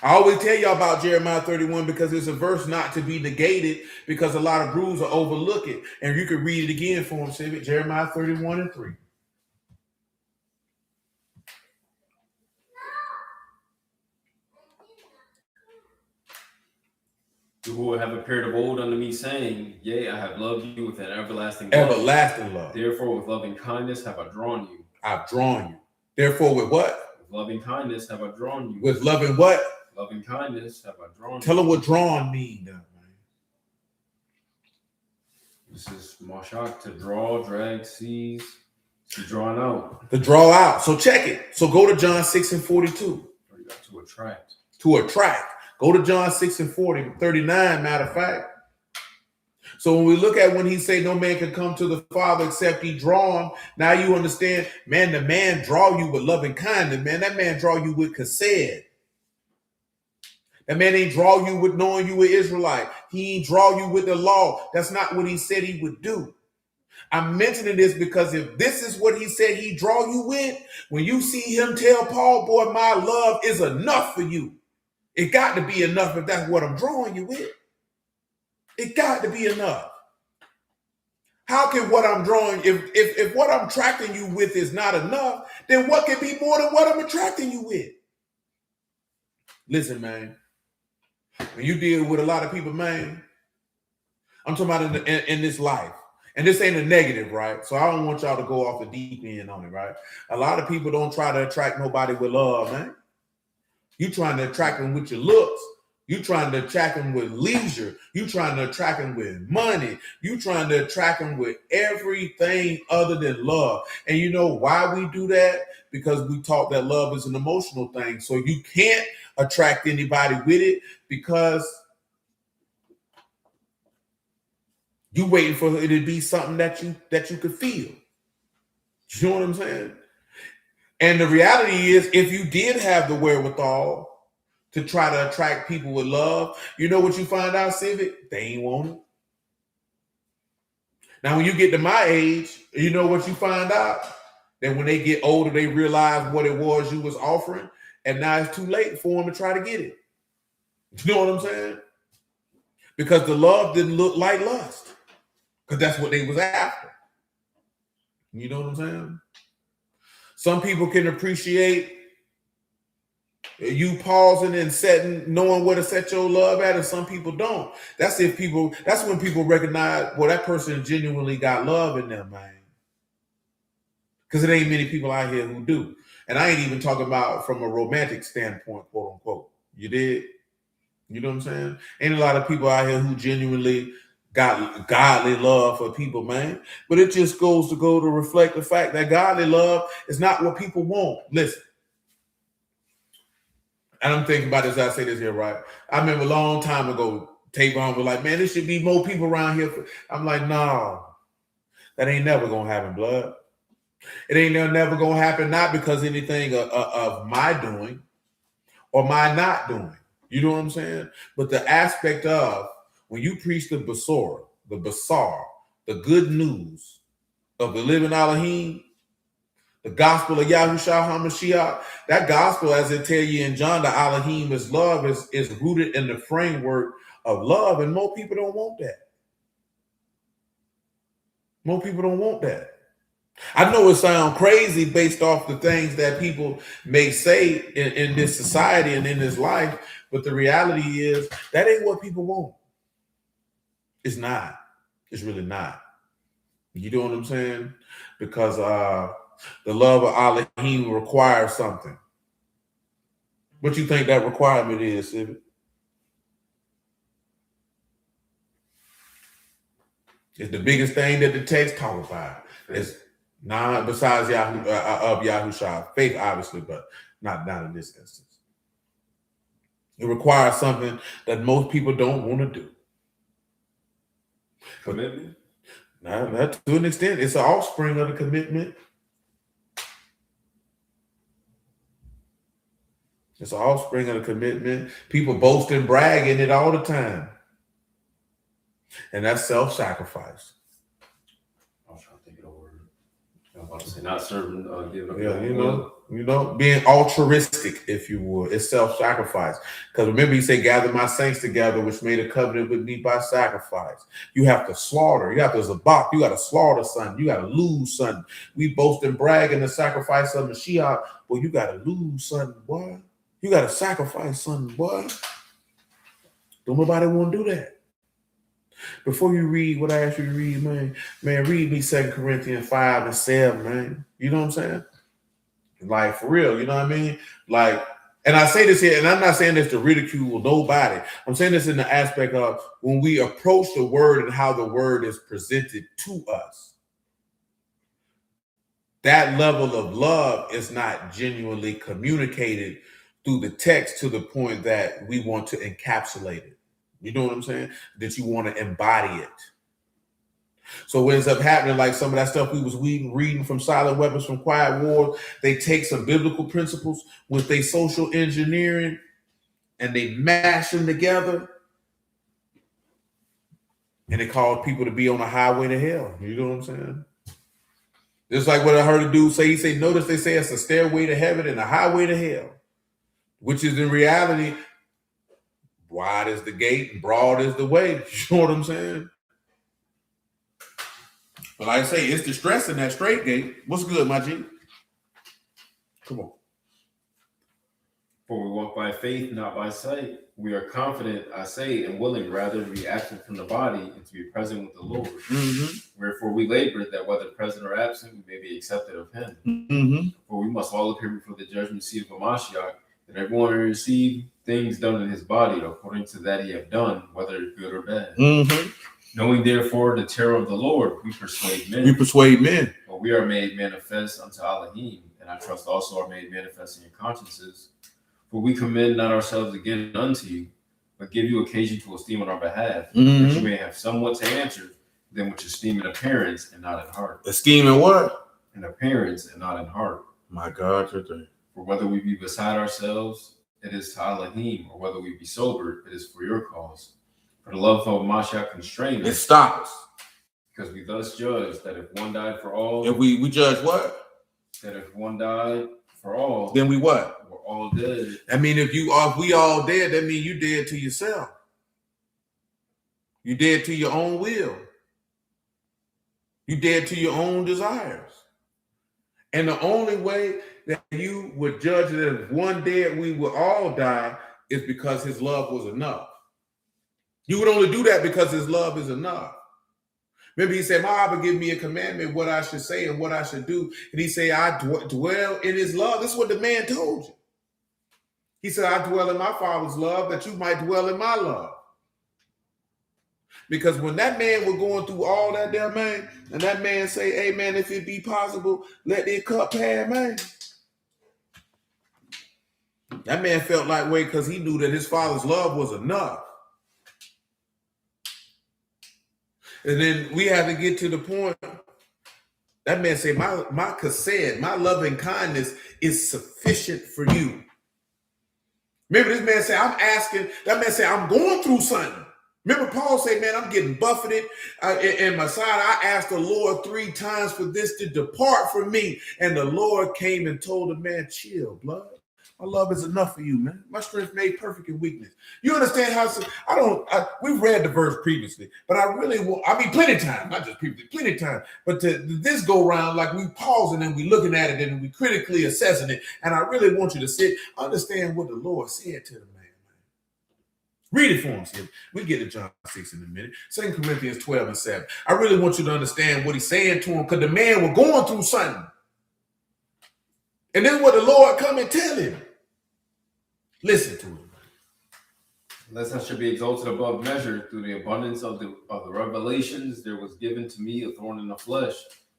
I always tell y'all about Jeremiah 31 because it's a verse not to be negated because a lot of brews will overlook it. And you can read it again for them, Civic. Jeremiah 31 and 3. Who have appeared of old unto me, saying, Yea, I have loved you with an everlasting love. Everlasting love. Therefore, with loving kindness have I drawn you. I've drawn you. Therefore, with what? With loving kindness have I drawn you. With loving what? Loving kindness have I drawn Tell you. them what drawn mean, man. This is Mashak, to draw, drag, seize, to drawn out. To draw out. So check it. So go to John 6 and 42. Or you got to attract. To attract. Go to John 6 and 39, matter of fact. So when we look at when he say no man can come to the Father except he drawn, now you understand, man, the man draw you with loving kindness, man. That man draw you with chesed. That man ain't draw you with knowing you were Israelite. He ain't draw you with the law. That's not what he said he would do. I'm mentioning this because if this is what he said he draw you with, when you see him tell Paul, boy, my love is enough for you. It got to be enough if that's what I'm drawing you with. It got to be enough. How can what I'm drawing, if what I'm attracting you with is not enough, then what can be more than what I'm attracting you with? Listen, man, when you deal with a lot of people, man, I'm talking about in this life, and this ain't a negative, right? So I don't want y'all to go off the deep end on it, right? A lot of people don't try to attract nobody with love, man. You trying to attract them with your looks. You trying to attract them with leisure. You trying to attract them with money. You trying to attract them with everything other than love. And you know why we do that? Because we taught that love is an emotional thing. So you can't attract anybody with it because you waiting for it to be something that you could feel. You know what I'm saying? And the reality is, if you did have the wherewithal to try to attract people with love, you know what you find out, Civic? They ain't want it. Now, when you get to my age, you know what you find out? That when they get older, they realize what it was you was offering, and now it's too late for them to try to get it. You know what I'm saying? Because the love didn't look like lust, because that's what they was after. You know what I'm saying? Some people can appreciate you pausing and setting, knowing where to set your love at, and some people don't. That's when people recognize, well, that person genuinely got love in them, man. Because it ain't many people out here who do. And I ain't even talking about from a romantic standpoint, quote unquote. You did? You know what I'm saying? Ain't a lot of people out here who genuinely got godly love for people, man. But it just goes to reflect the fact that godly love is not what people want. Listen. And I'm thinking about this, I say this here, right? I remember a long time ago, Tavon was like, man, there should be more people around here. I'm like, no, that ain't never going to happen, blood. It ain't never going to happen, not because anything of my doing or my not doing. You know what I'm saying? But the aspect of when you preach the Basar, the good news of the living Elohim, the gospel of Yahushua HaMashiach, that gospel, as it tell you in John, the Elohim is love, is rooted in the framework of love, and more people don't want that. More people don't want that. I know it sounds crazy based off the things that people may say in this society and in this life, but the reality is that ain't what people want. It's not. It's really not. You know what I'm saying? Because the love of Elohim requires something. What you think that requirement is, Civic? It's the biggest thing that the text talk about. It's not besides Yahushua, faith, obviously, but not in this instance. It requires something that most people don't want to do. Commitment? Not to an extent. It's an offspring of the commitment. It's an offspring of the commitment. People boast and brag in it all the time. And that's self-sacrifice. I was trying to think of the word. about to say not serving, giving up. Yeah, you know, being altruistic, if you will. It's self-sacrifice. Because remember, he said, gather my saints together, which made a covenant with me by sacrifice. You have to slaughter. You have to zabak. You got to slaughter something. You got to lose something. We boast and brag in the sacrifice of Mashiach, but you got to lose something, boy. You got to sacrifice something, boy. Don't nobody want to do that. Before you read what I asked you to read, man, read me 2 Corinthians 5 and 7, man. You know what I'm saying? Like, for real, you know what I mean? Like, and I say this here, and I'm not saying this to ridicule nobody. I'm saying this in the aspect of when we approach the word and how the word is presented to us. That level of love is not genuinely communicated through the text to the point that we want to encapsulate it. You know what I'm saying? That you want to embody it. So what ends up happening, like some of that stuff we was reading from Silent Weapons from Quiet War, they take some biblical principles with their social engineering and they mash them together and they cause people to be on a highway to hell. You know what I'm saying? Just like what I heard a dude say, he said, notice they say it's a stairway to heaven and a highway to hell, which is in reality, wide is the gate and broad is the way. You know what I'm saying? But like I say, it's distress in that straight gate. What's good, my G? Come on. For we walk by faith, not by sight. We are confident, I say, and willing rather to be absent from the body and to be present with the Lord. Mm-hmm. Wherefore we labor that whether present or absent, we may be accepted of him. Mm-hmm. For we must all appear before the judgment seat of Mashiach, that everyone may receive things done in his body according to that he have done, whether good or bad. Mm-hmm. Knowing therefore the terror of the Lord, we persuade men. But we are made manifest unto Elohim, and I trust also are made manifest in your consciences. For we commend not ourselves again unto you, but give you occasion to esteem on our behalf, that you may have somewhat to answer, than which esteem in appearance and not in heart. Esteem in what? In appearance and not in heart. My God, today. For whether we be beside ourselves, it is to Elohim, or whether we be sober, it is for your cause. For the love of Mashiach constrained us. It stops. Because we thus judge that if one died for all. If we judge what? That if one died for all. Then we what? We're all dead. I mean, if we all dead, that means you dead to yourself. You dead to your own will. You dead to your own desires. And the only way that you would judge that if one dead, we would all die is because his love was enough. You would only do that because his love is enough. Remember, he said, my Abba give me a commandment, what I should say and what I should do. And he said, I dwell in his love. This is what the man told you. He said, I dwell in my Father's love that you might dwell in my love. Because when that man was going through all that there, man, and that man say, hey, man, if it be possible, let this cup pass, man. That man felt like way because he knew that his Father's love was enough. And then we have to get to the point. That man said, my chesed, my loving kindness is sufficient for you. Remember, this man said, that man said, I'm going through something. Remember, Paul said, man, I'm getting buffeted. In my side, I asked the Lord 3 times for this to depart from me. And the Lord came and told the man, chill, blood. My love is enough for you, man. My strength made perfect in weakness. You understand how we've read the verse previously, but I really want, plenty of time, not just previously, plenty of time. But this go around, like we pausing and we looking at it and we critically assessing it. And I really want you to understand what the Lord said to the man. Read it for him, Sid. We get to John 6 in a minute. 2 Corinthians 12 and 7. I really want you to understand what he's saying to him because the man was going through something. And then what the Lord come and tell him. Listen to him. Lest I should be exalted above measure through the abundance of the revelations, there was given to me a thorn in the flesh,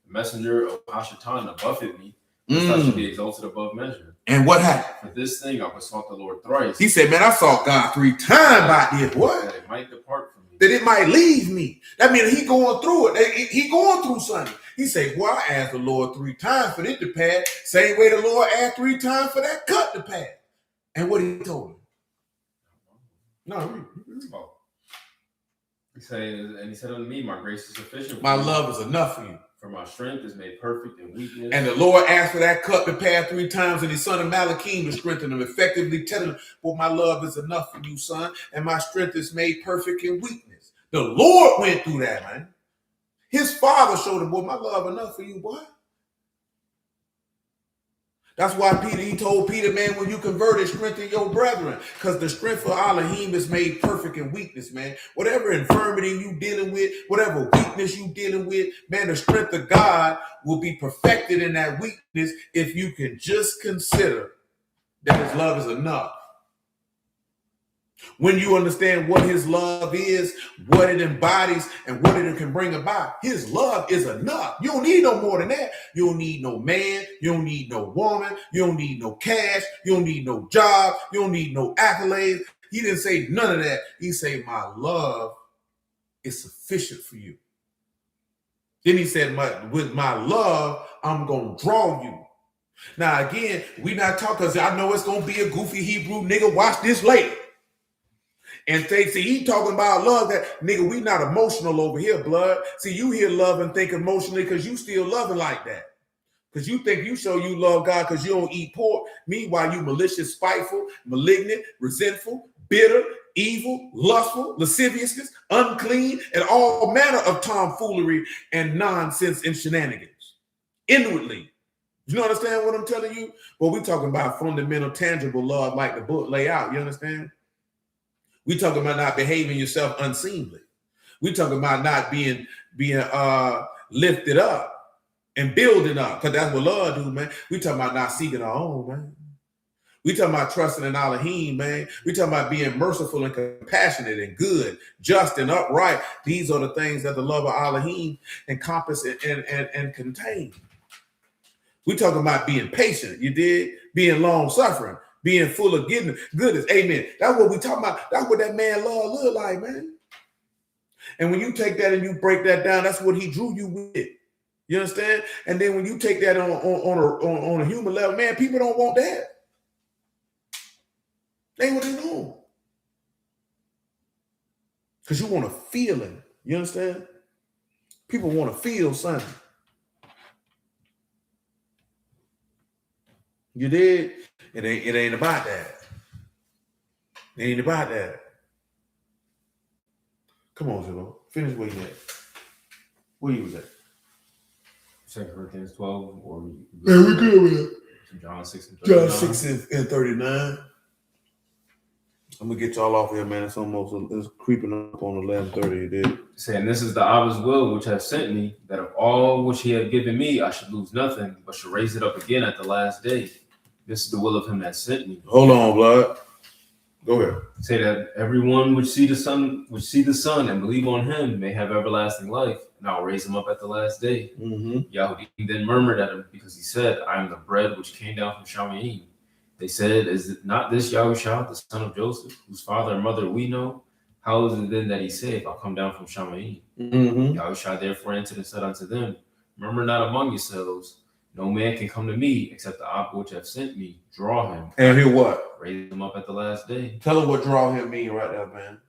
the messenger of Hashatan to buffet me, lest I should be exalted above measure. And what happened? For this thing I besought the Lord thrice. He said, man, I sought God 3 times by this. What? That it might depart from me. That it might leave me. That means he going through it. He going through something. He said, well, I asked the Lord 3 times for it to pass. Same way the Lord asked 3 times for that cut to pass. And what he told him? No, he said unto me, my grace is sufficient. My love is enough for you. For my strength is made perfect in weakness. And the Lord asked for that cup to pass 3 times, and his son of Malachim to strengthen him, effectively telling him, well, my love is enough for you, son, and my strength is made perfect in weakness. The Lord went through that, man. His father showed him, well, my love enough for you, boy. That's why he told Peter, man, when you converted, strengthen your brethren, because the strength of Elohim is made perfect in weakness, man. Whatever infirmity you dealing with, whatever weakness you dealing with, man, the strength of God will be perfected in that weakness if you can just consider that his love is enough. When you understand what his love is, what it embodies, and what it can bring about, his love is enough. You don't need no more than that. You don't need no man. You don't need no woman. You don't need no cash. You don't need no job. You don't need no accolades. He didn't say none of that. He said, my love is sufficient for you. Then he said, with my love, I'm going to draw you. Now, again, we not talking, because I know it's going to be a goofy Hebrew nigga. Watch this later. And see, he talking about love that, nigga, we not emotional over here, blood. See, you hear love and think emotionally because you still loving like that. Because you think you show you love God because you don't eat pork. Meanwhile, you malicious, spiteful, malignant, resentful, bitter, evil, lustful, lasciviousness, unclean, and all manner of tomfoolery and nonsense and shenanigans. Inwardly. You understand what I'm telling you? Well, we talking about fundamental, tangible love like the book lay out. You understand? We talking about not behaving yourself unseemly. We talking about not being lifted up and building up, because that's what love do, man. We talking about not seeking our own, man. We talking about trusting in Elohim, man. We talking about being merciful and compassionate and good, just and upright. These are the things that the love of Elohim encompass and contain. We talking about being patient, you did, being long-suffering, being full of goodness. Amen. That's what we talking about. That's what that man love look like, man. And when you take that and you break that down, that's what he drew you with. You understand? And then when you take that on a human level, man, people don't want that. They ain't what they want. Because you want a feeling. You understand? People want to feel something. You did? It ain't about that. It ain't about that. Come on, Zillow. Finish where you at. Where you was at? 2 Corinthians 12, or we good with it. John 6 and 39. John 6 and 39. I'm gonna get y'all off here, man. It's creeping up on 11:30. It did. Saying, this is the Abba's will which hath sent me, that of all which he had given me, I should lose nothing, but should raise it up again at the last day. This is the will of him that sent me. Hold on, blood. Go ahead. Say that everyone which see the Son and believe on him may have everlasting life, and I'll raise him up at the last day. Mm-hmm. Yahudi then murmured at him because he said, I am the bread which came down from Shamayim. They said, is it not this Yahushua, the son of Joseph, whose father and mother we know? How is it then that he said, I'll come down from Shamayim? Mm-hmm. Yahushua therefore answered and said unto them, murmur not among yourselves. No man can come to me except the Abba which have sent me. Draw him. And hear what? Raise him up at the last day. Tell him what draw him mean right there, man.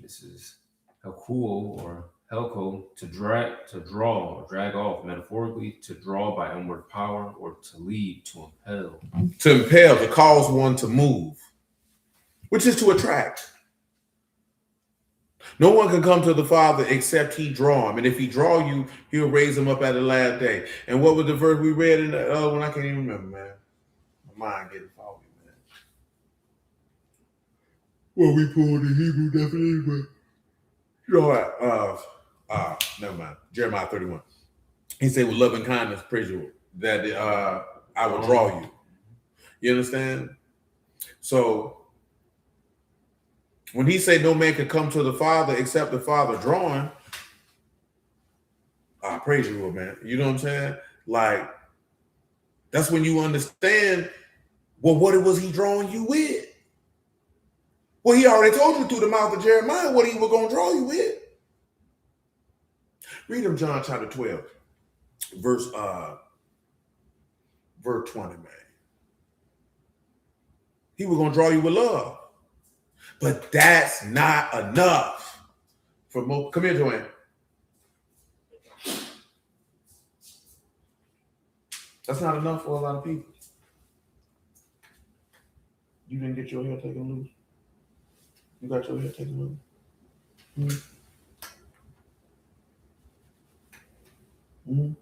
This is helkuo or helko, to draw, or drag off, metaphorically, to draw by inward power, or to lead, to impel. To impel, to cause one to move, which is to attract. No one can come to the Father except he draw him. And if he draw you, he'll raise him up at the last day. And what was the verse we read in the other one? I can't even remember, man. My mind getting foggy, man. Well, we pulled the Hebrew definition. You know what? Never mind. Jeremiah 31. He said, with loving kindness, praise you, that I will draw you. You understand? So when he said no man can come to the Father except the Father drawing, praise you, man. You know what I'm saying? Like, that's when you understand, well, what it was he drawing you with. Well, he already told you through the mouth of Jeremiah what he was going to draw you with. Read him John chapter 12, verse 20, man. He was going to draw you with love. But that's not enough. For most. Come here, Joanne. That's not enough for a lot of people. You didn't get your hair taken loose. You got your hair taken loose. Mm-hmm. Mm-hmm.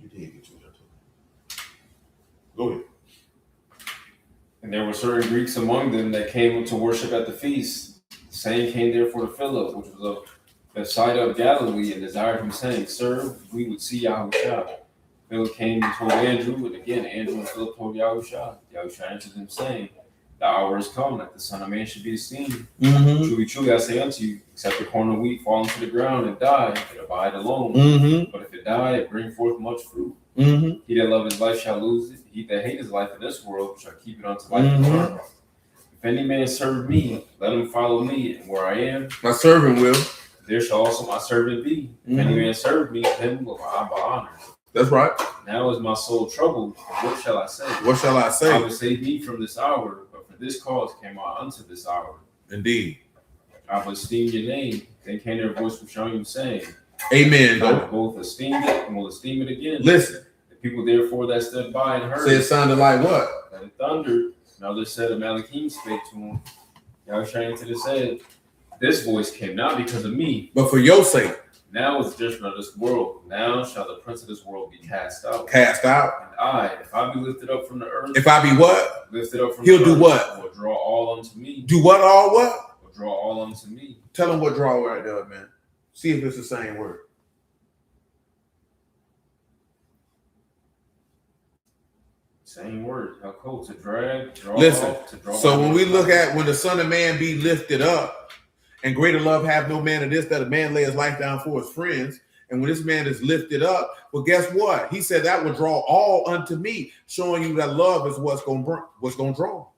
You did get your hair taken. Go ahead. And there were certain Greeks among them that came to worship at the feast. The same came therefore to Philip, which was of Bethsaida of Galilee, and desired him, saying, Sir, we would see Yahushua. Philip came and told Andrew, and again Andrew and Philip told Yahushua. Yahushua answered them, saying, The hour is come that the Son of Man should be esteemed. Mm-hmm. Truly, truly, I say unto you, except the corn of wheat fall into the ground and die, it abide alone. Mm-hmm. But if it die, it bring forth much fruit. Mm-hmm. He that love his life shall lose it. He that hate his life in this world shall keep it unto life eternal. If any man serve me, let him follow me, and where I am, my servant will. There shall also my servant be. If any man serve me, him will I honor. That's right. Now is my soul troubled. What shall I say? What shall I say? I will save me from this hour, but for this cause came I unto this hour. Indeed. I will esteem your name. Then came their voice from showing, saying, Amen. I have both esteemed it and will esteem it again. Listen. The people therefore that stood by and heard. Say it sounded like what? That it thundered. And others said, Malachim spake to him. Yahushua answered and said, This voice came not because of me, but for your sake. Now is the judgment of this world. Now shall the prince of this world be cast out. Cast out. And if I be lifted up from the earth. If I be what? Lifted up from He'll the do earth, what? Will draw all unto me. Do what? All what? Will draw all unto me. Tell him what draw right there, man. See if it's the same word. Same word. Helko, to drag, draw. Listen. Off, to draw. So when we look at when the Son of Man be lifted up, and greater love have no man of this, that a man lay his life down for his friends. And when this man is lifted up, well, guess what? He said that will draw all unto me, showing you that love is what's going to draw.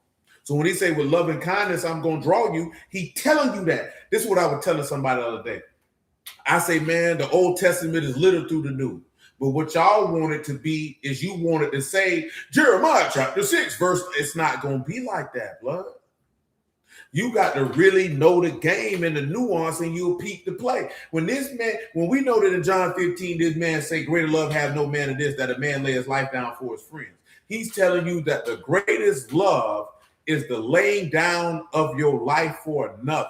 So when he say with love and kindness, I'm going to draw you, he telling you that. This is what I was telling somebody the other day. I say, man, the Old Testament is littered through the New. But what y'all want it to be is you want it to say, Jeremiah chapter 6, verse. It's not going to be like that, blood. You got to really know the game and the nuance, and you'll peep the play. When we know that in John 15, this man say, greater love have no man of this, that a man lay his life down for his friends. He's telling you that the greatest love is the laying down of your life for another.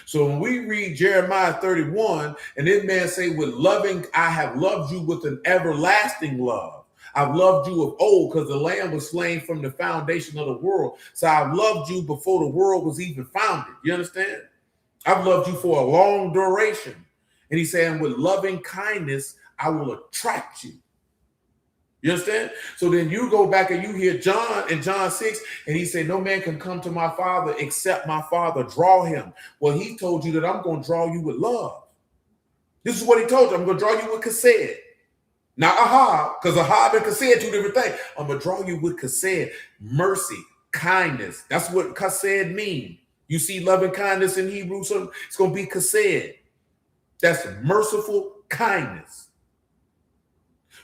So when we read Jeremiah 31, and this man say, with loving, I have loved you with an everlasting love. I've loved you of old, because the Lamb was slain from the foundation of the world. So I've loved you before the world was even founded. You understand? I've loved you for a long duration. And he's saying, with loving kindness, I will attract you. You understand? So then you go back and you hear John in John 6, and he said, no man can come to my Father except my Father draw him. Well, he told you that I'm going to draw you with love. This is what he told you. I'm going to draw you with chesed. Not aha, because aha and chesed, two different things. I'm going to draw you with chesed, mercy, kindness. That's what chesed means. You see love and kindness in Hebrew, so it's going to be chesed. That's merciful kindness.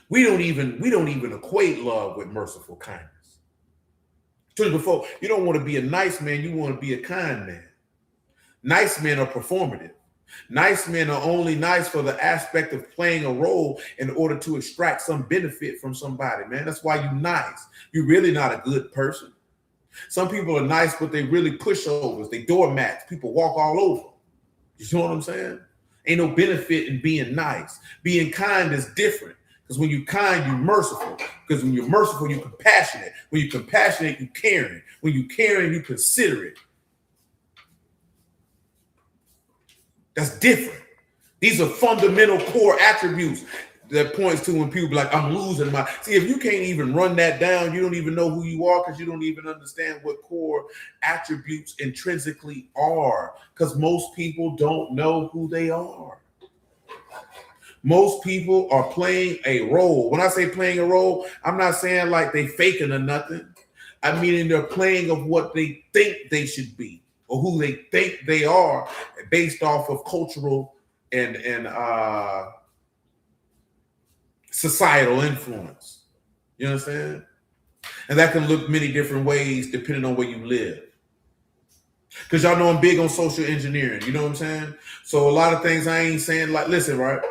We don't even equate love with merciful kindness. I told you before, you don't want to be a nice man, you want to be a kind man. Nice men are performative. Nice men are only nice for the aspect of playing a role in order to extract some benefit from somebody, man. That's why you're nice. You're really not a good person. Some people are nice, but they really pushovers. They doormats. People walk all over. You know what I'm saying? Ain't no benefit in being nice. Being kind is different. Because when you're kind, you're merciful. Because when you're merciful, you're compassionate. When you're compassionate, you're caring. When you're caring, you're considerate. That's different. These are fundamental core attributes that points to when people be like, I'm losing my... See, if you can't even run that down, you don't even know who you are, because you don't even understand what core attributes intrinsically are, because most people don't know who they are. Most people are playing a role. When I say playing a role, I'm not saying like they faking or nothing. I mean, they're playing of what they think they should be or who they think they are based off of cultural and societal influence. You understand? And that can look many different ways depending on where you live. Because y'all know I'm big on social engineering. You know what I'm saying? So a lot of things I ain't saying, like, listen, right?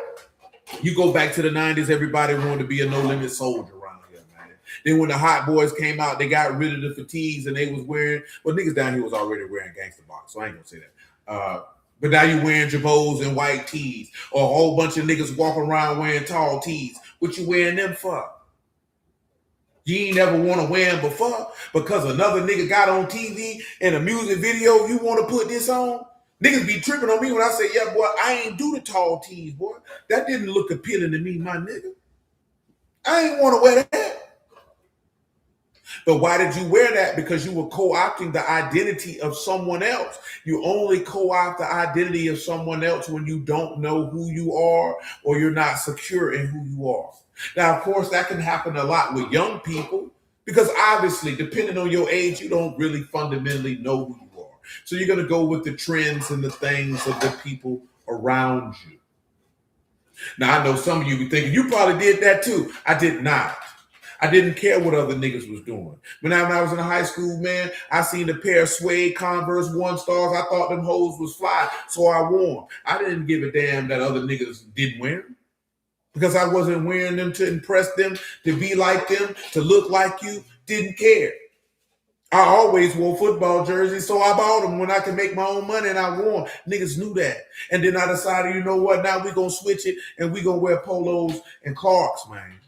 You go back to the 90s, everybody wanted to be a no-limit soldier around here, man. Then when the Hot Boys came out, they got rid of the fatigues and they was wearing, well, niggas down here was already wearing gangster box, so I ain't gonna say that. But now you wearing jabos and white tees, or a whole bunch of niggas walking around wearing tall tees. What you wearing them for? You ain't never want to wear them before because another nigga got on TV in a music video. You want to put this on? Niggas be tripping on me when I say, yeah, boy, I ain't do the tall tees, boy. That didn't look appealing to me, my nigga. I ain't want to wear that. But why did you wear that? Because you were co-opting the identity of someone else. You only co-opt the identity of someone else when you don't know who you are or you're not secure in who you are. Now, of course, that can happen a lot with young people because obviously, depending on your age, you don't really fundamentally know who you are. So you're going to go with the trends and the things of the people around you. Now, I know some of you be thinking, you probably did that too. I did not. I didn't care what other niggas was doing. When I was in high school, man, I seen a pair of suede Converse 1 stars. I thought them hoes was fly, so I wore them. I didn't give a damn that other niggas didn't wear them because I wasn't wearing them to impress them, to be like them, to look like you. Didn't care. I always wore football jerseys, so I bought them when I could make my own money, and I wore them. Niggas knew that. And then I decided, you know what, now we going to switch it, and we going to wear polos and Clarks, man.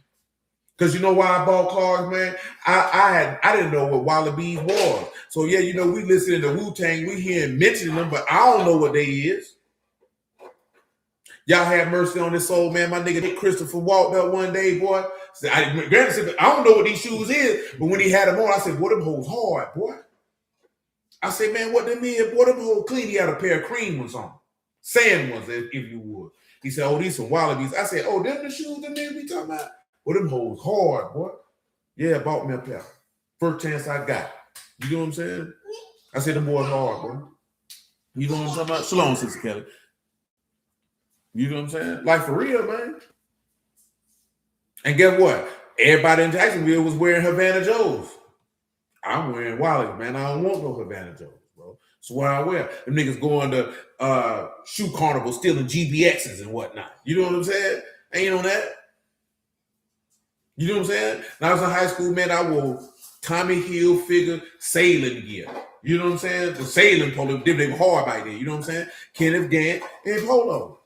Because you know why I bought Clarks, man? I didn't know what Wallabies was. So, yeah, you know, we listening to Wu-Tang, we hearing mentioning them, but I don't know what they is. Y'all have mercy on this soul, man. My nigga Christopher walked up one day, boy. Granted said, I don't know what these shoes is, but when he had them on, I said, boy, them hoes hard, boy. I said, man, what them is? Boy, them hoes clean. He had a pair of cream ones on. Sand ones, if you would. He said, oh, these some Wallabies. I said, oh, them the shoes them niggas be talking about? Well, them hoes hard, boy. Yeah, bought me a pair. First chance I got. You know what I'm saying? I said, them boys hard, bro. You know what I'm talking about? Shalom, Sister Kelly. You know what I'm saying? Like, for real, man. And guess what? Everybody in Jacksonville was wearing Havana Joes. I'm wearing Wallabies, man. I don't want no Havana Joes, bro. So what I wear. Them niggas going to shoe carnival stealing GBXs and whatnot. You know what I'm saying? Ain't on that. You know what I'm saying? When I was in high school, man, I wore Tommy Hilfiger sailing gear. You know what I'm saying? The sailing polo, they were hard back then. You know what I'm saying? Kenneth Gant and polo.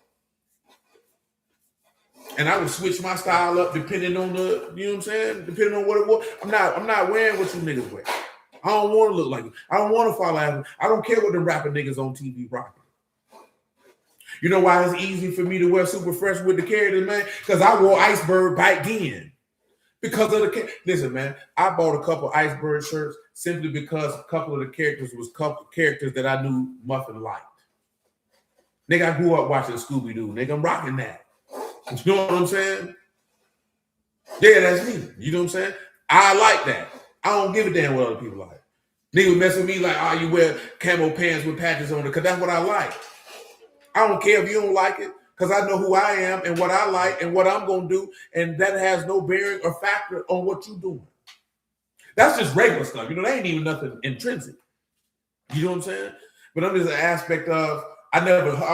And I would switch my style up depending on the, you know what I'm saying? Depending on what it was. I'm not wearing what you niggas wear. I don't want to look like it. I don't want to follow after. I don't care what the rapper niggas on TV rocking. You know why it's easy for me to wear Super Fresh with the characters, man? Because I wore Iceberg back then. Because of the listen, man, I bought a couple Iceberg shirts simply because a couple of the characters was characters that I knew Muffin liked. Nigga, I grew up watching Scooby-Doo. Nigga, I'm rocking that. You know what I'm saying? Yeah, that's me. You know what I'm saying? I like that. I don't give a damn what other people like. Nigga mess with me like, oh, you wear camo pants with patches on it, because that's what I like. I don't care if you don't like it. Because I know who I am and what I like and what I'm going to do. And that has no bearing or factor on what you're doing. That's just regular stuff. You know, that ain't even nothing intrinsic. You know what I'm saying? But I'm just an aspect of, I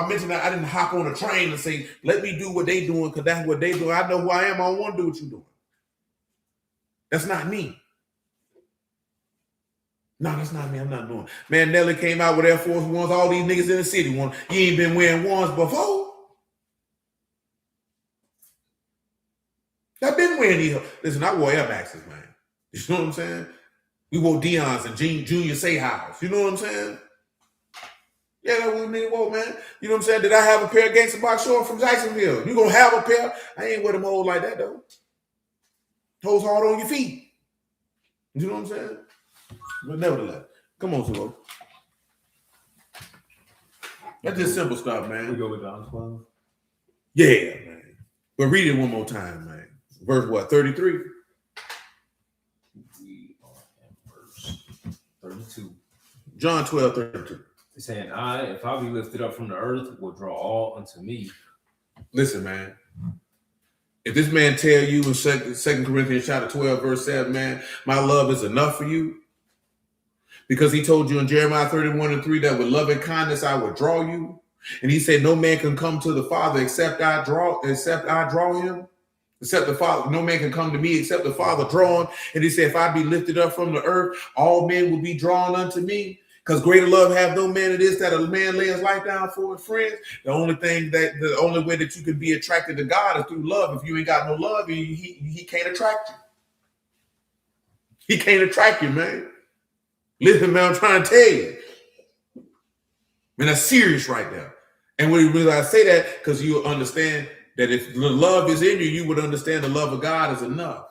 mentioned that I didn't hop on a train and say, let me do what they doing because that's what they doing. I know who I am. I don't want to do what you're doing. That's not me. No, that's not me. I'm not doing it. Man, Nelly came out with Air Force Ones. All these niggas in the city want. You ain't been wearing ones before. I've been wearing these. Listen, I wore Air Maxes, man. You know what I'm saying? We wore Dion's and Junior Seahouse. You know what I'm saying? Yeah, that's what nigga wore, man. You know what I'm saying? Did I have a pair of gangster box shorts from Jacksonville? You gonna have a pair? I ain't wear them hoes like that, though. Toes hard on your feet. You know what I'm saying? But nevertheless, come on, Zulo. That's just simple stuff, man. We go with John 12. Yeah, man. But read it one more time, man. Verse what? 33? We are at verse 32. John 12, 32. He's saying, if I be lifted up from the earth, will draw all unto me. Listen, man. If this man tell you in 2 Corinthians chapter 12, verse 7, man, my love is enough for you. Because he told you in Jeremiah 31:3 that with loving kindness I would draw you. And he said, no man can come to the Father except I draw him. Except the Father, no man can come to me except the Father draw him. And he said, if I be lifted up from the earth, all men will be drawn unto me. Because greater love have no man it is that a man lay his life down for his friends. The only way that you can be attracted to God is through love. If you ain't got no love, he can't attract you. He can't attract you, man. Listen, man, I'm trying to tell you. Man, that's serious right there. And when I say that, because you understand that if the love is in you, you would understand the love of God is enough.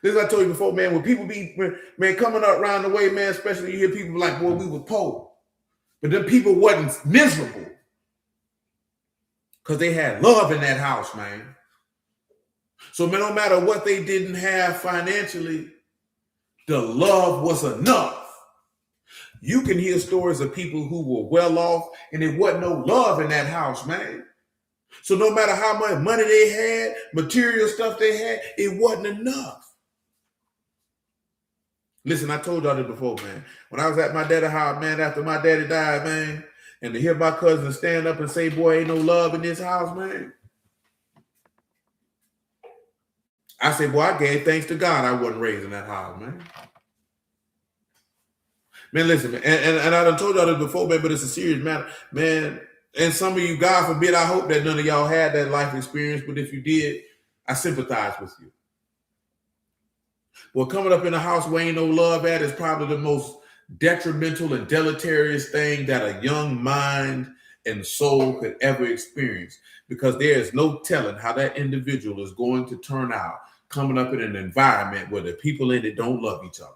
This is what I told you before, man. When people man, coming up around the way, man, especially you hear people like, boy, we were poor. But then people wasn't miserable because they had love in that house, man. So, man, no matter what they didn't have financially, the love was enough. You can hear stories of people who were well off and there wasn't no love in that house, man. So no matter how much money they had, material stuff they had, it wasn't enough. Listen, I told y'all this before, man. When I was at my daddy's house, man, after my daddy died, man, and to hear my cousin stand up and say, boy, ain't no love in this house, man. I said, boy, I gave thanks to God I wasn't raised in that house, man. Man, listen, man, and I done told y'all this before, man, but it's a serious matter, man. And some of you, God forbid, I hope that none of y'all had that life experience, but if you did, I sympathize with you. Well, coming up in a house where ain't no love at is probably the most detrimental and deleterious thing that a young mind and soul could ever experience, because there is no telling how that individual is going to turn out coming up in an environment where the people in it don't love each other.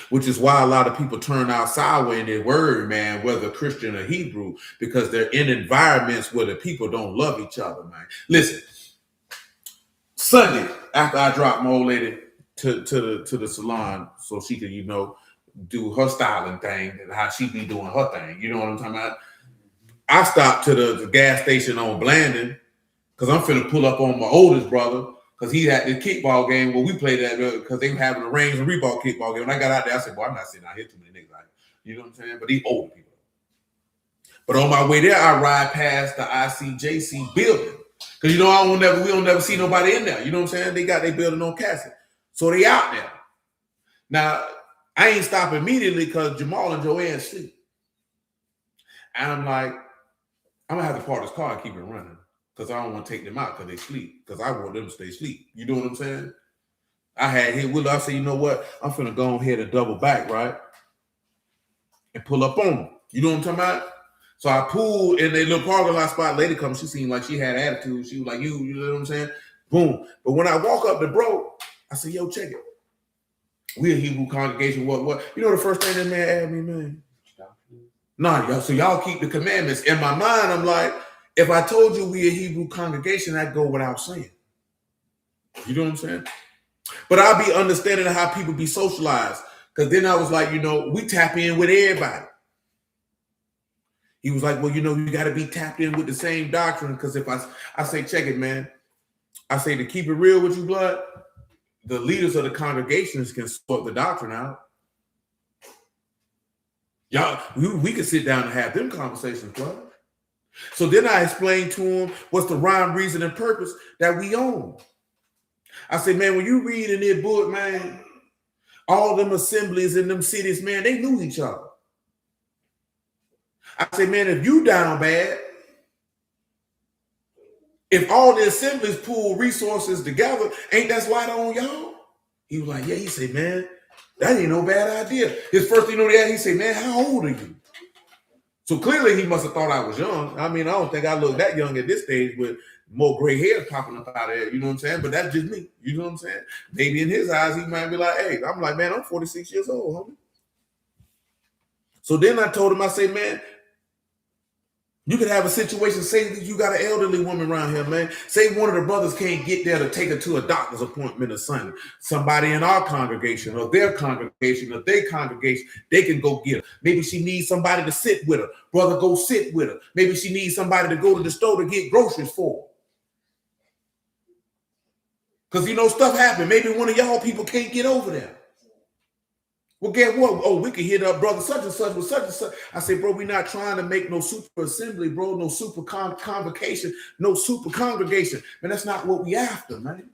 Which is why a lot of people turn out sideways in their word, man, whether Christian or Hebrew, because they're in environments where the people don't love each other, man. Listen, Sunday, after I dropped my old lady to the salon so she could, do her styling thing and how she be doing her thing, you know what I'm talking about? I stopped to the gas station on Blandon because I'm finna pull up on my oldest brother, because he had the kickball game where we played that because they were having a Reigns and Reebok kickball game. When I got out there, I said, boy, I'm not sitting out here too many niggas like, you know what I'm saying? But these older people. But on my way there, I ride past the ICJC building. Because, we don't never see nobody in there. You know what I'm saying? They got their building on Cassidy. So they out there. Now, I ain't stop immediately because Jamal and Joanne sleep. And I'm like, I'm going to have to park this car and keep it running. Because I don't want to take them out because they sleep. Because I want them to stay asleep. You know what I'm saying? I had hit Will. I said, you know what? I'm finna go ahead and double back, right? And pull up on them. You know what I'm talking about? So I pulled in their little parking lot spot. Lady comes, she seemed like she had attitude. She was like, you know what I'm saying? Boom. But when I walk up to bro, I said, yo, check it. We a Hebrew congregation. What? You know the first thing that man asked me, man? Nah, y'all. So y'all keep the commandments. In my mind, I'm like, if I told you we a Hebrew congregation, I'd go without saying. You know what I'm saying? But I'll be understanding how people be socialized. Because then I was like, we tap in with everybody. He was like, well, you got to be tapped in with the same doctrine. Because if I say, check it, man. I say, to keep it real with you, blood, the leaders of the congregations can sort the doctrine out. Y'all, we can sit down and have them conversations, blood. So then I explained to him what's the rhyme, reason, and purpose that we own. I said, man, when you read in their book, man, all them assemblies in them cities, man, they knew each other. I said, man, if you down bad, if all the assemblies pool resources together, ain't that light on y'all? He was like, yeah. He said, man, that ain't no bad idea. His first thing he said, man, how old are you? So clearly he must have thought I was young. I mean, I don't think I look that young at this stage with more gray hair popping up out of there. You know what I'm saying? But that's just me. You know what I'm saying? Maybe in his eyes, he might be like, hey, I'm like, man, I'm 46 years old, homie. So then I told him, I say, man, you could have a situation, say that you got an elderly woman around here, man. Say one of the brothers can't get there to take her to a doctor's appointment or something. Somebody in our congregation or their congregation or their congregation, they can go get her. Maybe she needs somebody to sit with her. Brother, go sit with her. Maybe she needs somebody to go to the store to get groceries for her. Because, stuff happen. Maybe one of y'all people can't get over there. Well, get what? Oh, we can hit up brother such and such with such and such. I say, bro, we're not trying to make no super assembly, bro, no super convocation, no super congregation. Man, that's not what we after, man.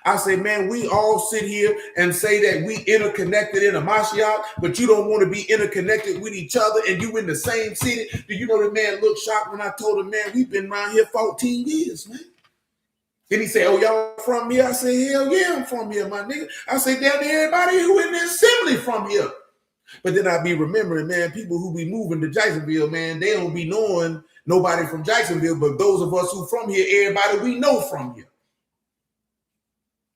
I say, man, we all sit here and say that we interconnected in a Mashiach, but you don't want to be interconnected with each other and you in the same city. Do you know the man looked shocked when I told him, man, we've been around here 14 years, man. Then he said, oh, y'all from here? I said, hell yeah, I'm from here, my nigga. I said, damn, everybody who in the assembly from here. But then I be remembering, man, people who be moving to Jacksonville, man, they don't be knowing nobody from Jacksonville, but those of us who from here, everybody we know from here.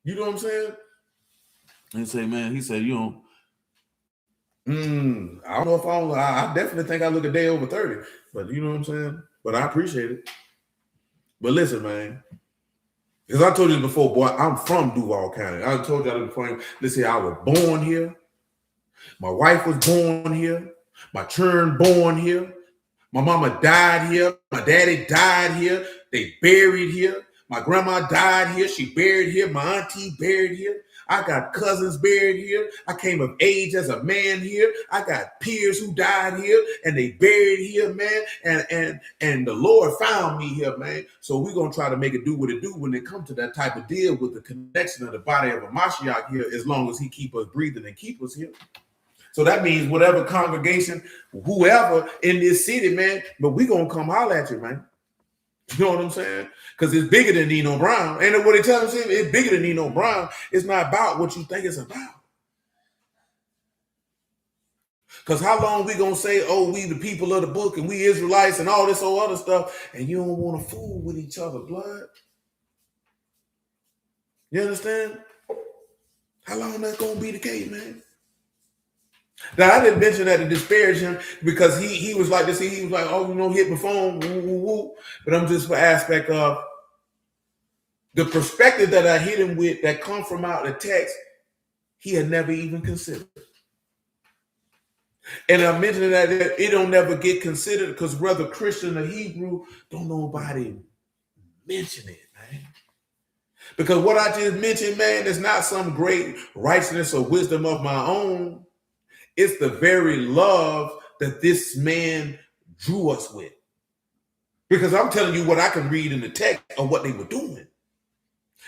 You know what I'm saying? And say, man, he said, you know, I don't know if I definitely think I look a day over 30, but you know what I'm saying? But I appreciate it. But listen, man, because I told you before, boy, I'm from Duval County. I told you before. Listen, I was born here. My wife was born here. My children born here. My mama died here. My daddy died here. They buried here. My grandma died here. She buried here. My auntie buried here. I got cousins buried here. I came of age as a man here. I got peers who died here and they buried here, man. And the Lord found me here, man. So we're going to try to make it do what it do when it comes to that type of deal with the connection of the body of a Mashiach here, as long as he keep us breathing and keep us here. So that means whatever congregation, whoever in this city, man, but we going to come holler at you, man. You know what I'm saying? Because it's bigger than Nino Brown. And what they tell us, it's bigger than Nino Brown. It's not about what you think it's about. Because how long we going to say, oh, we the people of the book and we Israelites and all this old other stuff, and you don't want to fool with each other, blood? You understand? How long that's going to be the case, man? Now, I didn't mention that to disparage him because he was like this. He was like, oh, you know, hit my phone, woo, woo, woo. But I'm just for aspect of the perspective that I hit him with that come from out the text, he had never even considered. And I'm mentioning that it don't never get considered because whether Christian or Hebrew, don't nobody mention it, man. Because what I just mentioned, man, is not some great righteousness or wisdom of my own. It's the very love that this man drew us with. Because I'm telling you what I can read in the text of what they were doing.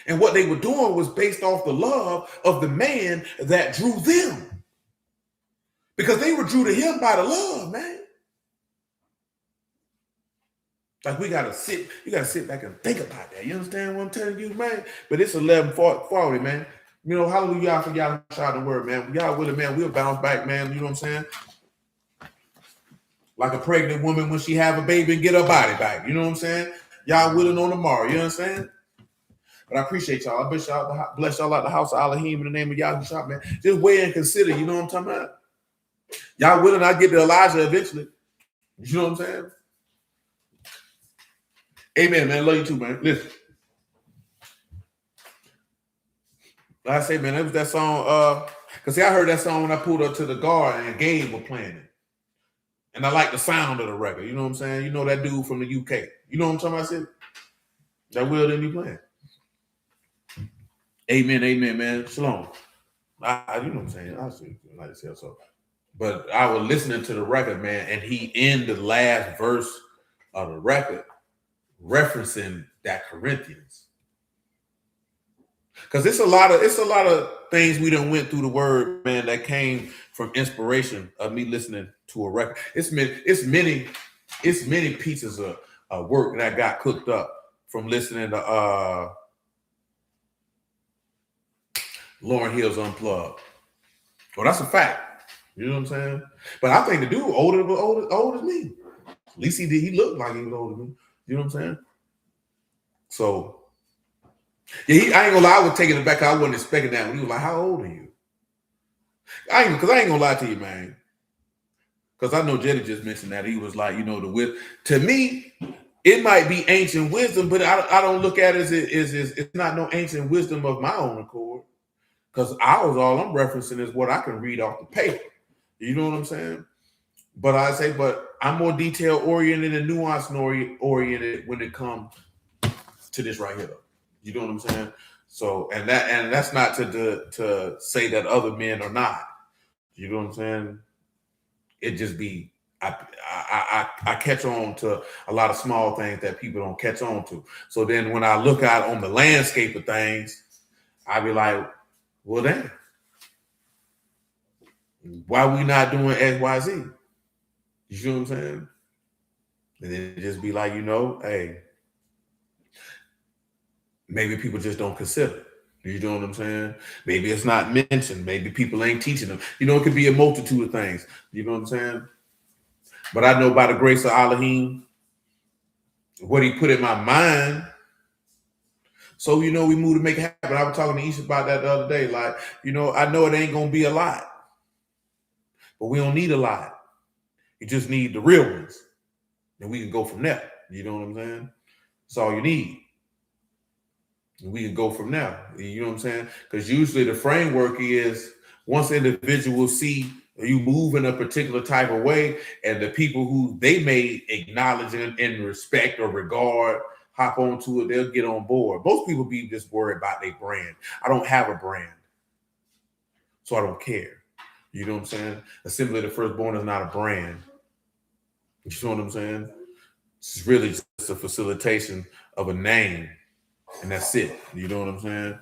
And what they were doing was based off the love of the man that drew them. Because they were drew to him by the love, man. Like you gotta sit back and think about that. You understand what I'm telling you, man? But it's 11:40, man. You know, hallelujah for y'all shout the word, man. Y'all willing, man, we'll bounce back, man. You know what I'm saying? Like a pregnant woman when she have a baby and get her body back. You know what I'm saying? Y'all willing on tomorrow. You know what I'm saying? But I appreciate y'all. I bless y'all out the house of Elohim in the name of Yahushua, man. Just weigh and consider. You know what I'm talking about? Y'all willing? I get to Elijah eventually. You know what I'm saying? Amen, man. Love you too, man. Listen. Like I say, man, it was that song. Because I heard that song when I pulled up to the garden and Gabe was playing it. And I like the sound of the record. You know what I'm saying? You know that dude from the UK. You know what I'm talking about? I said, that Will didn't be playing. Amen, man. Shalom. You know what I'm saying? I see, like I said, so. But I was listening to the record, man, and he in the last verse of the record referencing that Corinthians. Because it's a lot of things we done went through the word, man, that came from inspiration of me listening to a record. It's many pieces of work that got cooked up from listening to Lauryn Hill's Unplugged. Well, that's a fact. You know what I'm saying? But I think the dude old as me. At least he looked like he was older than me. You know what I'm saying? So yeah, I ain't gonna lie, I was taking it back. I wasn't expecting that when he was like, how old are you? I ain't gonna lie to you, man. Because I know Jetty just mentioned that. He was like, you know, the wisdom. To me, it might be ancient wisdom, but I don't look at it as it's not no ancient wisdom of my own accord. Because all I'm referencing is what I can read off the paper. You know what I'm saying? But I'm more detail oriented and nuance oriented when it comes to this right here. You know what I'm saying? So, and that's not to say that other men are not. You know what I'm saying? It just be I catch on to a lot of small things that people don't catch on to. So then when I look out on the landscape of things, I be like, well, damn, why we not doing X, Y, Z? You know what I'm saying? And then just be like, hey, maybe people just don't consider it. You know what I'm saying? Maybe it's not mentioned. Maybe people ain't teaching them. It could be a multitude of things. You know what I'm saying? But I know by the grace of Elohim, what he put in my mind. So, we move to make it happen. I was talking to Ish about that the other day. Like, I know it ain't going to be a lot, but we don't need a lot. You just need the real ones. And we can go from there. You know what I'm saying? That's all you need. And we can go from there. You know what I'm saying? Because usually the framework is once individuals see you move in a particular type of way, and the people who they may acknowledge and respect or regard hop onto it, they'll get on board. Most people be just worried about their brand. I don't have a brand, so I don't care. You know what I'm saying? Assembly of the Firstborn is not a brand. You know what I'm saying? It's really just a facilitation of a name, and that's it. You know what I'm saying?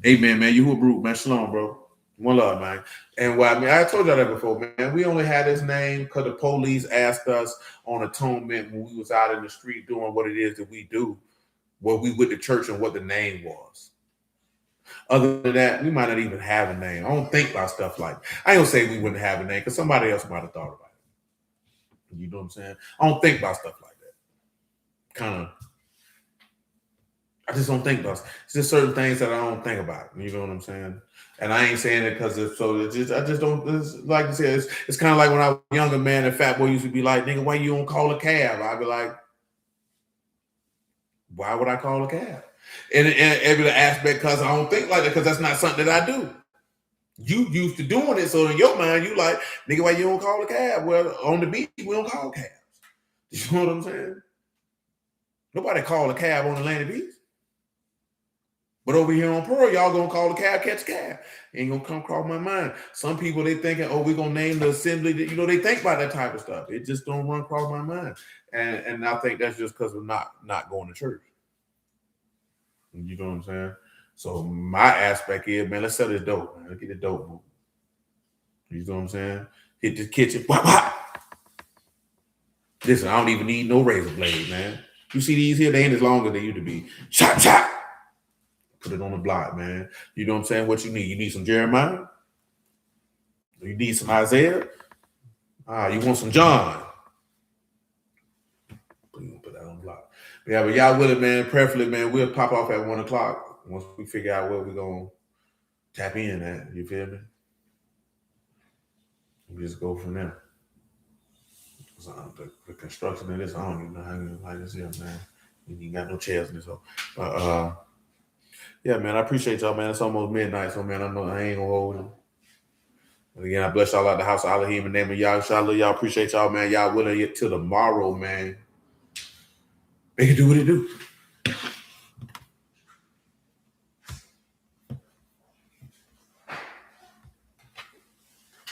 Amen, man. You who brute, man. Shalom, bro. One love, man. And I told y'all that before, man. We only had his name because the police asked us on atonement when we was out in the street doing what it is that we do, what we went to church and what the name was. Other than that, we might not even have a name. I don't think about stuff like that. I don't say we wouldn't have a name because somebody else might have thought about it. You know what I'm saying? I don't think about stuff like that. I just don't think about it. It's just certain things that I don't think about. You know what I'm saying? And I ain't saying it because I just don't. Like I said, it's kind of like when I was a younger man and Fat Boy used to be like, nigga, why you don't call a cab? I'd be like, why would I call a cab? And every aspect, because I don't think like that, because that's not something that I do. You used to doing it, so in your mind, you like, nigga, why you don't call a cab? Well, on the beach, we don't call cabs. You know what I'm saying? Nobody call a cab on Atlantic Beach. But over here on Pearl, y'all gonna call a cab, catch a cab. Ain't gonna come across my mind. Some people, they thinking, oh, we're gonna name the assembly. They think about that type of stuff. It just don't run across my mind. And I think that's just because we're not going to church. You know what I'm saying? So my aspect is, man, let's sell this dope, man. Let's get the dope moving. You know what I'm saying? Hit the kitchen. Wah, wah. Listen, I don't even need no razor blade, man. You see these here, they ain't as long as they used to be. Chop, chop. Put it on the block, man. You know what I'm saying? What you need? You need some Jeremiah? You need some Isaiah? You want some John? Put that on the block. Yeah, but y'all with it, man. Prayerfully, man, we'll pop off at 1:00 once we figure out where we're going to tap in at. You feel me? We just go from there. The construction of this, I don't even know how you like this here, man. You ain't got no chairs in this hole. But, yeah, man, I appreciate y'all, man. It's almost midnight, so, man, I know I ain't going to hold you. And again, I bless y'all out the house of Elohim in the name of y'all. Inshallah, y'all appreciate y'all, man. Y'all willing to get till tomorrow, man. Make it do what it do.